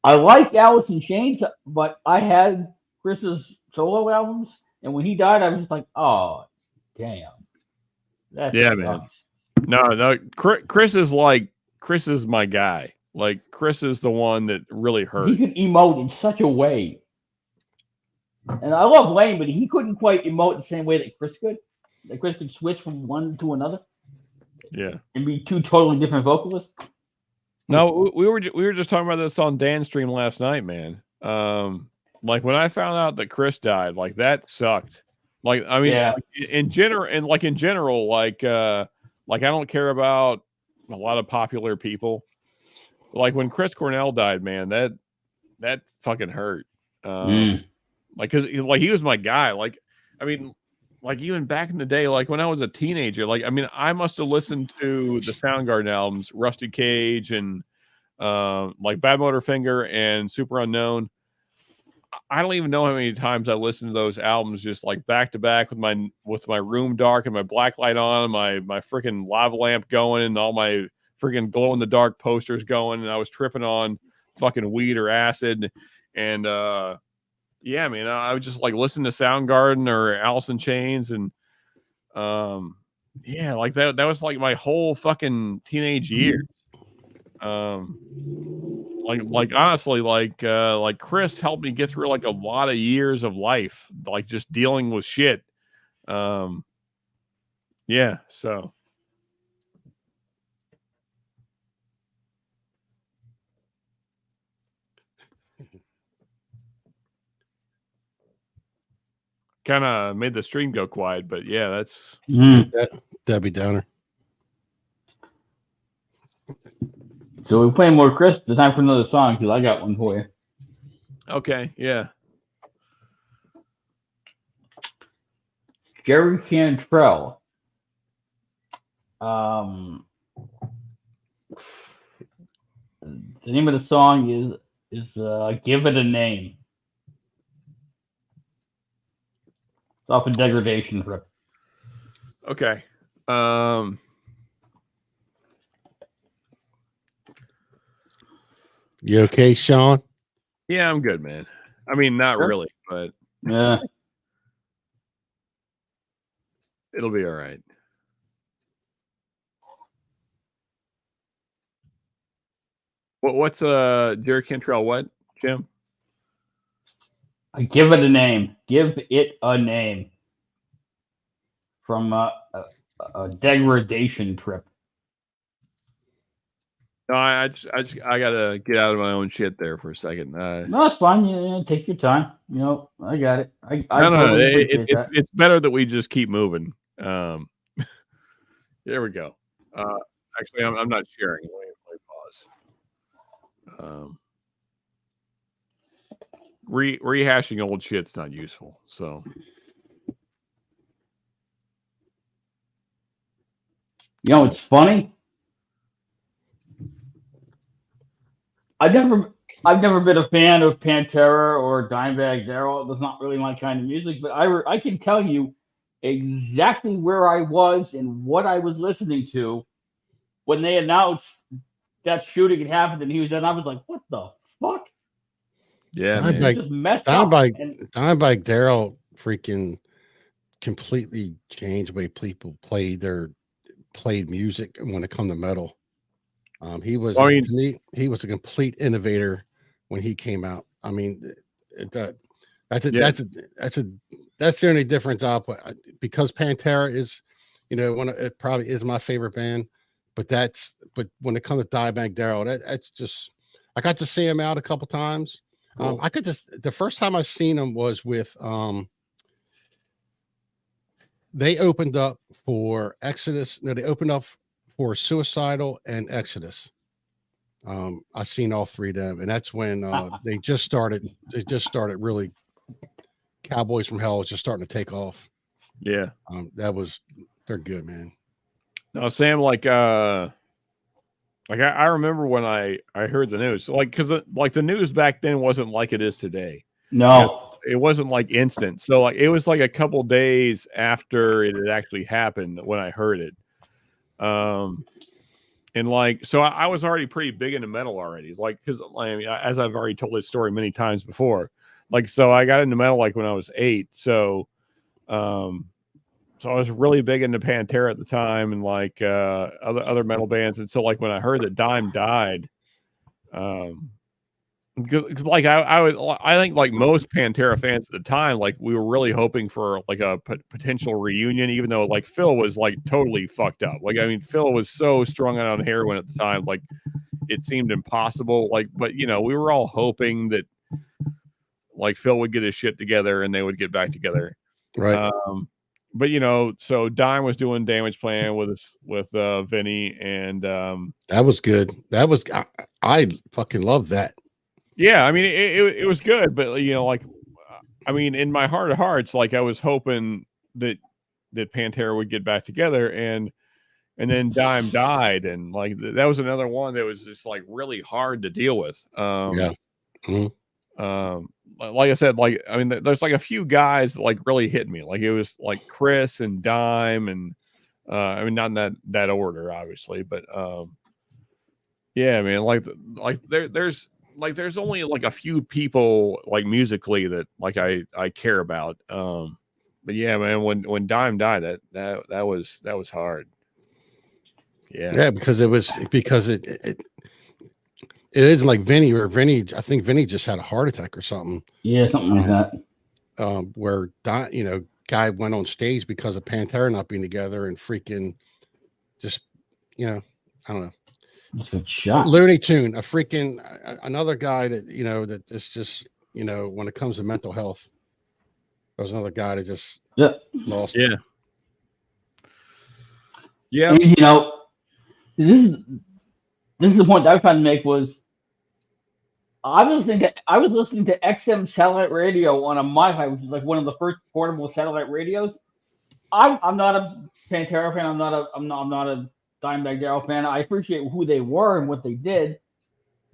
I like Alice in Chains, but I had Chris's solo albums, and when he died, I was just like, oh, damn. That yeah, sucks. Man. No, Chris is my guy. Like Chris is the one that really hurt. He could emote in such a way. And I love Lane, but he couldn't quite emote the same way that Chris could. That Chris could switch from one to another. Yeah. And be two totally different vocalists. No, we were just talking about this on Dan's stream last night, man. Like when I found out that Chris died, like that sucked. Like I mean, yeah. in general, like I don't care about a lot of popular people. Like when Chris Cornell died, man, that fucking hurt. Like cuz like he was my guy. Like I mean, like even back in the day, like when I was a teenager, like I mean, I must have listened to the Soundgarden albums, Rusty Cage and like Bad Motorfinger and Super Unknown. I don't even know how many times I listened to those albums just like back to back with my room dark and my black light on, my freaking lava lamp going and all my freaking glow in the dark posters going, and I was tripping on fucking weed or acid. And yeah, man, I would just like listen to Soundgarden or Alice in Chains, and yeah, like that was like my whole fucking teenage years. Like honestly, like Chris helped me get through like a lot of years of life, like just dealing with shit. Yeah, so kind of made the stream go quiet, but yeah, that's Debbie Downer. So we're playing more Chris. The time for another song because I got one for you. Okay, yeah. Jerry Cantrell. The name of the song is "Give It a Name." It's off a Degradation Trip. Okay. You okay, Sean? Yeah, I'm good, man. I mean, not really, but yeah, it'll be all right. What's Jerry Cantrell? What, Jim? Give It a Name. Give It a Name. From a Degradation Trip. No, I gotta get out of my own shit there for a second. No, it's fine. Yeah, take your time. I got it. It's better that we just keep moving. There we go. Actually, I'm not sharing. Let me pause. Rehashing old shit's not useful. So, it's funny. I've never been a fan of Pantera or Dimebag Darrell. That's not really my kind of music, but I can tell you exactly where I was and what I was listening to when they announced that shooting had happened and he was dead. I was like, what the fuck? Yeah, Dimebag Darrell freaking completely changed the way people played music when it come to metal. He was, to me, he was a complete innovator when he came out. I mean, that's the only difference. Because Pantera is, it probably is my favorite band, but when it comes to Dimebag Darrell, that's just, I got to see him out a couple times. Cool. The first time I seen him was with, they opened up for Exodus. No, they opened up for Suicidal and Exodus. I seen all three of them, and that's when they just started really. Cowboys from Hell was just starting to take off. Yeah, they're good, man. No, Sam, I remember when I heard the news, because the news back then wasn't like it is today. No, it wasn't like instant. So it was like a couple days after it had actually happened when I heard it. And so I was already pretty big into metal already. Because as I've already told this story many times before, so I got into metal when I was 8. So I was really big into Pantera at the time and other metal bands. And so when I heard that Dime died, because I think most Pantera fans at the time, we were really hoping for a potential reunion, even though Phil was totally fucked up. Phil was so strung out on heroin at the time, it seemed impossible. But we were all hoping that Phil would get his shit together and they would get back together. Right. But so Dime was doing Damage Plan with Vinny, and that was good. I fucking love that. Yeah, it was good, but in my heart of hearts, I was hoping that Pantera would get back together, and then Dime died, and that was another one that was just really hard to deal with. Yeah. Mm-hmm. Like I said, there's a few guys that really hit me. It was Chris and Dime, and not in that order, obviously, but yeah, man, there's only a few people musically that I care about. But yeah, man, when Dime died, that was hard. Yeah, because it isn't like Vinny, or Vinny. I think Vinny just had a heart attack or something. Yeah, something like that. Where guy went on stage because of Pantera not being together and freaking just I don't know. Shot. Looney Tune, a freaking another guy that that is just when it comes to mental health, there's another guy that just lost. Yeah. Yeah. And, this is the point that I was trying to make was I was listening to XM satellite radio on a MiFi, which is one of the first portable satellite radios. I'm not a Pantera fan. I'm not a Dimebag Darrell fan. I appreciate who they were and what they did,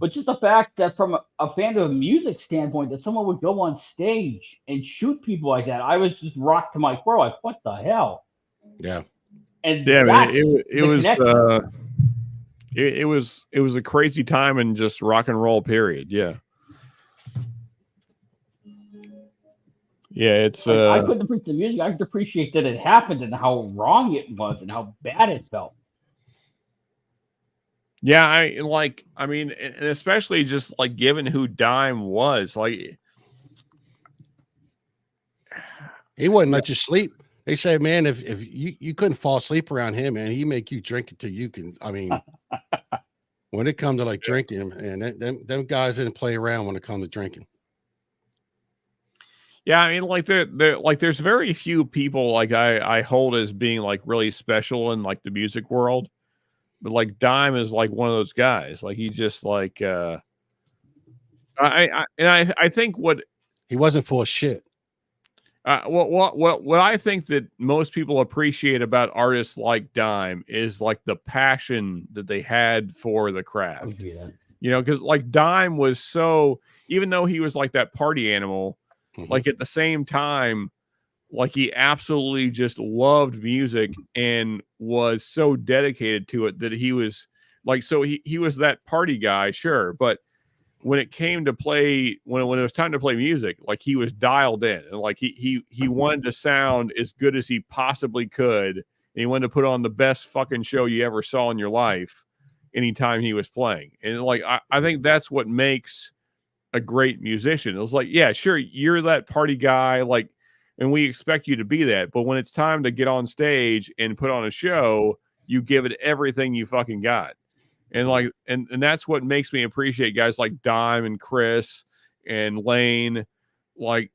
but just the fact that from a fan of music standpoint, that someone would go on stage and shoot people like that, I was just rocked to my core. What the hell? Yeah. And yeah, man, it was a crazy time in just rock and roll period. Yeah. Yeah, it's I couldn't appreciate the music. I could appreciate that it happened and how wrong it was and how bad it felt. Yeah, and especially just given who Dime was, he wouldn't let you sleep. They say, man, if you couldn't fall asleep around him, man, he make you drink until you can. When it comes to drinking, and them guys didn't play around when it comes to drinking. Yeah, there's very few people I hold as being really special in the music world. But Dime is one of those guys. He just I think what he wasn't full of shit. What I think that most people appreciate about artists like Dime is the passion that they had for the craft. Because Dime was so, even though he was that party animal, at the same time, he absolutely just loved music and was so dedicated to it that he was so he was that party guy, sure, but when it came to play, when it was time to play music, he was dialed in, and he wanted to sound as good as he possibly could, and he wanted to put on the best fucking show you ever saw in your life, anytime he was playing. And like I think that's what makes a great musician. It was like, yeah, sure, you're that party guy, like, and we expect you to be that, but when it's time to get on stage and put on a show, you give it everything you fucking got. And like, and that's what makes me appreciate guys like Dime and Chris and Lane. Like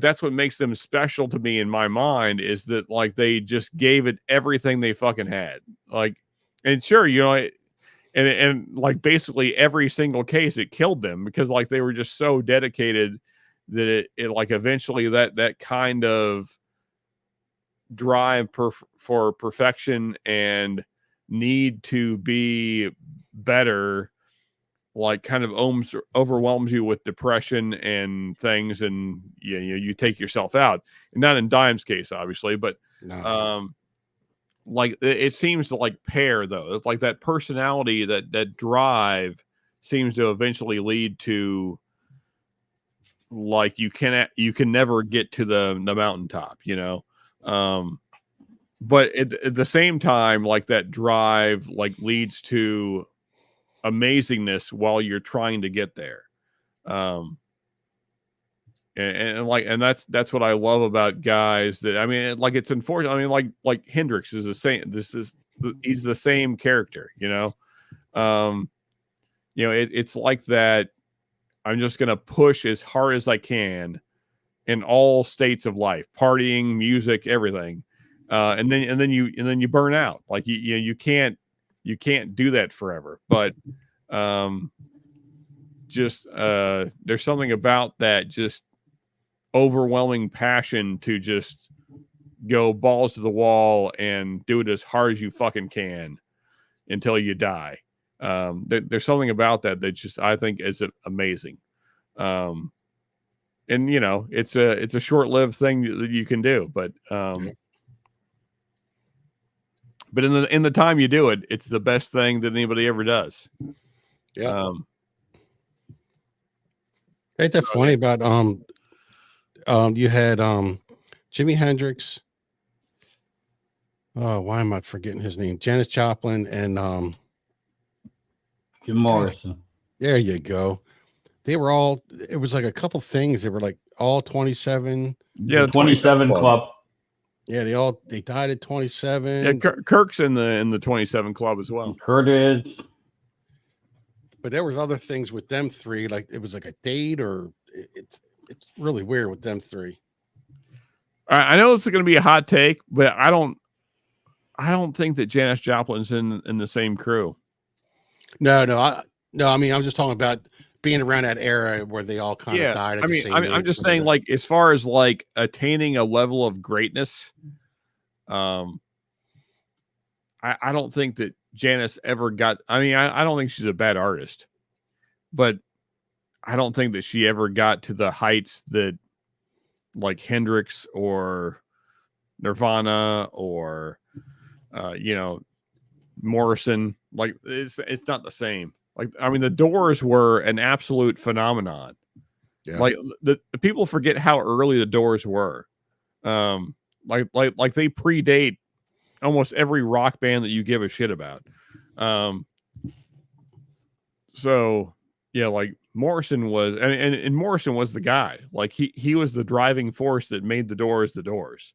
that's what makes them special to me in my mind, is that like they just gave it everything they fucking had. Like, and sure, you know, and like basically every single case it killed them, because like they were just so dedicated that it like eventually that kind of drive for perfection and need to be better like kind of overwhelms you with depression and things, and you take yourself out. And not in Dime's case, obviously, but No. Like it seems to like pair though. It's like that personality, that drive seems to eventually lead to like you can never get to the mountaintop, you know. But at the same time, like that drive like leads to amazingness while you're trying to get there. And that's what I love about guys that, I mean, like it's unfortunate. I mean, like Hendrix is the same. He's the same character, you know. It's like that. I'm just gonna push as hard as I can in all states of life, partying, music, everything, and then you burn out. Like you can't do that forever. But there's something about that just overwhelming passion to just go balls to the wall and do it as hard as you fucking can until you die. There's something about that just I think is amazing. And you know, it's a short-lived thing that you can do, but in the time you do it, it's the best thing that anybody ever does. Yeah. Ain't that funny about you had Jimi Hendrix. Oh, why am I forgetting his name? Janis Joplin and Jim Morrison. There you go. They were all. It was like a couple things. They were like all 27. Yeah, the 27 club. Yeah, they died at 27. Yeah, Kirk's in the 27 club as well. Kurt is. But there was other things with them three, like it was like a date, or it's really weird with them three. I know this is going to be a hot take, but I don't think that Janis Joplin's in the same crew. No. I mean, I'm just talking about being around that era where they all kind of died. I'm just saying, like, as far as like attaining a level of greatness, I don't think that Janis ever got. I mean, I don't think she's a bad artist, but I don't think that she ever got to the heights that like Hendrix or Nirvana or Morrison. Like it's not the same. Like, I mean, the Doors were an absolute phenomenon. Yeah. Like the people forget how early the Doors were. Like they predate almost every rock band that you give a shit about. So yeah, like Morrison was, and Morrison was the guy. Like he was the driving force that made the Doors the Doors.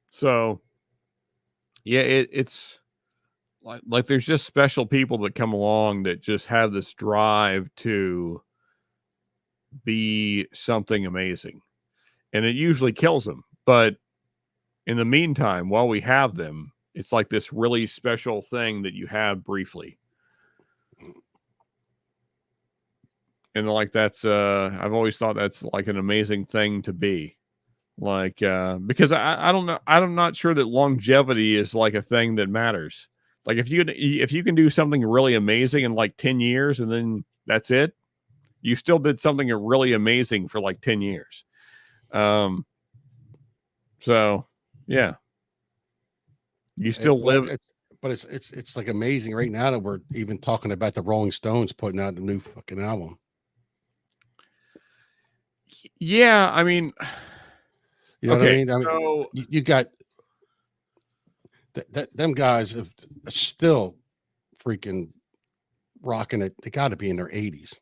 So yeah, it's like there's just special people that come along that just have this drive to be something amazing, and it usually kills them. But in the meantime, while we have them, it's like this really special thing that you have briefly. And like that's I've always thought that's like an amazing thing to be. Like because I don't know, I'm not sure that longevity is like a thing that matters. Like if you can do something really amazing in like 10 years and then that's it, you still did something really amazing for like 10 years. So yeah. You still live, but it's like amazing right now that we're even talking about the Rolling Stones putting out a new fucking album. Yeah, I mean, you know what I mean? I mean, so you got them guys have still freaking rocking it. They got to be in their 80s.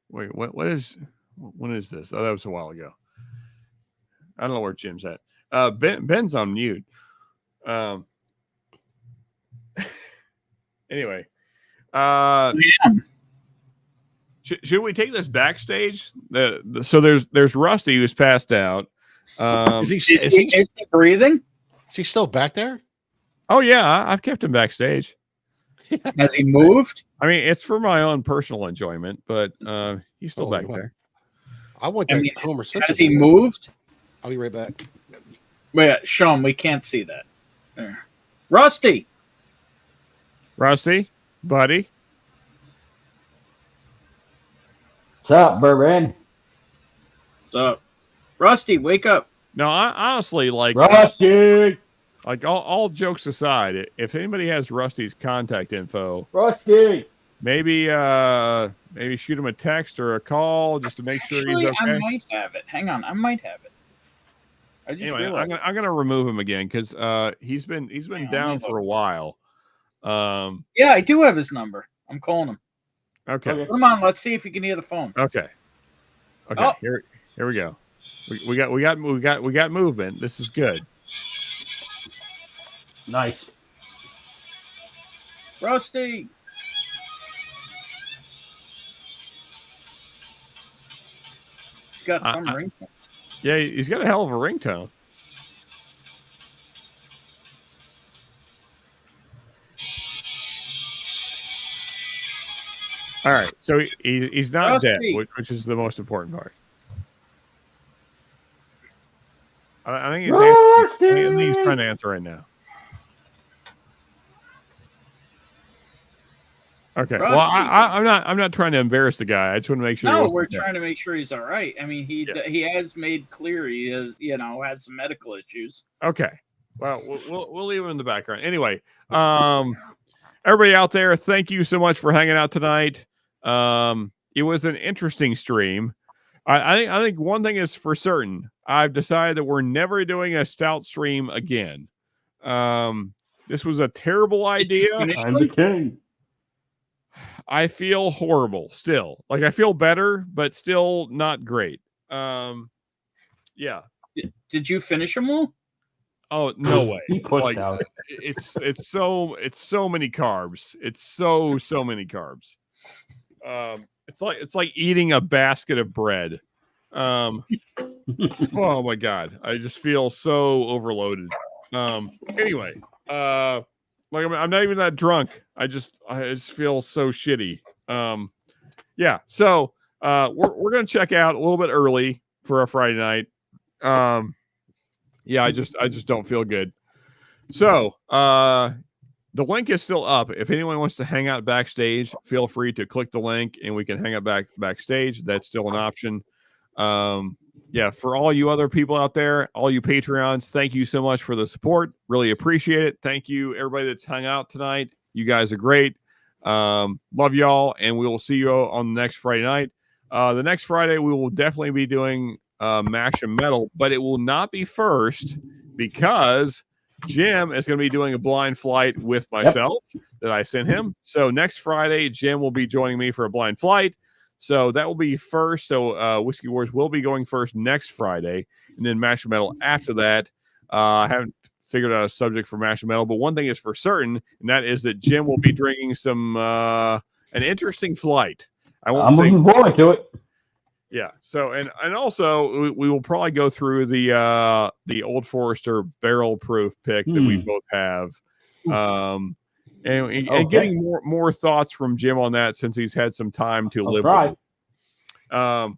Wait, when is this? Oh, that was a while ago. I don't know where Jim's at. Ben's on mute. Anyway, should we take this backstage? So there's Rusty who's passed out. Is he breathing? Is he still back there? Oh yeah, I've kept him backstage. Has he moved? I mean, it's for my own personal enjoyment, but he's still back there. I want that Homer Simpson. Has he moved? I'll be right back. Wait, Sean, we can't see that. There. Rusty, buddy. What's up, Bourbon? What's up? Rusty, wake up. No, I honestly like Rusty. Like all jokes aside, if anybody has Rusty's contact info, Rusty, maybe shoot him a text or a call just to make sure he's okay. I might have it. Hang on, I might have it. Anyway, I'm gonna remove him again because he's been down for a while. Yeah, I do have his number. I'm calling him. Okay. Come on, let's see if you can hear the phone. Okay. Oh. Here we go. We got movement. This is good. Nice. Rusty. He's got some ringtone. Yeah, he's got a hell of a ringtone. All right, so he's not Rusty. dead, which is the most important part. I think he's trying to answer right now. Okay. Rusty. Well, I'm not trying to embarrass the guy. I just want to make sure. No, we're trying to make sure he's all right. I mean, he has made clear he has, had some medical issues. Okay. Well, we'll leave him in the background. Anyway, everybody out there, thank you so much for hanging out tonight. It was an interesting stream. I think one thing is for certain. I've decided that we're never doing a stout stream again. This was a terrible idea. I'm the king. I feel horrible still. Like I feel better, but still not great. Yeah. Did you finish them all? Oh, no way. He pushed out. It's so many carbs. It's so many carbs. It's like eating a basket of bread. Oh my God. I just feel so overloaded. Anyway, like I'm not even that drunk. I just feel so shitty. Yeah. So we're gonna check out a little bit early for a Friday night. Yeah, I just don't feel good. So the link is still up. If anyone wants to hang out backstage, feel free to click the link and we can hang out backstage. That's still an option. Yeah, for all you other people out there, all you Patreons, thank you so much for the support. Really appreciate it. Thank you, everybody that's hung out tonight. You guys are great. Love y'all, and we will see you on the next Friday night. The next Friday, we will definitely be doing Mash and Metal, but it will not be first because Jim is going to be doing a blind flight with myself that I sent him. So next Friday, Jim will be joining me for a blind flight. So that will be first. So Whiskey Wars will be going first next Friday, and then Mash and Metal after that. I haven't figured out a subject for Mash and Metal, but one thing is for certain, and that is that Jim will be drinking some an interesting flight. I'm looking forward to it. Yeah. So and also we will probably go through the Old Forester barrel proof pick that we both have. And getting more thoughts from Jim on that since he's had some time to live with it. All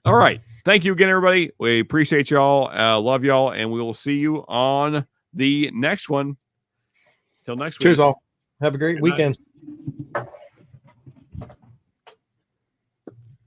right. Thank you again, everybody. We appreciate y'all. Love y'all. And we will see you on the next one. Till next week. Cheers, all. Have a great weekend. Night.